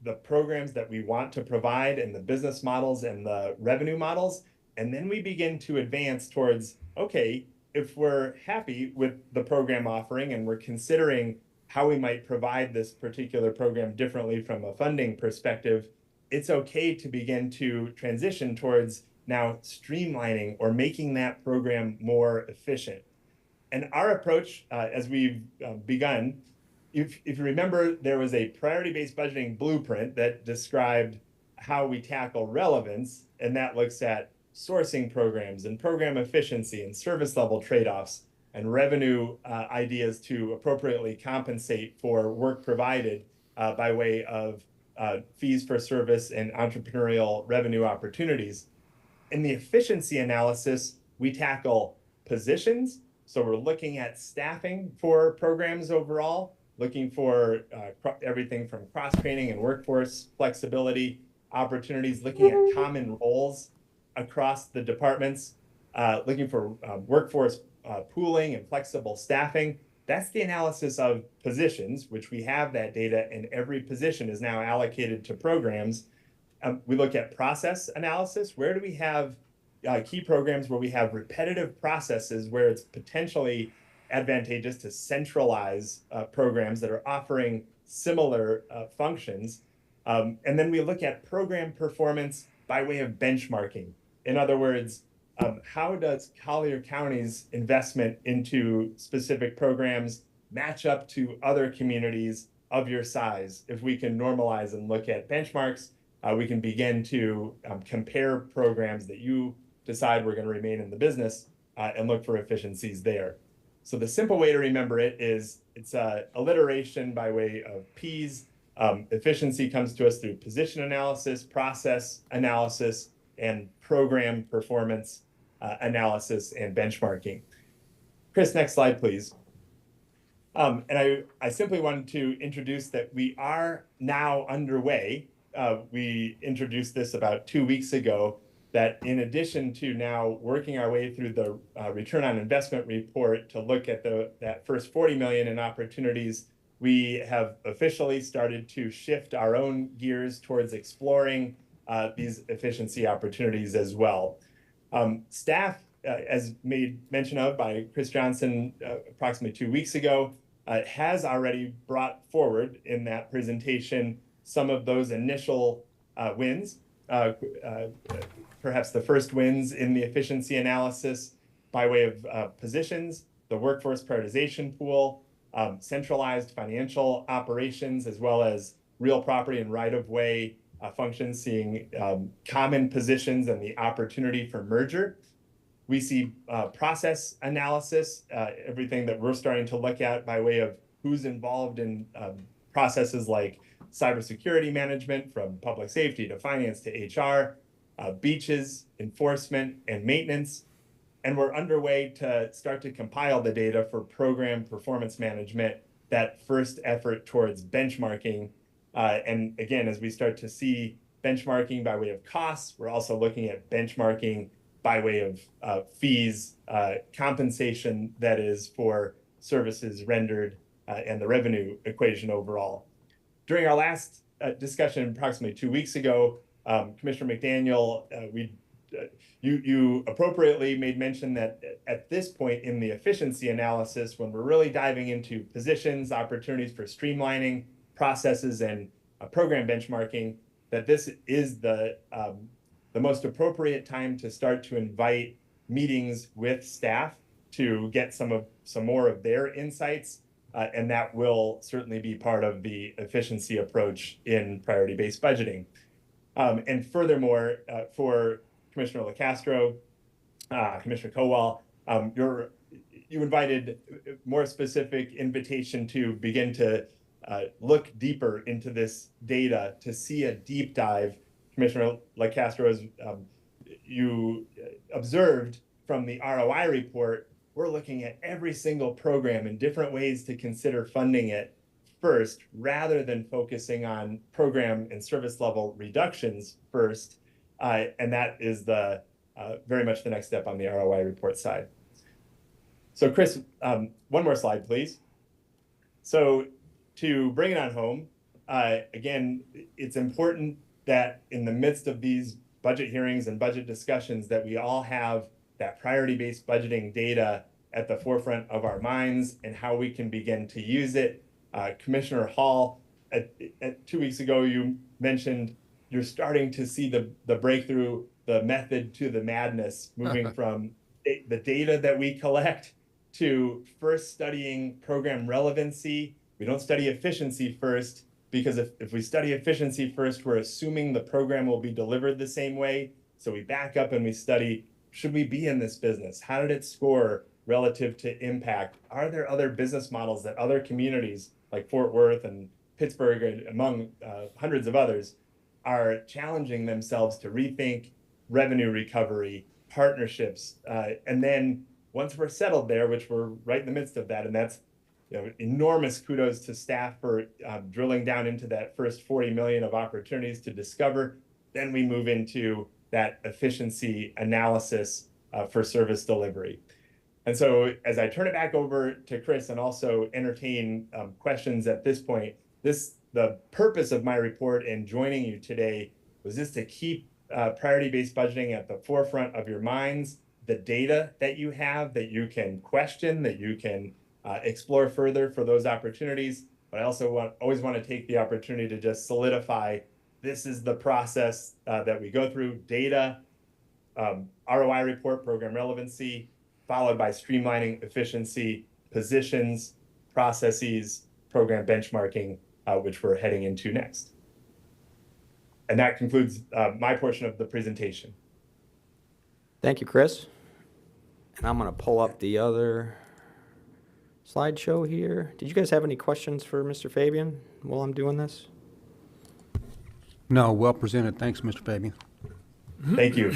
[SPEAKER 22] the programs that we want to provide and the business models and the revenue models. And then we begin to advance towards, okay, if we're happy with the program offering and we're considering how we might provide this particular program differently from a funding perspective, it's okay to begin to transition towards now streamlining or making that program more efficient. And our approach, as we've begun, if you remember, there was a priority-based budgeting blueprint that described how we tackle relevance, and that looks at sourcing programs and program efficiency and service level trade-offs and revenue ideas to appropriately compensate for work provided by way of fees for service and entrepreneurial revenue opportunities. In the efficiency analysis, we tackle positions. So we're looking at staffing for programs overall, looking for everything from cross-training and workforce flexibility opportunities, looking at common roles across the departments, looking for workforce pooling and flexible staffing. That's the analysis of positions, which we have that data, and every position is now allocated to programs. We look at process analysis. Where do we have key programs where we have repetitive processes where it's potentially advantageous to centralize programs that are offering similar functions? And then we look at program performance by way of benchmarking. In other words, how does Collier County's investment into specific programs match up to other communities of your size? If we can normalize and look at benchmarks, we can begin to compare programs that you decide we're going to remain in the business and look for efficiencies there. So the simple way to remember it is it's alliteration by way of P's. Efficiency comes to us through position analysis, process analysis, and program performance analysis and benchmarking. Chris, next slide, please. And I simply wanted to introduce that we are now underway. We introduced this about 2 weeks ago, that in addition to now working our way through the return on investment report to look at that first 40 million in opportunities, we have officially started to shift our own gears towards exploring these efficiency opportunities as well. Staff, as made mention of by Chris Johnson approximately 2 weeks ago, has already brought forward in that presentation some of those initial wins, perhaps the first wins in the efficiency analysis by way of positions, the workforce prioritization pool, centralized financial operations, as well as real property and right-of-way functions, seeing common positions and the opportunity for merger. We see process analysis, everything that we're starting to look at by way of who's involved in processes like cybersecurity management, from public safety to finance to HR, beaches, enforcement, and maintenance. And we're underway to start to compile the data for program performance management, that first effort towards benchmarking. And again, as we start to see benchmarking by way of costs, we're also looking at benchmarking by way of fees, compensation that is for services rendered, and the revenue equation overall. During our last discussion approximately 2 weeks ago, Commissioner McDaniel, you appropriately made mention that at this point in the efficiency analysis, when we're really diving into positions, opportunities for streamlining processes and program benchmarking, that this is the most appropriate time to start to invite meetings with staff to get some more of their insights, and that will certainly be part of the efficiency approach in priority-based budgeting. And furthermore, for Commissioner LaCastro, Commissioner Kowal, you invited more specific invitation to begin to look deeper into this data, to see a deep dive. Commissioner LaCastro, as you observed from the ROI report, we're looking at every single program in different ways to consider funding it first, rather than focusing on program and service level reductions first. And that is very much the next step on the ROI report side. So Chris, one more slide, please. So to bring it on home, again, it's important that in the midst of these budget hearings and budget discussions that we all have that priority-based budgeting data at the forefront of our minds and how we can begin to use it. Commissioner Hall, 2 weeks ago, you mentioned you're starting to see the breakthrough, the method to the madness, moving from the data that we collect to first studying program relevancy. We don't study efficiency first, because if we study efficiency first, we're assuming the program will be delivered the same way. So we back up and we study, should we be in this business? How did it score relative to impact? Are there other business models that other communities like Fort Worth and Pittsburgh, and among hundreds of others, are challenging themselves to rethink revenue recovery, partnerships, and then once we're settled there, which we're right in the midst of that, and that's enormous kudos to staff for drilling down into that first 40 million of opportunities to discover. Then we move into that efficiency analysis for service delivery. And so as I turn it back over to Chris and also entertain questions at this point, the purpose of my report and joining you today was just to keep priority-based budgeting at the forefront of your minds, the data that you have that you can question, that you can explore further for those opportunities. But I also always want to take the opportunity to just solidify this is the process that we go through: data, ROI report, program relevancy, followed by streamlining efficiency, positions, processes, program benchmarking, which we're heading into next. And that concludes my portion of the presentation.
[SPEAKER 21] Thank you, Chris. And I'm going to pull up the other slideshow here. Did you guys have any questions for Mr. Fabian while I'm doing this?
[SPEAKER 2] No, well presented. Thanks, Mr. Fabian.
[SPEAKER 22] Thank you.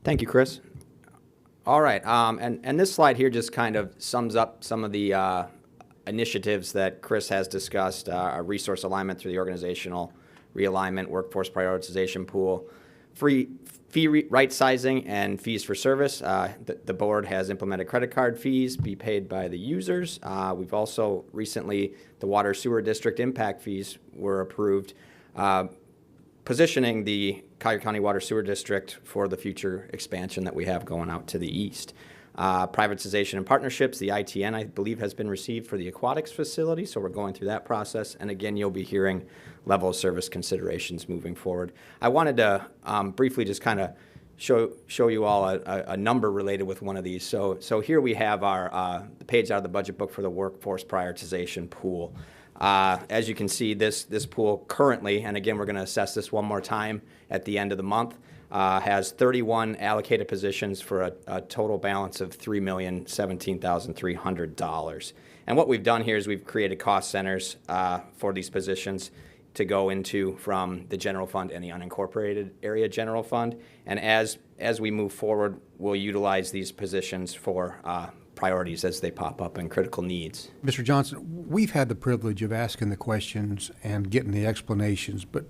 [SPEAKER 21] Thank you, Chris. All right, and this slide here just kind of sums up some of the initiatives that Chris has discussed, resource alignment through the organizational realignment, workforce prioritization pool, fee right sizing, and fees for service. The board has implemented credit card fees be paid by the users. We've also recently, the water sewer district impact fees were approved, positioning the Collier County Water Sewer District for the future expansion that we have going out to the east. Privatization and partnerships, the ITN, I believe, has been received for the aquatics facility, so we're going through that process. And again, you'll be hearing level of service considerations moving forward. I wanted to briefly just kind of show you all a number related with one of these. So here we have our the page out of the budget book for the workforce prioritization pool. As you can see, this pool currently, and again, we're going to assess this one more time at the end of the month, has 31 allocated positions for a total balance of $3,017,300. And what we've done here is we've created cost centers for these positions to go into from the general fund and the unincorporated area general fund. And as we move forward, we'll utilize these positions for priorities as they pop up and critical needs.
[SPEAKER 2] Mr. Johnson, we've had the privilege of asking the questions and getting the explanations, but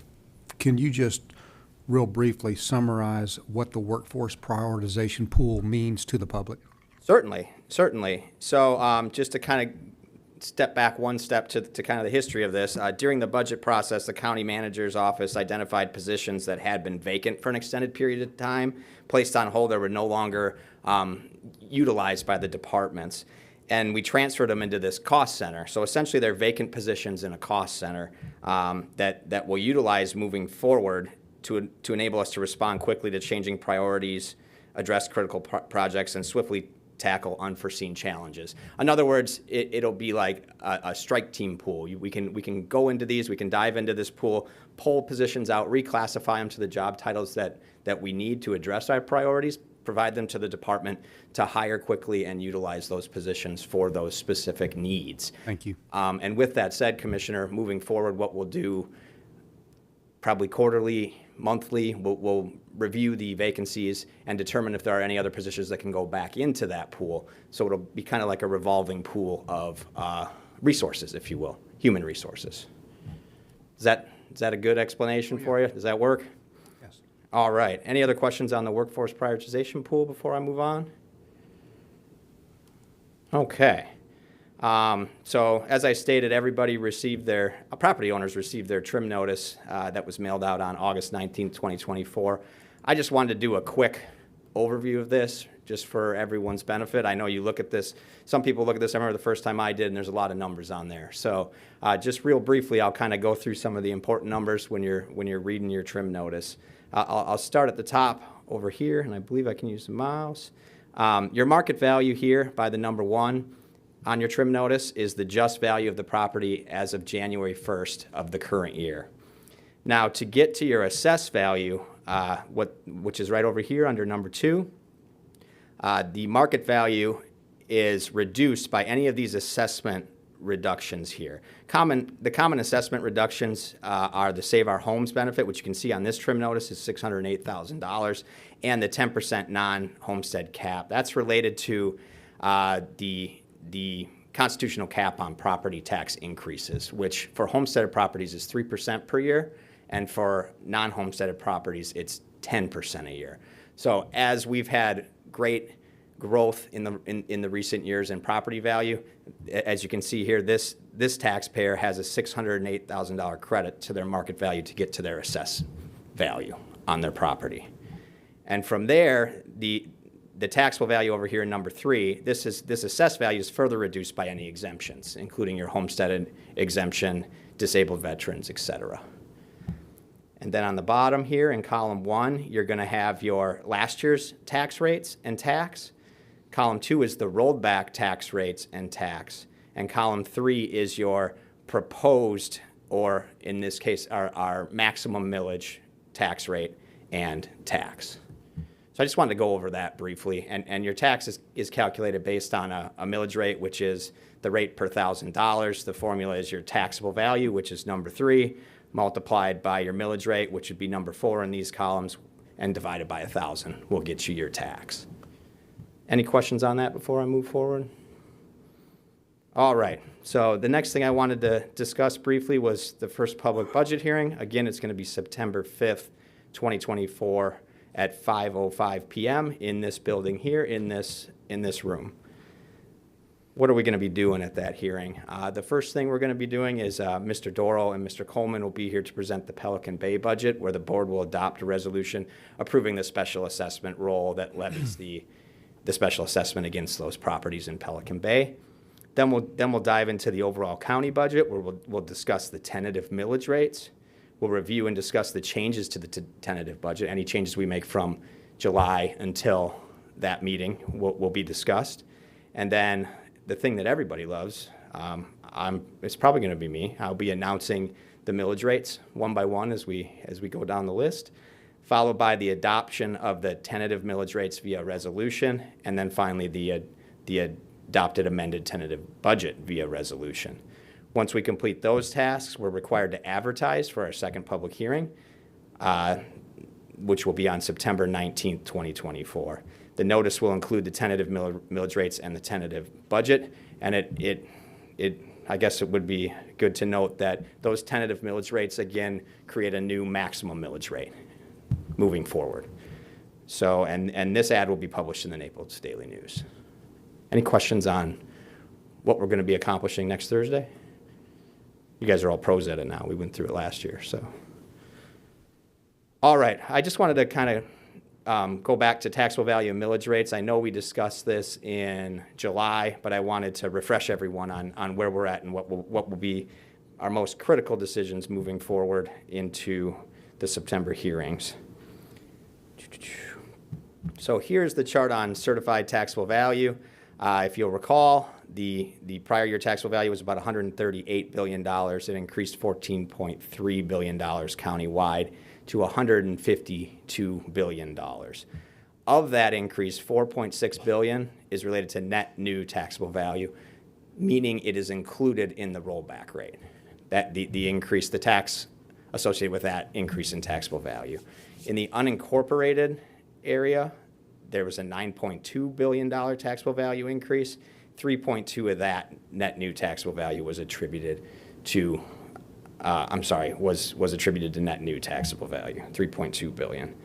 [SPEAKER 2] can you just real briefly summarize what the workforce prioritization pool means to the public?
[SPEAKER 21] Certainly. So just to kind of step back one step to kind of the history of this, during the budget process, the county manager's office identified positions that had been vacant for an extended period of time, placed on hold, or were no longer utilized by the departments. And we transferred them into this cost center. So essentially they're vacant positions in a cost center that we'll utilize moving forward to enable us to respond quickly to changing priorities, address critical projects, and swiftly tackle unforeseen challenges. In other words, it'll be like a strike team pool. We can go into these, we can dive into this pool, pull positions out, reclassify them to the job titles that we need to address our priorities, provide them to the department to hire quickly and utilize those positions for those specific needs.
[SPEAKER 2] Thank you.
[SPEAKER 21] And with that said, Commissioner, moving forward, what we'll do probably quarterly, monthly, we'll review the vacancies and determine if there are any other positions that can go back into that pool. So it'll be kind of like a revolving pool of resources, if you will, human resources. Is that a good explanation for you? Does that work?
[SPEAKER 2] Yes.
[SPEAKER 21] All right. Any other questions on the workforce prioritization pool before I move on? Okay. So as I stated, everybody received property owners received their trim notice that was mailed out on August 19th, 2024. I just wanted to do a quick overview of this just for everyone's benefit. I know you look at this, some people look at this, I remember the first time I did, and there's a lot of numbers on there. So just real briefly, I'll kind of go through some of the important numbers when you're reading your trim notice. I'll start at the top over here, and I believe I can use the mouse. Your market value here by the number 1 on your trim notice is the just value of the property as of January 1st of the current year. Now, to get to your assessed value, which is right over here under number 2, the market value is reduced by any of these assessment reductions here. The common assessment reductions are the Save Our Homes benefit, which you can see on this trim notice is $608,000, and the 10% non-homestead cap. That's related to the constitutional cap on property tax increases, which for homesteaded properties is 3% per year, and for non-homesteaded properties, it's 10% a year. So as we've had great growth in the recent years in property value, as you can see here, this taxpayer has a $608,000 credit to their market value to get to their assessed value on their property. And from there, the taxable value over here in number 3, this assessed value is further reduced by any exemptions, including your homesteaded exemption, disabled veterans, etc. And then on the bottom here in column 1, you're going to have your last year's tax rates and tax. Column 2 is the rolled back tax rates and tax. And column 3 is your proposed, or in this case, our maximum millage tax rate and tax. So I just wanted to go over that briefly. And your tax is calculated based on a millage rate, which is the rate per $1,000. The formula is your taxable value, which is number 3, multiplied by your millage rate, which would be number 4 in these columns, and divided by 1,000 will get you your tax. Any questions on that before I move forward? All right. So the next thing I wanted to discuss briefly was the first public budget hearing. Again, it's going to be September 5th, 2024 at 5:05 p.m. in this building here, in this room. What are we going to be doing at that hearing? The first thing we're going to be doing is Mr. Doro and Mr. Coleman will be here to present the Pelican Bay budget, where the board will adopt a resolution approving the special assessment role that levies the special assessment against those properties in Pelican Bay. Then we'll dive into the overall county budget, where we'll discuss the tentative millage rates. We'll review and discuss the changes to the tentative budget. Any changes we make from July until that meeting will be discussed. And then the thing that everybody loves, it's probably going to be me. I'll be announcing the millage rates one by one as we go down the list, followed by the adoption of the tentative millage rates via resolution, and then finally the adopted amended tentative budget via resolution. Once we complete those tasks, we're required to advertise for our second public hearing, which will be on September 19th, 2024. The notice will include the tentative millage rates and the tentative budget, and I guess it would be good to note that those tentative millage rates, again, create a new maximum millage rate moving forward. So, and this ad will be published in the Naples Daily News. Any questions on what we're going to be accomplishing next Thursday? You guys are all pros at it now. We went through it last year, so. All right, I just wanted to kind of go back to taxable value and millage rates. I know we discussed this in July, but I wanted to refresh everyone on where we're at and what will be our most critical decisions moving forward into the September hearings. So here's the chart on certified taxable value. If you'll recall, the prior year taxable value was about $138 billion. It increased $14.3 billion countywide to $152 billion. Of that increase, $4.6 billion is related to net new taxable value, meaning it is included in the rollback rate. That the increase, the tax associated with that increase in taxable value. In the unincorporated area, there was a $9.2 billion taxable value increase. 3.2 of that net new taxable value was attributed to, was attributed to net new taxable value, 3.2 billion.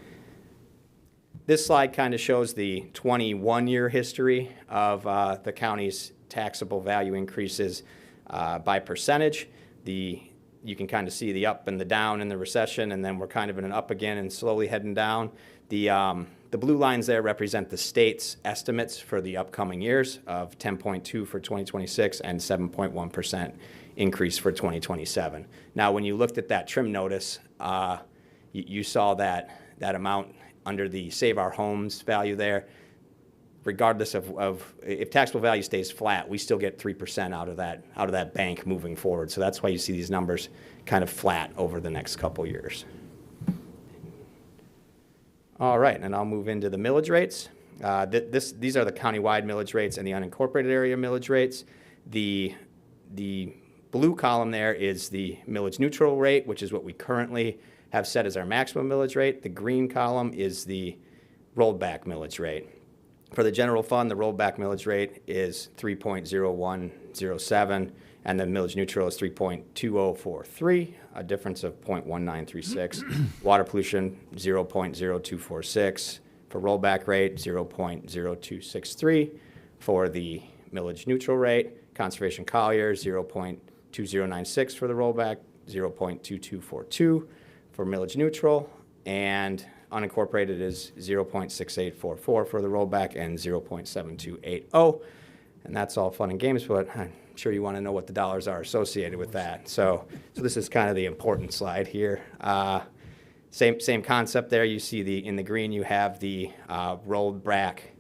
[SPEAKER 21] This slide kind of shows the 21-year history of the county's taxable value increases by percentage. You can kind of see the up and the down in the recession, and then we're kind of in an up again and slowly heading down. The blue lines there represent the state's estimates for the upcoming years of 10.2 for 2026 and 7.1% increase for 2027. Now, when you looked at that trim notice, you saw that amount under the Save Our Homes value there. Regardless of if taxable value stays flat, we still get 3% out of that bank moving forward. So that's why you see these numbers kind of flat over the next couple years. All right, and I'll move into the millage rates. These are the countywide millage rates and the unincorporated area millage rates. The blue column there is the millage neutral rate, which is what we currently have set as our maximum millage rate. The green column is the rolled back millage rate. For the general fund, the rollback millage rate is 3.0107, and the millage neutral is 3.2043, a difference of 0.1936. Water pollution, 0.0246. For rollback rate, 0.0263. For the millage neutral rate, Conservation Collier, 0.2096 for the rollback, 0.2242 for millage neutral, and unincorporated is 0.6844 for the rollback and 0.7280. And that's all fun and games, but I'm sure you want to know what the dollars are associated with that. So this is kind of the important slide here. Same concept there. You see in the green you have the rolled back.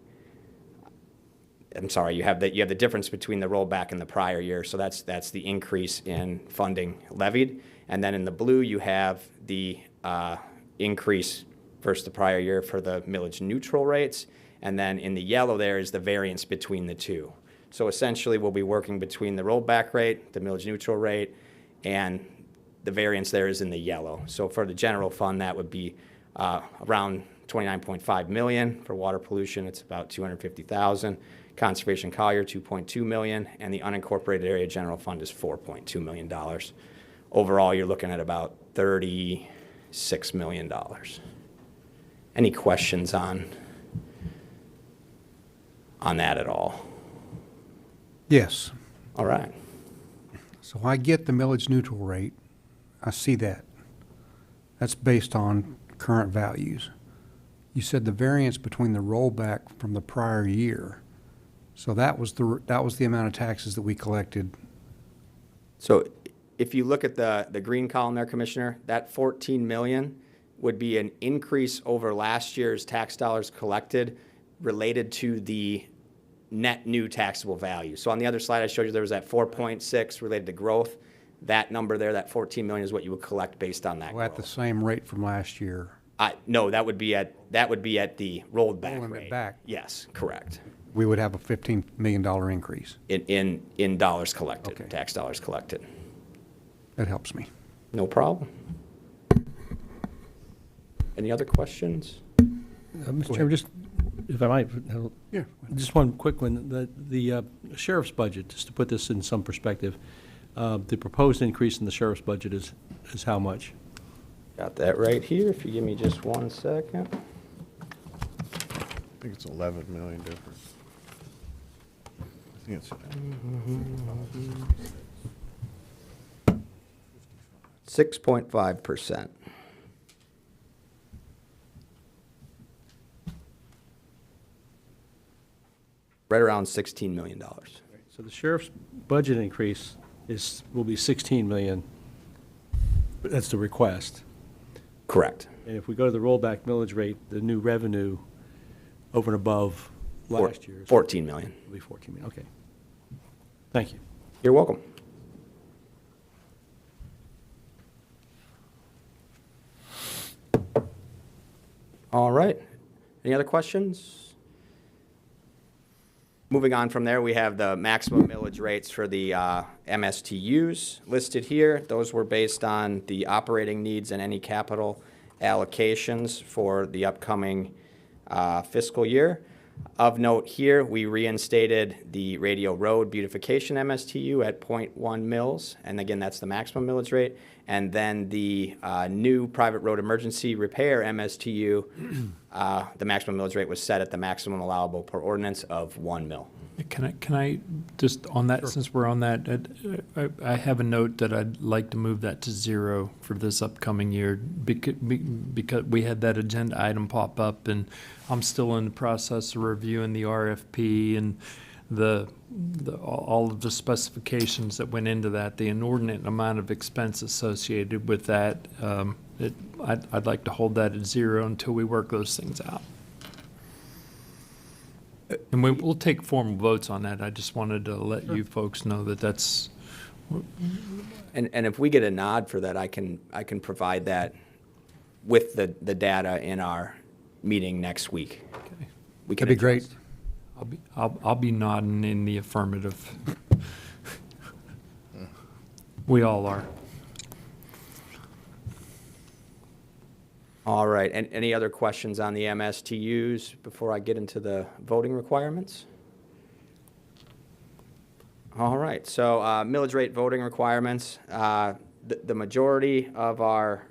[SPEAKER 21] I'm sorry, you have the difference between the rollback and the prior year. So that's the increase in funding levied. And then in the blue you have the increase versus the prior year for the millage neutral rates. And then in the yellow there is the variance between the two. So essentially we'll be working between the rollback rate, the millage neutral rate, and the variance there is in the yellow. So for the general fund, that would be around $29.5 million. For water pollution, it's about $250,000. Conservation Collier, $2.2 million, and the unincorporated area general fund is $4.2 million. Overall, you're looking at about $36 million. Any questions on that at all?
[SPEAKER 2] Yes.
[SPEAKER 21] All right.
[SPEAKER 2] So I get the millage neutral rate. I see that. That's based on current values. You said the variance between the rollback from the prior year. So that was the amount of taxes that we collected.
[SPEAKER 21] So if you look at the green column there, Commissioner, that $14 million would be an increase over last year's tax dollars collected related to the net new taxable value. So on the other slide I showed you there was that 4.6 related to growth. That number there, that $14 million, is what you would collect based on that.
[SPEAKER 2] At the same rate from last year.
[SPEAKER 21] No, that would be at the rolled back
[SPEAKER 2] Rolling
[SPEAKER 21] rate.
[SPEAKER 2] it back.
[SPEAKER 21] Yes, correct.
[SPEAKER 2] We would have a $15 million increase.
[SPEAKER 21] In dollars collected,
[SPEAKER 2] Okay.
[SPEAKER 21] tax dollars collected.
[SPEAKER 2] That helps me.
[SPEAKER 21] No problem. Any other questions?
[SPEAKER 4] Mr. Chairman, just, if I might,
[SPEAKER 2] Yeah.
[SPEAKER 4] just one quick one. The sheriff's budget, just to put this in some perspective, the proposed increase in the sheriff's budget is how much?
[SPEAKER 21] Got that right here, if you give me just 1 second.
[SPEAKER 19] I think it's 11 million different. I think it's
[SPEAKER 21] 6.5%. Right around $16 million.
[SPEAKER 4] So the sheriff's budget increase will be 16 million, but that's the request.
[SPEAKER 21] Correct.
[SPEAKER 4] And if we go to the rollback millage rate, the new revenue over and above last year's.
[SPEAKER 21] 14 million.
[SPEAKER 4] Will be 14 million, okay. Thank you.
[SPEAKER 21] You're welcome. All right. Any other questions? Moving on from there, we have the maximum millage rates for the MSTUs listed here. Those were based on the operating needs and any capital allocations for the upcoming fiscal year. Of note here, we reinstated the Radio Road Beautification MSTU at 0.1 mils, and again, that's the maximum millage rate. And then the new private road emergency repair, MSTU, the maximum millage rate was set at the maximum allowable per ordinance of 1 mil.
[SPEAKER 3] Can I just, on that, since we're on that, I have a note that I'd like to move that to 0 for this upcoming year because we had that agenda item pop up, and I'm still in the process of reviewing the RFP and all of the specifications that went into that, the inordinate amount of expense associated with that. I'd like to hold that at 0 until we work those things out. And we'll take formal votes on that. I just wanted to let you folks know that that's.
[SPEAKER 21] And if we get a nod for that, I can provide that with the data in our meeting next week.
[SPEAKER 3] Okay.
[SPEAKER 2] That'd be great.
[SPEAKER 3] I'll be nodding in the affirmative. We all are.
[SPEAKER 21] All right, and any other questions on the MSTUs before I get into the voting requirements? All right, so millage rate voting requirements. The majority of our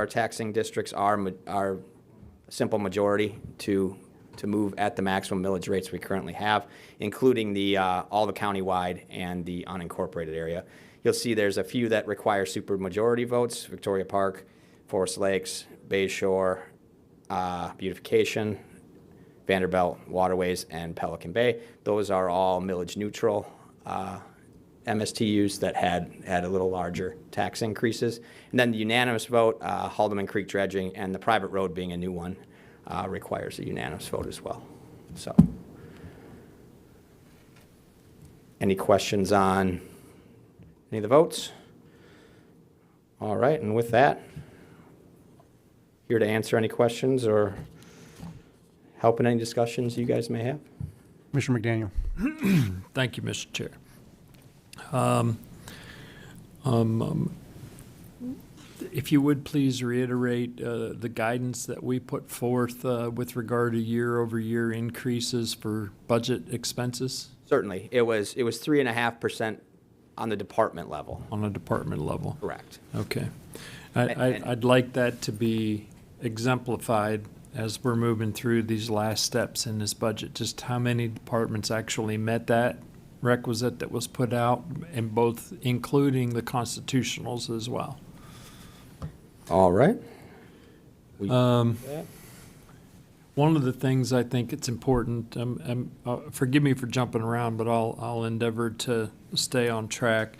[SPEAKER 21] taxing districts are a simple majority to move at the maximum millage rates we currently have, including all the countywide and the unincorporated area. You'll see there's a few that require supermajority votes: Victoria Park, Forest Lakes, Bay Shore, Beautification, Vanderbilt Waterways, and Pelican Bay. Those are all millage neutral MSTUs that had a little larger tax increases. And then the unanimous vote, Haldeman Creek dredging and the private road being a new one, requires a unanimous vote as well. So, any questions on any of the votes? All right, and with that, here to answer any questions or help in any discussions you guys may have.
[SPEAKER 2] Commissioner McDaniel.
[SPEAKER 3] Thank you, Mr. Chair. If you would please reiterate the guidance that we put forth with regard to year-over-year increases for budget expenses?
[SPEAKER 21] Certainly. It was 3.5% on the department level.
[SPEAKER 3] On a department level?
[SPEAKER 21] Correct.
[SPEAKER 3] Okay. I'd like that to be exemplified as we're moving through these last steps in this budget. Just how many departments actually met that requisite that was put out, and both including the constitutionals as well.
[SPEAKER 21] All right.
[SPEAKER 3] One of the things I think it's important, forgive me for jumping around, but I'll endeavor to stay on track.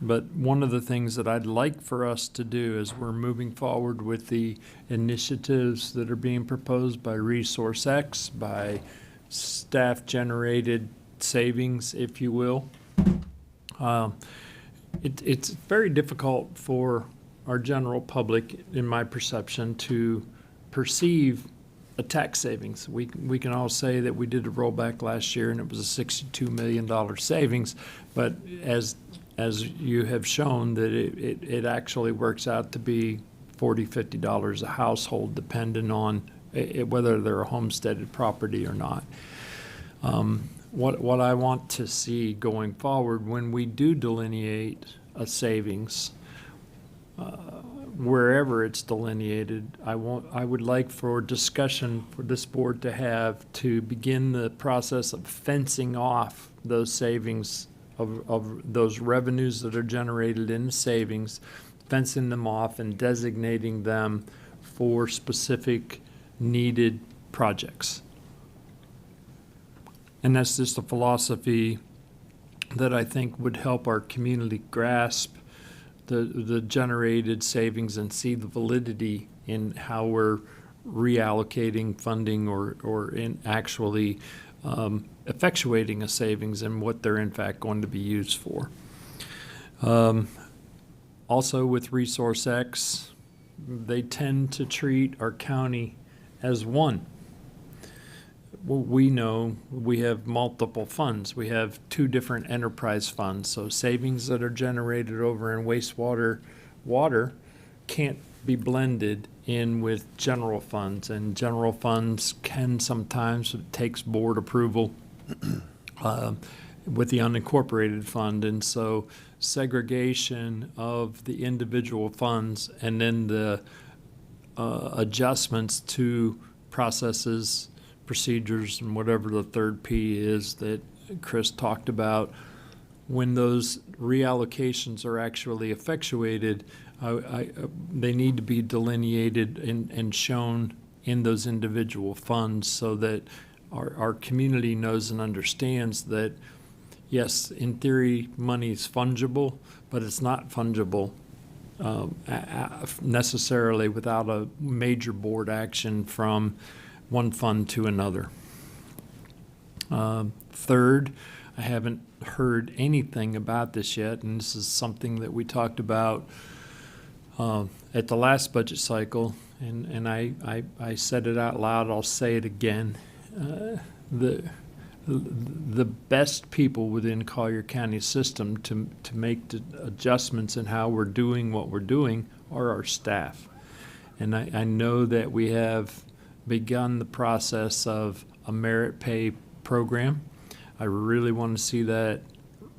[SPEAKER 3] But one of the things that I'd like for us to do as we're moving forward with the initiatives that are being proposed by Resource X, by staff-generated savings, if you will, it's very difficult for our general public, in my perception, to perceive a tax savings. We can all say that we did a rollback last year and it was a $62 million savings, but as you have shown, that it actually works out to be $40, $50 a household, depending on whether they're a homesteaded property or not. What I want to see going forward, when we do delineate a savings, wherever it's delineated, I would like for discussion for this board to have to begin the process of fencing off those savings of those revenues that are generated in the savings, fencing them off and designating them for specific needed projects. And that's just a philosophy that I think would help our community grasp the generated savings and see the validity in how we're reallocating funding or in actually effectuating a savings and what they're in fact going to be used for. Also with Resource X, they tend to treat our county as one. We know we have multiple funds. We have two different enterprise funds, so savings that are generated over in water can't be blended in with general funds, and general funds can sometimes, it takes board approval with the unincorporated fund, and so segregation of the individual funds and then the adjustments to processes, procedures, and whatever the third P is that Chris talked about, when those reallocations are actually effectuated, they need to be delineated and shown in those individual funds so that our community knows and understands that, yes, in theory, money is fungible, but it's not fungible necessarily without a major board action from one fund to another. Third, I haven't heard anything about this yet, and this is something that we talked about at the last budget cycle, and I said it out loud, I'll say it again. The best people within Collier County system to make the adjustments in how we're doing what we're doing are our staff. And I know that we have begun the process of a merit pay program. I really want to see that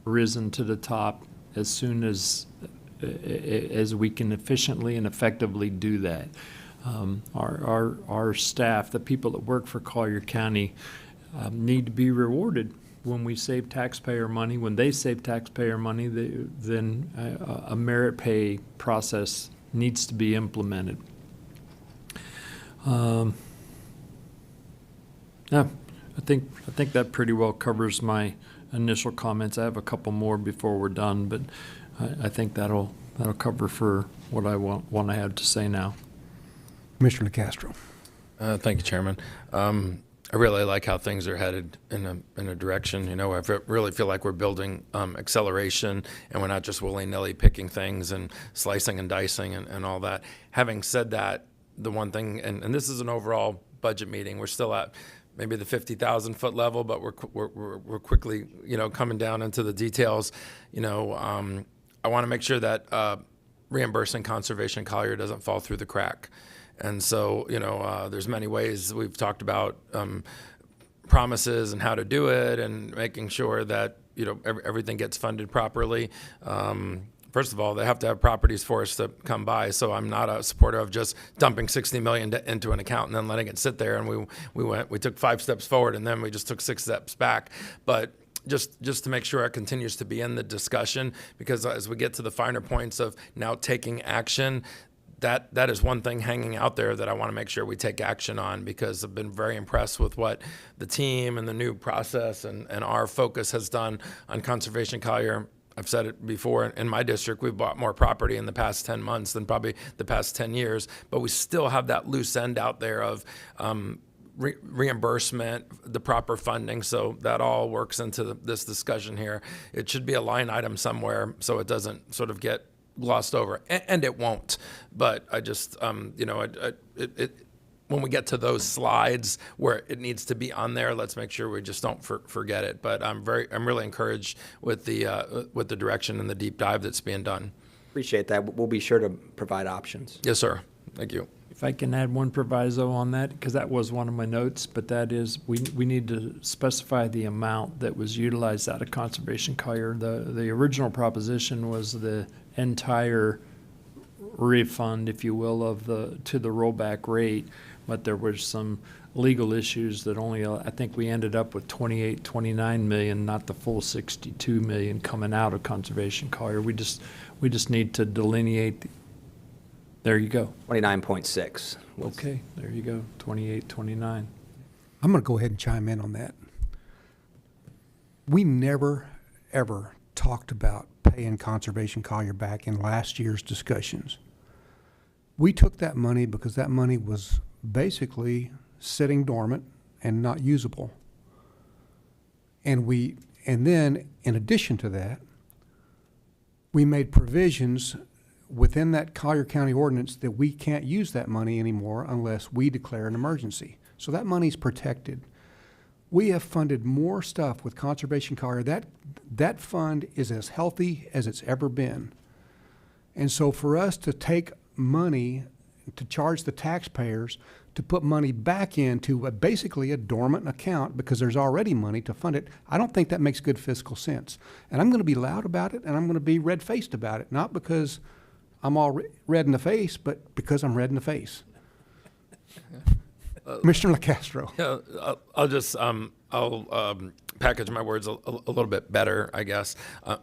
[SPEAKER 3] risen to the top as soon as we can efficiently and effectively do that. Our staff, the people that work for Collier County, need to be rewarded when we save taxpayer money. When they save taxpayer money, then a merit pay process needs to be implemented. Yeah, I think that pretty well covers my initial comments. I have a couple more before we're done, but I think that'll cover for what I want to have to say now.
[SPEAKER 2] Commissioner Castro.
[SPEAKER 5] Thank you, Chairman. I really like how things are headed in a direction. You know, I really feel like we're building acceleration, and we're not just willy-nilly picking things and slicing and dicing and all that. Having said that, the one thing, and this is an overall budget meeting, we're still at maybe the 50,000 foot level, but we're quickly, you know, coming down into the details. You know, I want to make sure that reimbursing Conservation Collier doesn't fall through the crack. And so, you know, there's many ways we've talked about promises and how to do it, and making sure that, you know, everything gets funded properly. First of all, they have to have properties for us to come by. So I'm not a supporter of just dumping $60 million into an account and then letting it sit there. And we took 5 steps forward, and then we just took 6 steps back. But just to make sure it continues to be in the discussion, because as we get to the finer points of now taking action, that is one thing hanging out there that I want to make sure we take action on, because I've been very impressed with what the team and the new process and our focus has done on Conservation Collier. I've said it before, in my district, we've bought more property in the past 10 months than probably the past 10 years, but we still have that loose end out there of reimbursement, the proper funding. So that all works into this discussion here. It should be a line item somewhere so it doesn't sort of get glossed over, and it won't. But I just, you know, when we get to those slides where it needs to be on there, let's make sure we just don't forget it. But I'm really encouraged with the direction and the deep dive that's being done.
[SPEAKER 21] Appreciate that. We'll be sure to provide options.
[SPEAKER 5] Yes, sir. Thank you.
[SPEAKER 3] If I can add one proviso on that, because that was one of my notes, but that is we need to specify the amount that was utilized out of Conservation Collier. The original proposition was the entire refund, if you will, to the rollback rate, but there were some legal issues that only, I think we ended up with 29 million, not the full 62 million coming out of Conservation Collier. We just need to delineate. There you go.
[SPEAKER 21] 29.6.
[SPEAKER 3] Okay, there you go. 28, 29.
[SPEAKER 2] I'm going to go ahead and chime in on that. We never, ever talked about paying Conservation Collier back in last year's discussions. We took that money because that money was basically sitting dormant and not usable. And then, in addition to that, we made provisions within that Collier County ordinance that we can't use that money anymore unless we declare an emergency. So that money's protected. We have funded more stuff with Conservation Collier. That fund is as healthy as it's ever been. And so for us to take money to charge the taxpayers to put money back into basically a dormant account because there's already money to fund it. I don't think that makes good fiscal sense. And I'm going to be loud about it, and I'm going to be red-faced about it, not because I'm all red in the face, but because I'm red in the face. Commissioner LaCastro.
[SPEAKER 5] Yeah, I'll just package my words a little bit better, I guess.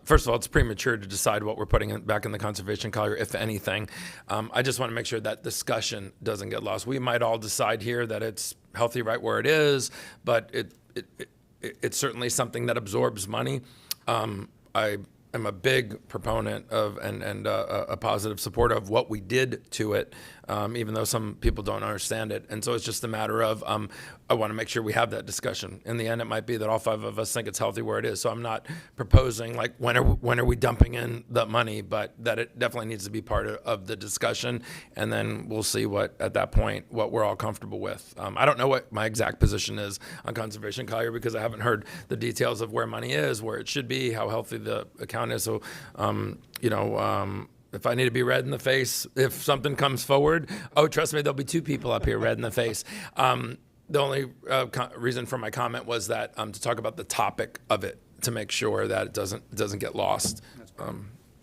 [SPEAKER 5] First of all, it's premature to decide what we're putting back in the conservation collar, if anything. I just want to make sure that discussion doesn't get lost. We might all decide here that it's healthy right where it is, but it's certainly something that absorbs money. I am a big proponent of and a positive supporter of what we did to it, even though some people don't understand it. And so it's just a matter of I want to make sure we have that discussion. In the end, it might be that all 5 of us think it's healthy where it is. So I'm not proposing like when are we dumping in the money, but that it definitely needs to be part of the discussion. And then we'll see what at that point what we're all comfortable with. I don't know what my exact position is on conservation Collier because I haven't heard the details of where money is, where it should be, how healthy the account is. So if I need to be red in the face, if something comes forward, oh, trust me, there'll be 2 people up here red in the face. The only reason for my comment was that to talk about the topic of it, to make sure that it doesn't get lost.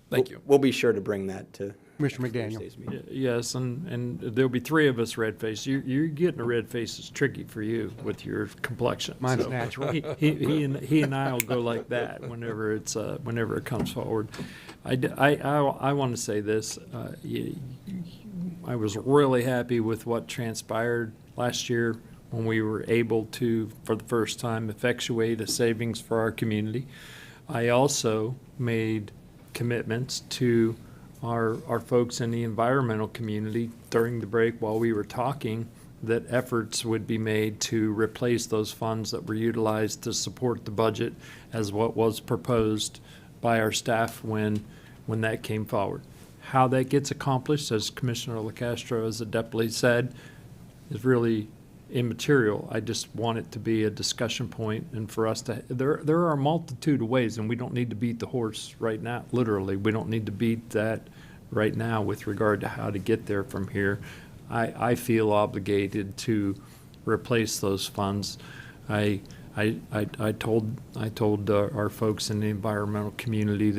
[SPEAKER 5] Thank you.
[SPEAKER 21] We'll be sure to bring that to
[SPEAKER 2] Mr. McDaniel.
[SPEAKER 3] Yes, and there'll be 3 of us red-faced. You're getting a red face is tricky for you with your complexion.
[SPEAKER 2] Mine's natural.
[SPEAKER 3] He and I will go like that whenever it comes forward. I want to say this. I was really happy with what transpired last year when we were able to, for the first time, effectuate a savings for our community. I also made commitments to our folks in the environmental community during the break while we were talking that efforts would be made to replace those funds that were utilized to support the budget as what was proposed by our staff when that came forward. How that gets accomplished, as Commissioner LaCastro has adeptly said, is really immaterial. I just want it to be a discussion point, and for us to there are a multitude of ways, and we don't need to beat the horse right now. Literally, we don't need to beat that right now with regard to how to get there from here. I feel obligated to replace those funds. I told our folks in the environmental community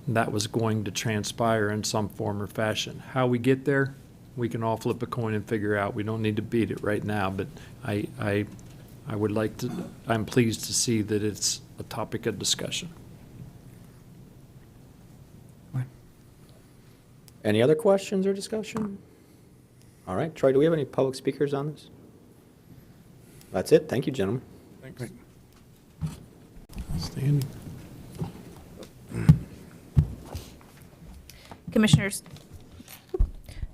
[SPEAKER 3] that was going to transpire in some form or fashion. How we get there, we can all flip a coin and figure out. We don't need to beat it right now, but I would like to, I'm pleased to see that it's a topic of discussion.
[SPEAKER 21] Any other questions or discussion? All right, Troy, do we have any public speakers on this? That's it. Thank you, gentlemen.
[SPEAKER 5] Thanks.
[SPEAKER 3] Standing.
[SPEAKER 1] Commissioners,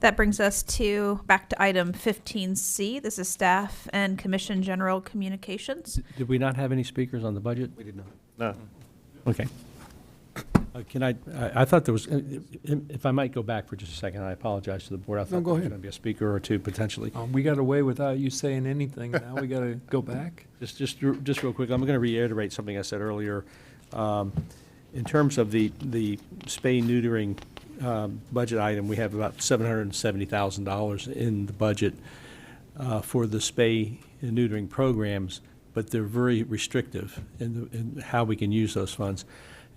[SPEAKER 1] that brings us back to item 15C. This is staff and commission general communications.
[SPEAKER 4] Did we not have any speakers on the budget?
[SPEAKER 2] We did not.
[SPEAKER 11] No.
[SPEAKER 4] Okay. I thought there was, if I might go back for just a second, I apologize to the board. I thought
[SPEAKER 2] go
[SPEAKER 4] there was
[SPEAKER 2] ahead.
[SPEAKER 4] going to be a speaker or 2 potentially.
[SPEAKER 3] We got away without you saying anything. Now we got to go back.
[SPEAKER 4] Just real quick, I'm going to reiterate something I said earlier. In terms of the spay neutering budget item, we have about $770,000 in the budget for the spay and neutering programs, but they're very restrictive in how we can use those funds.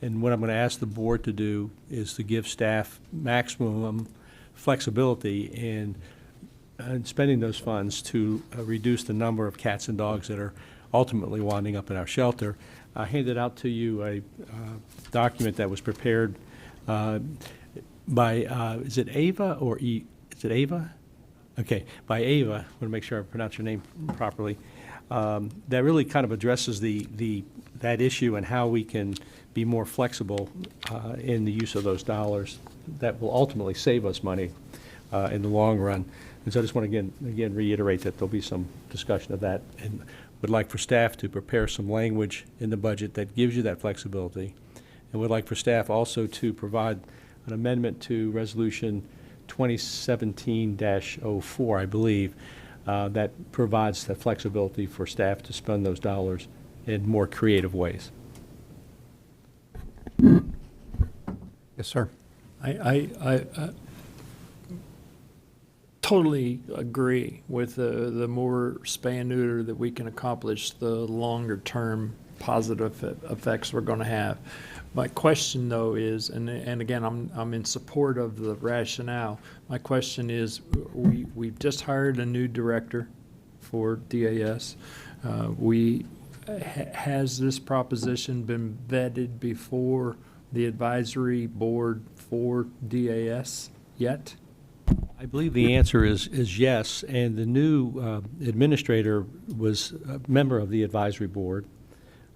[SPEAKER 4] And what I'm going to ask the board to do is to give staff maximum flexibility in spending those funds to reduce the number of cats and dogs that are ultimately winding up in our shelter. I handed out to you a document that was prepared by, is it Ava or is it Ava? Okay, by Ava. I want to make sure I pronounce your name properly. That really kind of addresses that issue and how we can be more flexible in the use of those dollars that will ultimately save us money in the long run. And so I just want to again reiterate that there'll be some discussion of that, and would like for staff to prepare some language in the budget that gives you that flexibility, and would like for staff also to provide an amendment to Resolution 2017-04, I believe, that provides that flexibility for staff to spend those dollars in more creative ways.
[SPEAKER 2] Yes, sir.
[SPEAKER 3] I totally agree with the more spay and neuter that we can accomplish, the longer term positive effects we're going to have. My question though is, and again, I'm in support of the rationale. My question is, we've just hired a new director for DAS. Has this proposition been vetted before the advisory board for DAS yet?
[SPEAKER 4] I believe the answer is yes, and the new administrator was a member of the advisory board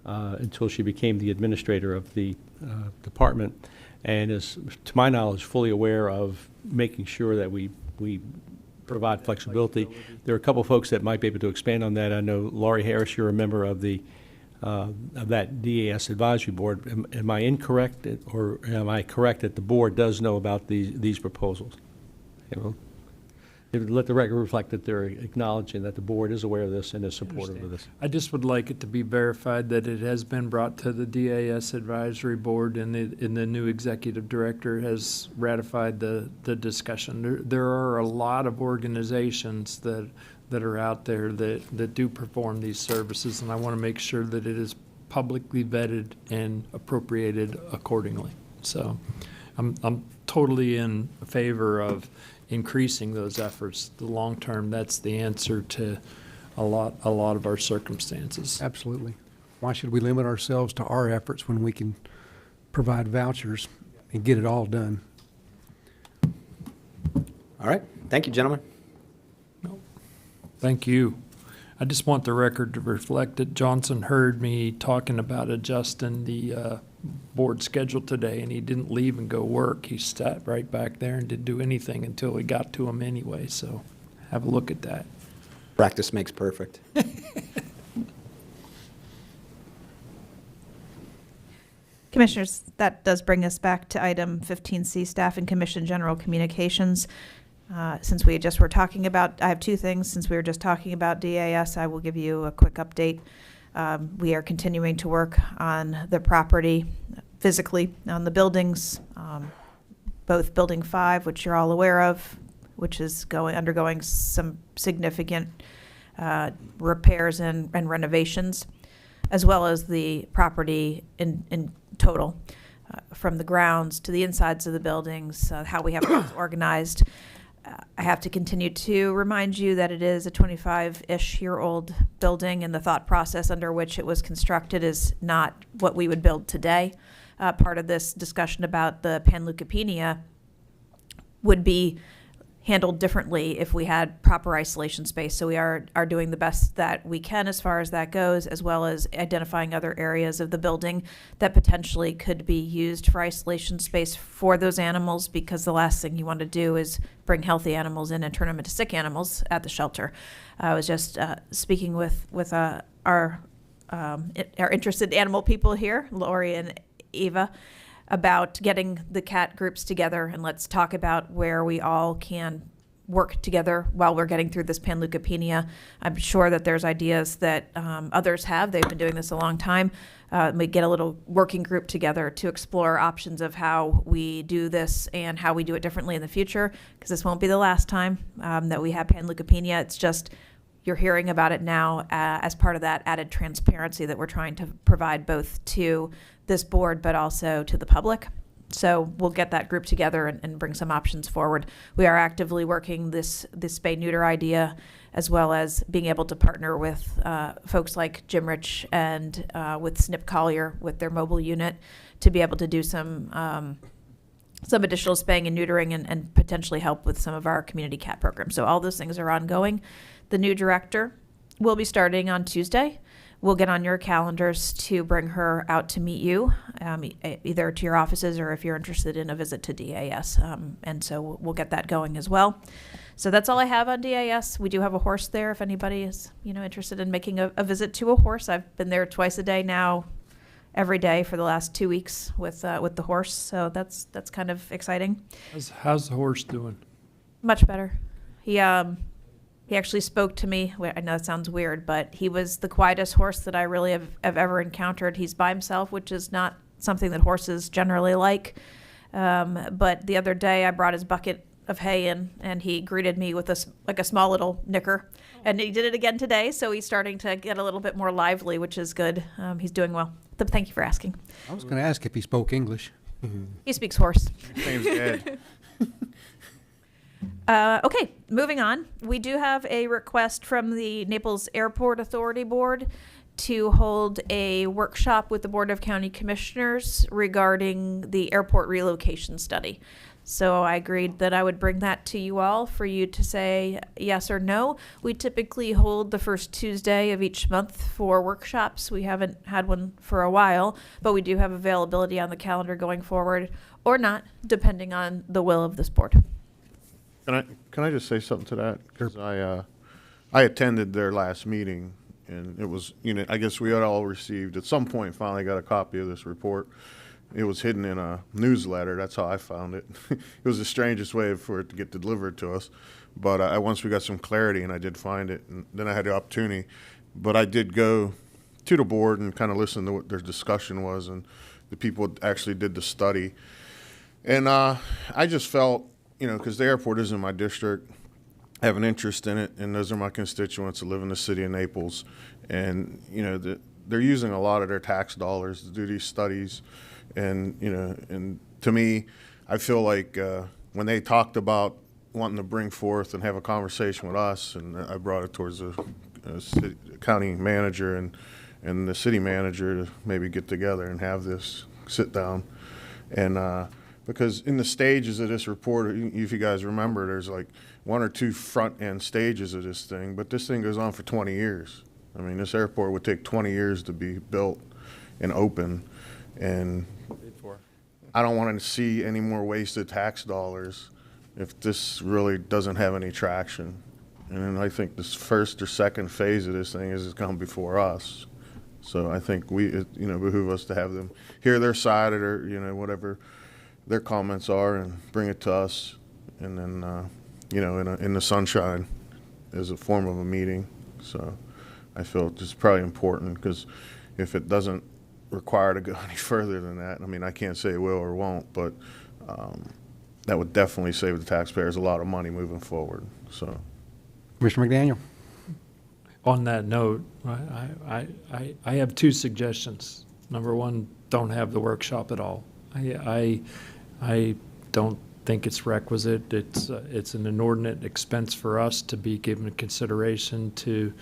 [SPEAKER 4] until she became the administrator of the department, and is, to my knowledge, fully aware of making sure that we provide flexibility. There are a couple of folks that might be able to expand on that. I know Laurie Harris, you're a member of the of that DAS advisory board. Am I incorrect, or am I correct that the board does know about these proposals? Let the record reflect that they're acknowledging that the board is aware of this and is supportive of this.
[SPEAKER 3] I just would like it to be verified that it has been brought to the DAS advisory board, and the new executive director has ratified the discussion. There are a lot of organizations that are out there that do perform these services, and I want to make sure that it is publicly vetted and appropriated accordingly. So I'm totally in favor of increasing those efforts. The long term, that's the answer to a lot of our circumstances.
[SPEAKER 2] Absolutely. Why should we limit ourselves to our efforts when we can provide vouchers and get it all done?
[SPEAKER 21] All right. Thank you, gentlemen.
[SPEAKER 3] Thank you. I just want the record to reflect that Johnson heard me talking about adjusting the board schedule today, and he didn't leave and go work. He sat right back there and didn't do anything until we got to him anyway. So have a look at that.
[SPEAKER 21] Practice makes perfect.
[SPEAKER 1] Commissioners, that does bring us back to item 15C, Staff and Commission General Communications. Since we just were talking about, I have two things. Since we were just talking about DAS, I will give you a quick update. We are continuing to work on the property physically on the buildings, both Building 5, which you're all aware of, which is undergoing some significant repairs and renovations, as well as the property in total, from the grounds to the insides of the buildings, how we have it organized. I have to continue to remind you that it is a 25-ish year old building, and the thought process under which it was constructed is not what we would build today. Part of this discussion about the panleukopenia would be handled differently if we had proper isolation space. So we are doing the best that we can as far as that goes, as well as identifying other areas of the building that potentially could be used for isolation space for those animals, because the last thing you want to do is bring healthy animals in and turn them into sick animals at the shelter. I was just speaking with our interested animal people here, Lori and Eva, about getting the cat groups together, and let's talk about where we all can work together while we're getting through this panleukopenia. I'm sure that there's ideas that others have. They've been doing this a long time. We get a little working group together to explore options of how we do this and how we do it differently in the future, because this won't be the last time that we have panleukopenia. It's just you're hearing about it now as part of that added transparency that we're trying to provide both to this board but also to the public. So we'll get that group together and bring some options forward. We are actively working this spay-neuter idea, as well as being able to partner with folks like Jim Rich and with SNP Collier with their mobile unit to be able to do some additional spaying and neutering and potentially help with some of our community cat programs. So all those things are ongoing. The new director will be starting on Tuesday. We'll get on your calendars to bring her out to meet you, either to your offices or if you're interested in a visit to DAS. And so we'll get that going as well. So that's all I have on DAS. We do have a horse there if anybody is interested in making a visit to a horse. I've been there twice a day now, every day for the last 2 weeks with the horse. So that's kind of exciting.
[SPEAKER 3] How's the horse doing?
[SPEAKER 1] Much better. He actually spoke to me. I know it sounds weird, but he was the quietest horse that I really have ever encountered. He's by himself, which is not something that horses generally like. But the other day I brought his bucket of hay in, and he greeted me with like a small little knicker. And he did it again today, so he's starting to get a little bit more lively, which is good. He's doing well. Thank you for asking.
[SPEAKER 2] I was going to ask if he spoke English.
[SPEAKER 1] He speaks horse.
[SPEAKER 19] His name's Ed.
[SPEAKER 1] Okay, moving on. We do have a request from the Naples Airport Authority Board to hold a workshop with the Board of County Commissioners regarding the airport relocation study. So I agreed that I would bring that to you all for you to say yes or no. We typically hold the first Tuesday of each month for workshops. We haven't had one for a while, but we do have availability on the calendar going forward, or not, depending on the will of this board.
[SPEAKER 19] Can I just say something to that? Because I attended their last meeting, and it was, I guess we had all received, at some point, finally got a copy of this report. It was hidden in a newsletter. That's how I found it. It was the strangest way for it to get delivered to us. But once we got some clarity, and I did find it, and then I had the opportunity. But I did go to the board and kind of listen to what their discussion was, and the people actually did the study. And I just felt, because the airport is in my district, I have an interest in it, and those are my constituents that live in the city of Naples. And, they're using a lot of their tax dollars to do these studies. And, and to me, I feel like when they talked about wanting to bring forth and have a conversation with us, and I brought it towards the county manager and the city manager to maybe get together and have this sit down. And because in the stages of this report, if you guys remember, there's like 1 or 2 front end stages of this thing, but this thing goes on for 20 years. I mean, this airport would take 20 years to be built and open, and I don't want to see any more wasted tax dollars if this really doesn't have any traction. And I think this first or second phase of this thing is come before us. So I think it behoove us to have them hear their side of their, whatever their comments are, and bring it to us, and then, in the sunshine as a form of a meeting. So I feel it's probably important, because if it doesn't require to go any further than that, I mean, I can't say it will or won't, but that would definitely save the taxpayers a lot of money moving forward. So,
[SPEAKER 2] Commissioner McDaniel.
[SPEAKER 3] On that note, I have 2 suggestions. Number one, don't have the workshop at all. I don't think it's requisite. It's an inordinate expense for us to be given consideration to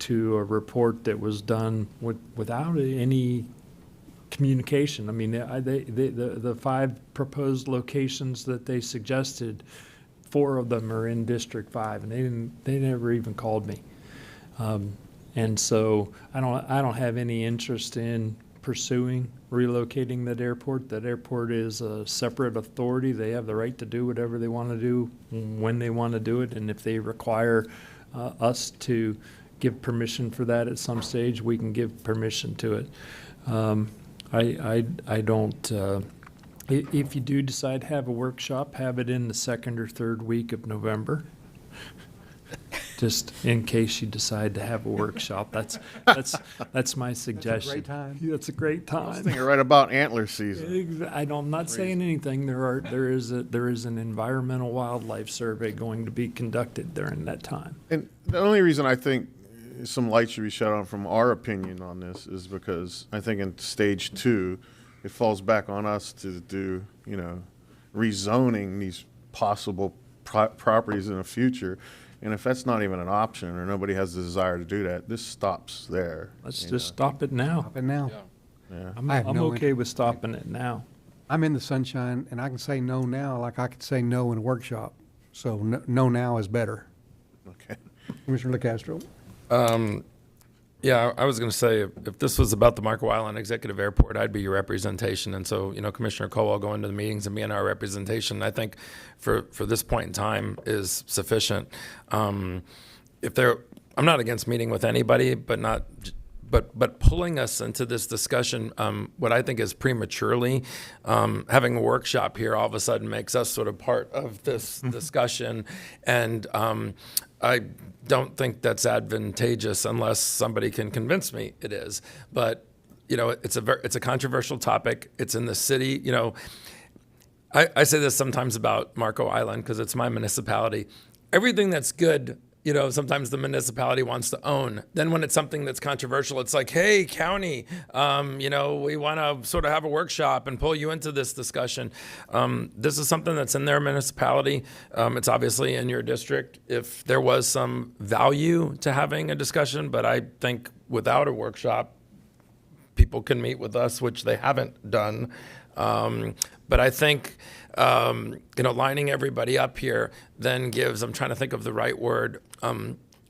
[SPEAKER 3] a report that was done without any communication. I mean, the 5 proposed locations that they suggested, 4 of them are in District 5, and they never even called me. And so I don't have any interest in pursuing relocating that airport. That airport is a separate authority. They have the right to do whatever they want to do when they want to do it, and if they require us to give permission for that at some stage, we can give permission to it. I don't. If you do decide to have a workshop, have it in the 2nd or 3rd week of November. Just in case you decide to have a workshop, that's my suggestion.
[SPEAKER 2] That's a great time.
[SPEAKER 3] Yeah, it's a great time.
[SPEAKER 19] I was thinking right about antler season.
[SPEAKER 3] I'm not saying anything. There is an environmental wildlife survey going to be conducted during that time.
[SPEAKER 19] And the only reason I think some light should be shed on from our opinion on this is because I think in stage 2, it falls back on us to do, rezoning these possible properties in the future. And if that's not even an option, or nobody has the desire to do that, this stops there.
[SPEAKER 3] Let's just stop it now.
[SPEAKER 2] Stop it now.
[SPEAKER 19] Yeah.
[SPEAKER 3] I'm
[SPEAKER 2] I have no
[SPEAKER 3] okay with stopping it now.
[SPEAKER 2] I'm in the sunshine, and I can say no now like I could say no in a workshop. So no now is better.
[SPEAKER 19] Okay.
[SPEAKER 2] Commissioner LaCastro.
[SPEAKER 5] Yeah, I was going to say, if this was about the Marco Island Executive Airport, I'd be your representation. And so, Commissioner Colwell going to the meetings and being our representation, I think for this point in time is sufficient. I'm not against meeting with anybody, but pulling us into this discussion, what I think is prematurely, having a workshop here all of a sudden makes us sort of part of this discussion. And I don't think that's advantageous unless somebody can convince me it is. But, it's a controversial topic. It's in the city. I say this sometimes about Marco Island because it's my municipality. Everything that's good, you know, sometimes the municipality wants to own. Then when it's something that's controversial, it's like, hey, county, you know, we want to sort of have a workshop and pull you into this discussion. This is something that's in their municipality. It's obviously in your district. If there was some value to having a discussion, but I think without a workshop, people can meet with us, which they haven't done. But I think, you know, lining everybody up here then gives, I'm trying to think of the right word,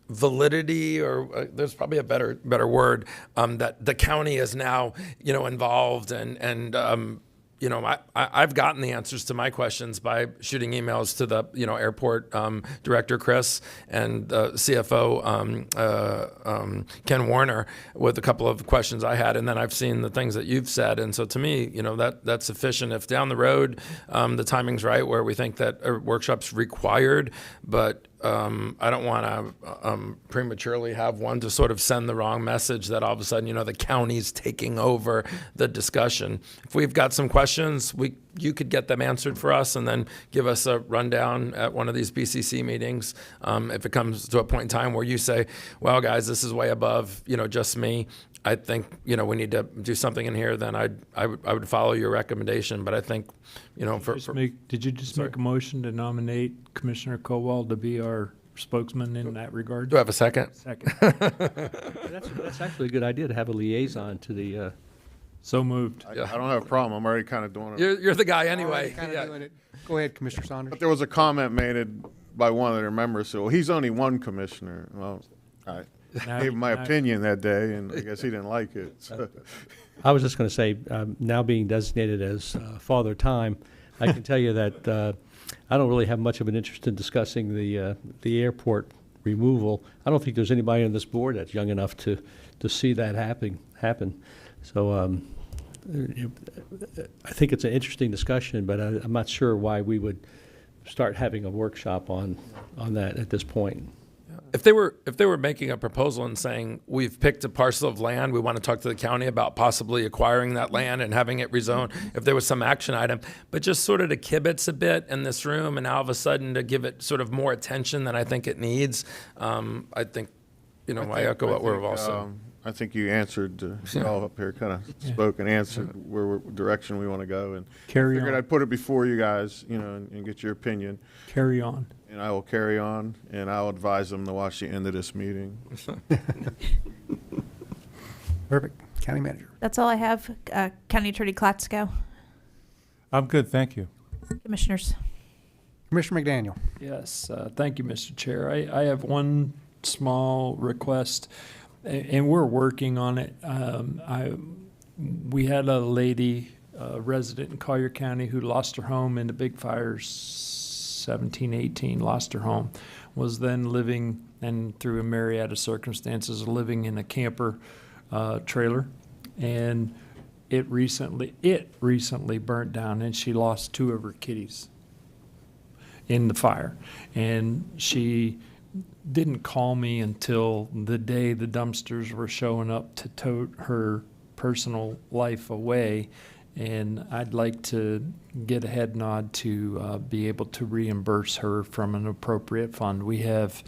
[SPEAKER 5] validity, or there's probably a better word, that the county is now, you know, involved and you know, I've gotten the answers to my questions by shooting emails to the, you know, airport director, Chris, and CFO, Ken Warner, with a couple of questions I had. And then I've seen the things that you've said. And so to me, you know, that's sufficient. If down the road, the timing's right where we think that a workshop's required, but I don't want to prematurely have one to sort of send the wrong message that all of a sudden, you know, the county's taking over the discussion. If we've got some questions, you could get them answered for us and then give us a rundown at one of these BCC meetings. If it comes to a point in time where you say, well, guys, this is way above, you know, just me, I think, you know, we need to do something in here, then I would follow your recommendation. But I think, you know,
[SPEAKER 3] did you just make a motion to nominate Commissioner Kowal to be our spokesman in that regard?
[SPEAKER 5] Do I have a second?
[SPEAKER 3] Second.
[SPEAKER 4] That's actually a good idea to have a liaison to the.
[SPEAKER 3] So moved.
[SPEAKER 19] I don't have a problem. I'm already kind of doing it.
[SPEAKER 5] You're the guy anyway.
[SPEAKER 2] Kinda doing it. Go ahead, Commissioner Saunders.
[SPEAKER 19] But there was a comment made by one of their members, so he's only one commissioner. Well, I gave my opinion that day, and I guess he didn't like it. So.
[SPEAKER 4] I was just going to say, now being designated as Father Time, I can tell you that I don't really have much of an interest in discussing the airport removal. I don't think there's anybody on this board that's young enough to see that happen. So I think it's an interesting discussion, but I'm not sure why we would start having a workshop on that at this point.
[SPEAKER 5] If they were making a proposal and saying, we've picked a parcel of land, we want to talk to the county about possibly acquiring that land and having it rezoned, if there was some action item, but just sort of to kibitz a bit in this room and all of a sudden to give it sort of more attention than I think it needs, I think, you know, I echo what we're also.
[SPEAKER 19] I think you answered, all up here kind of spoke and answered where direction we want to go. And figured I'd put it before you guys, you know, and get your opinion.
[SPEAKER 3] Carry on.
[SPEAKER 19] And I will carry on, and I'll advise them to watch the end of this meeting.
[SPEAKER 2] Perfect. County Manager.
[SPEAKER 1] That's all I have. County Attorney Klatsko.
[SPEAKER 11] I'm good, thank you.
[SPEAKER 1] Commissioners.
[SPEAKER 2] Commissioner McDaniel.
[SPEAKER 3] Yes, thank you, Mr. Chair. I have one small request, and we're working on it. We had a lady, resident in Collier County, who lost her home in the big fires, 1718, lost her home, was then living, and through a myriad of circumstances, living in a camper trailer, and it recently burnt down, and she lost 2 of her kitties in the fire. And she didn't call me until the day the dumpsters were showing up to tote her personal life away. And I'd like to get a head nod to be able to reimburse her from an appropriate fund. We have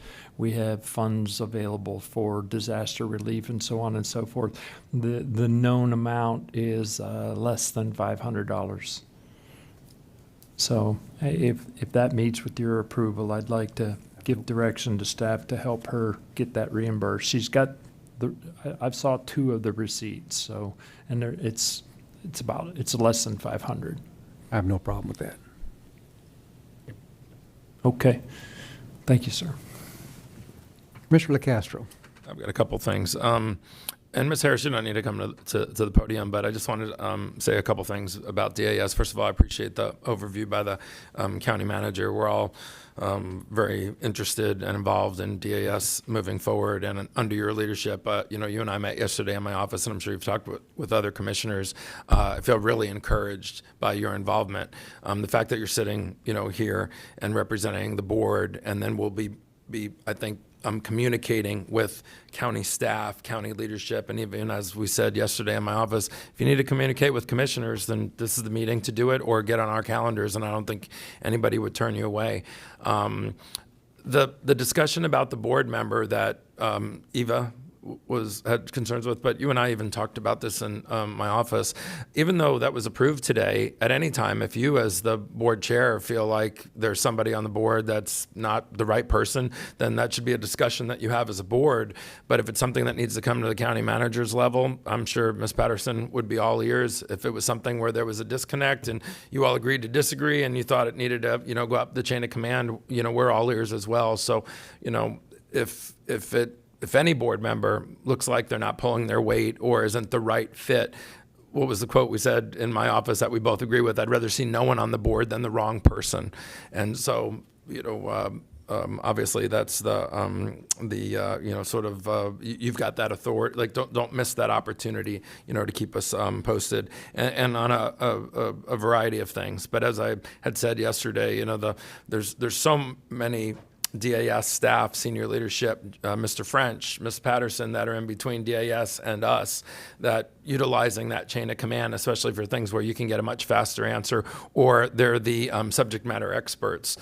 [SPEAKER 3] funds available for disaster relief and so on and so forth. The known amount is less than $500. So if that meets with your approval, I'd like to give direction to staff to help her get that reimbursed. She's got I've saw 2 of the receipts, so, and it's less than 500.
[SPEAKER 2] I have no problem with that.
[SPEAKER 3] Okay. Thank you, sir.
[SPEAKER 2] Commissioner LaCastro.
[SPEAKER 5] I've got a couple things. And Ms. Harris, you don't need to come to the podium, but I just wanted to say a couple things about DAS. First of all, I appreciate the overview by the county manager. We're all very interested and involved in DAS moving forward and under your leadership. You know, you and I met yesterday in my office, and I'm sure you've talked with other commissioners. I feel really encouraged by your involvement. The fact that you're sitting, you know, here and representing the board, and then we'll be be, I think, communicating with county staff, county leadership, and even as we said yesterday in my office, if you need to communicate with commissioners, then this is the meeting to do it, or get on our calendars, and I don't think anybody would turn you away. The discussion about the board member that Eva had concerns with, but you and I even talked about this in my office. Even though that was approved today, at any time, if you as the board chair feel like there's somebody on the board that's not the right person, then that should be a discussion that you have as a board. But if it's something that needs to come to the county manager's level, I'm sure Ms. Patterson would be all ears. If it was something where there was a disconnect and you all agreed to disagree and you thought it needed to, go up the chain of command, we're all ears as well. So, if any board member looks like they're not pulling their weight or isn't the right fit, what was the quote we said in my office that we both agree with? I'd rather see no one on the board than the wrong person. And so, obviously that's you've got that authority. Like, don't miss that opportunity, to keep us posted and on a variety of things. But as I had said yesterday, there's so many DAS staff, senior leadership, Mr. French, Ms. Patterson, that are in between DAS and us, that utilizing that chain of command, especially for things where you can get a much faster answer, or they're the subject matter experts.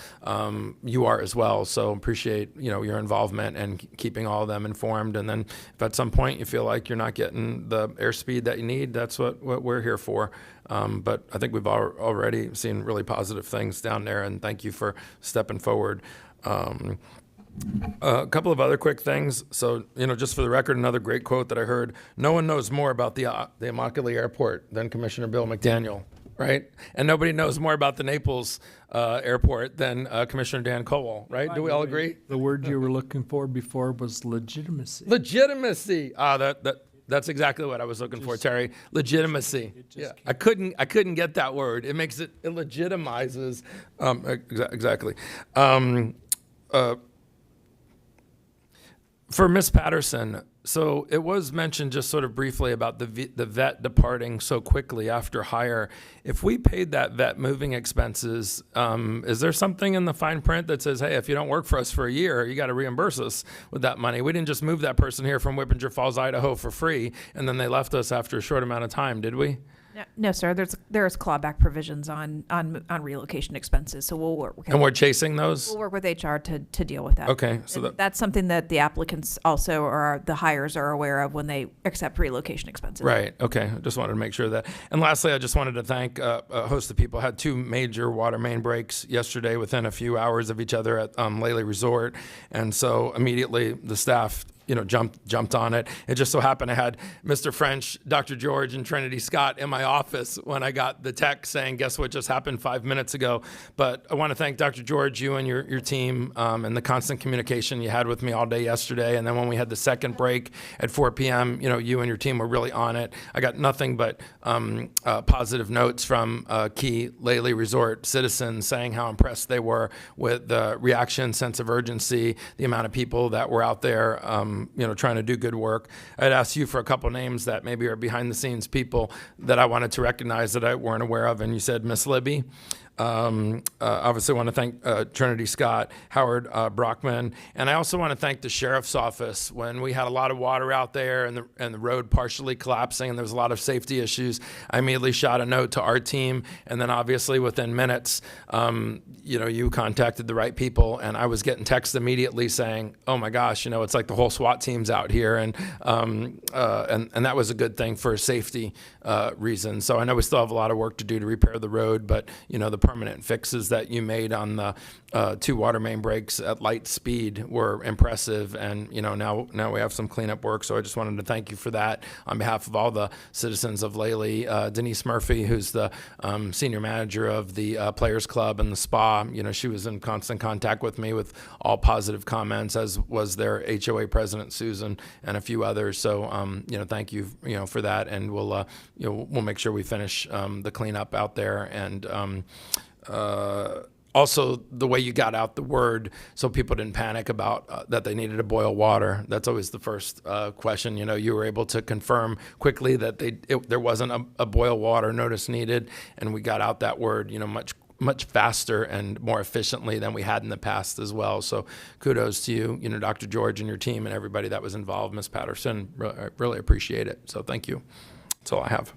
[SPEAKER 5] You are as well, so appreciate your involvement and keeping all of them informed. And then if at some point you feel like you're not getting the airspeed that you need, that's what we're here for. But I think we've already seen really positive things down there, and thank you for stepping forward. A couple of other quick things. So, just for the record, another great quote that I heard: no one knows more about the Immokalee Airport than Commissioner Bill McDaniel, right? And nobody knows more about the Naples Airport than Commissioner Dan Cowell, right? Do we all agree?
[SPEAKER 3] The word you were looking for before was legitimacy.
[SPEAKER 5] Legitimacy. That's exactly what I was looking for, Terry. Legitimacy. Yeah, I couldn't get that word. It makes it legitimizes. Exactly. For Ms. Patterson, so it was mentioned just sort of briefly about the vet departing so quickly after hire. If we paid that vet moving expenses, is there something in the fine print that says, hey, if you don't work for us for a year, you got to reimburse us with that money? We didn't just move that person here from Whippinger Falls, Idaho for free, and then they left us after a short amount of time, did we?
[SPEAKER 1] No, sir. There's clawback provisions on relocation expenses, so we'll work.
[SPEAKER 5] And we're chasing those?
[SPEAKER 1] We'll work with HR to deal with that.
[SPEAKER 5] Okay, so
[SPEAKER 1] that's something that the applicants also, or the hires, are aware of when they accept relocation expenses.
[SPEAKER 5] Right. Okay. I just wanted to make sure of that. And lastly, I just wanted to thank a host of people. Had two major water main breaks yesterday within a few hours of each other at Lely Resort, and so immediately the staff jumped on it. It just so happened I had Mr. French, Dr. George, and Trinity Scott in my office when I got the text saying, guess what just happened 5 minutes ago. But I want to thank Dr. George, you and your team, and the constant communication you had with me all day yesterday. And then when we had the second break at 4 p.m., you and your team were really on it. I got nothing but positive notes from key Lely Resort citizens saying how impressed they were with the reaction, sense of urgency, the amount of people that were out there trying to do good work. I'd asked you for a couple names that maybe are behind the scenes people that I wanted to recognize that I weren't aware of, and you said Miss Libby. Obviously want to thank Trinity Scott, Howard Brockman, and I also want to thank the sheriff's office. When we had a lot of water out there and the road partially collapsing and there was a lot of safety issues, I immediately shot a note to our team, and then obviously within minutes, you contacted the right people, and I was getting texts immediately saying, oh my gosh, it's like the whole SWAT team's out here, and that was a good thing for safety reasons. So I know we still have a lot of work to do to repair the road, but the permanent fixes that you made on the two water main breaks at light speed were impressive, and now we have some cleanup work. So I just wanted to thank you for that on behalf of all the citizens of Lely. Denise Murphy, who's the senior manager of the Players Club and the spa, she was in constant contact with me with all positive comments, as was their HOA president Susan and a few others. So thank you for that, and we'll make sure we finish the cleanup out there. And also, the way you got out the word so people didn't panic about that they needed to boil water. That's always the first question. You were able to confirm quickly that there wasn't a boil water notice needed, and we got out that word, much much faster and more efficiently than we had in the past as well. So kudos to you, Dr. George and your team and everybody that was involved. Ms. Patterson, really appreciate it. So thank you. That's all I have.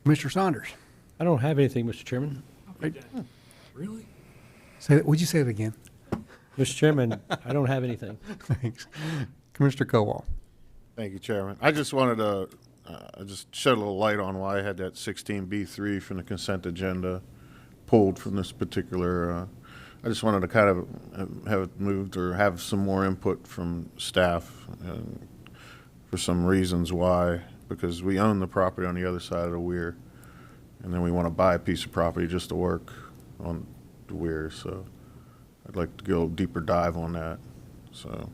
[SPEAKER 2] Mr. Saunders.
[SPEAKER 4] I don't have anything, Mr. Chairman.
[SPEAKER 5] Really?
[SPEAKER 2] Would you say it again?
[SPEAKER 4] Mr. Chairman, I don't have anything.
[SPEAKER 2] Thanks. Commissioner Kowal.
[SPEAKER 19] Thank you, Chairman. I just wanted to just shed a little light on why I had that 16B3 from the consent agenda pulled from this particular. I just wanted to kind of have it moved or have some more input from staff for some reasons why, because we own the property on the other side of the weir, and then we want to buy a piece of property just to work on the weir. So I'd like to go a deeper dive on that. So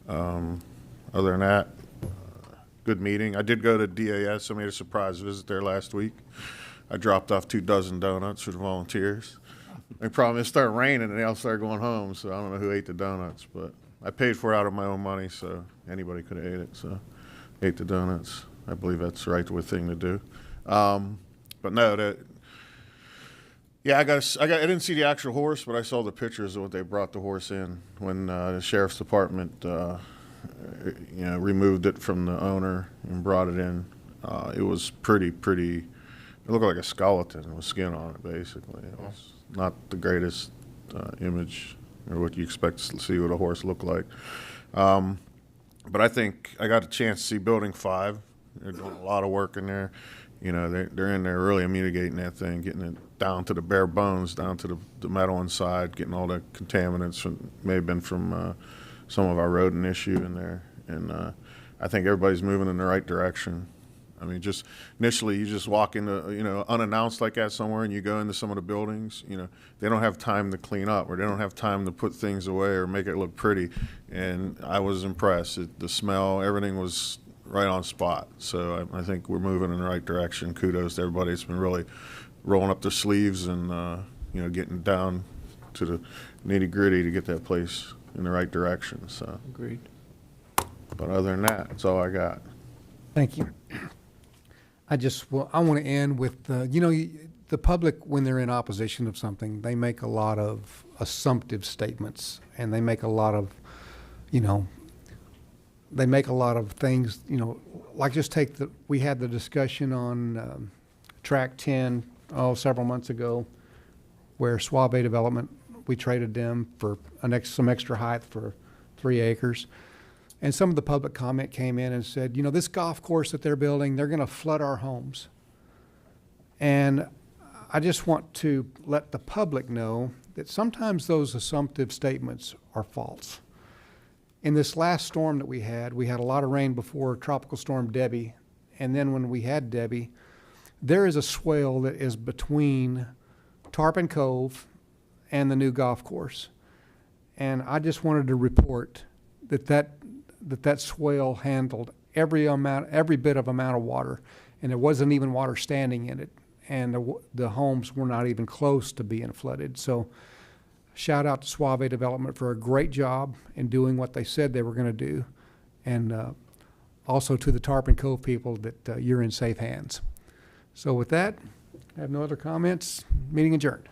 [SPEAKER 19] other than that, good meeting. I did go to DAS. I made a surprise visit there last week. I dropped off 24 donuts for the volunteers. The problem is it started raining and they all started going home, so I don't know who ate the donuts, but I paid for it out of my own money, so anybody could have ate it. So ate the donuts. I believe that's the right thing to do. But no, I didn't see the actual horse, but I saw the pictures of what they brought the horse in when the sheriff's department removed it from the owner and brought it in. It was pretty. It looked like a skeleton with skin on it, basically. It was not the greatest image or what you expect to see what a horse looked like. But I think I got a chance to see Building 5. They're doing a lot of work in there. They're in there really mitigating that thing, getting it down to the bare bones, down to the metal inside, getting all the contaminants may have been from some of our rodent issue in there. And I think everybody's moving in the right direction. I mean, just initially, you just walk into, unannounced like that somewhere, and you go into some of the buildings, they don't have time to clean up, or they don't have time to put things away or make it look pretty. And I was impressed. The smell, everything was right on spot. So I think we're moving in the right direction. Kudos to everybody that's been really rolling up their sleeves and, getting down to the nitty gritty to get that place in the right direction. So
[SPEAKER 4] Agreed.
[SPEAKER 19] But other than that, that's all I got.
[SPEAKER 2] Thank you. I want to end with, the public, when they're in opposition of something, they make a lot of assumptive statements, and they make a lot of, things, like just we had the discussion on Track 10, several months ago, where Suave Development, we traded them for some extra height for 3 acres. And some of the public comment came in and said, this golf course that they're building, they're going to flood our homes. And I just want to let the public know that sometimes those assumptive statements are false. In this last storm that we had a lot of rain before Tropical Storm Debbie. And then when we had Debbie, there is a swale that is between Tarpon Cove and the new golf course. And I just wanted to report that swale handled every bit of amount of water, and there wasn't even water standing in it, and the homes were not even close to being flooded. So shout out to Suave Development for a great job in doing what they said they were going to do, and also to the Tarpon Cove people that you're in safe hands. So with that, I have no other comments. Meeting adjourned.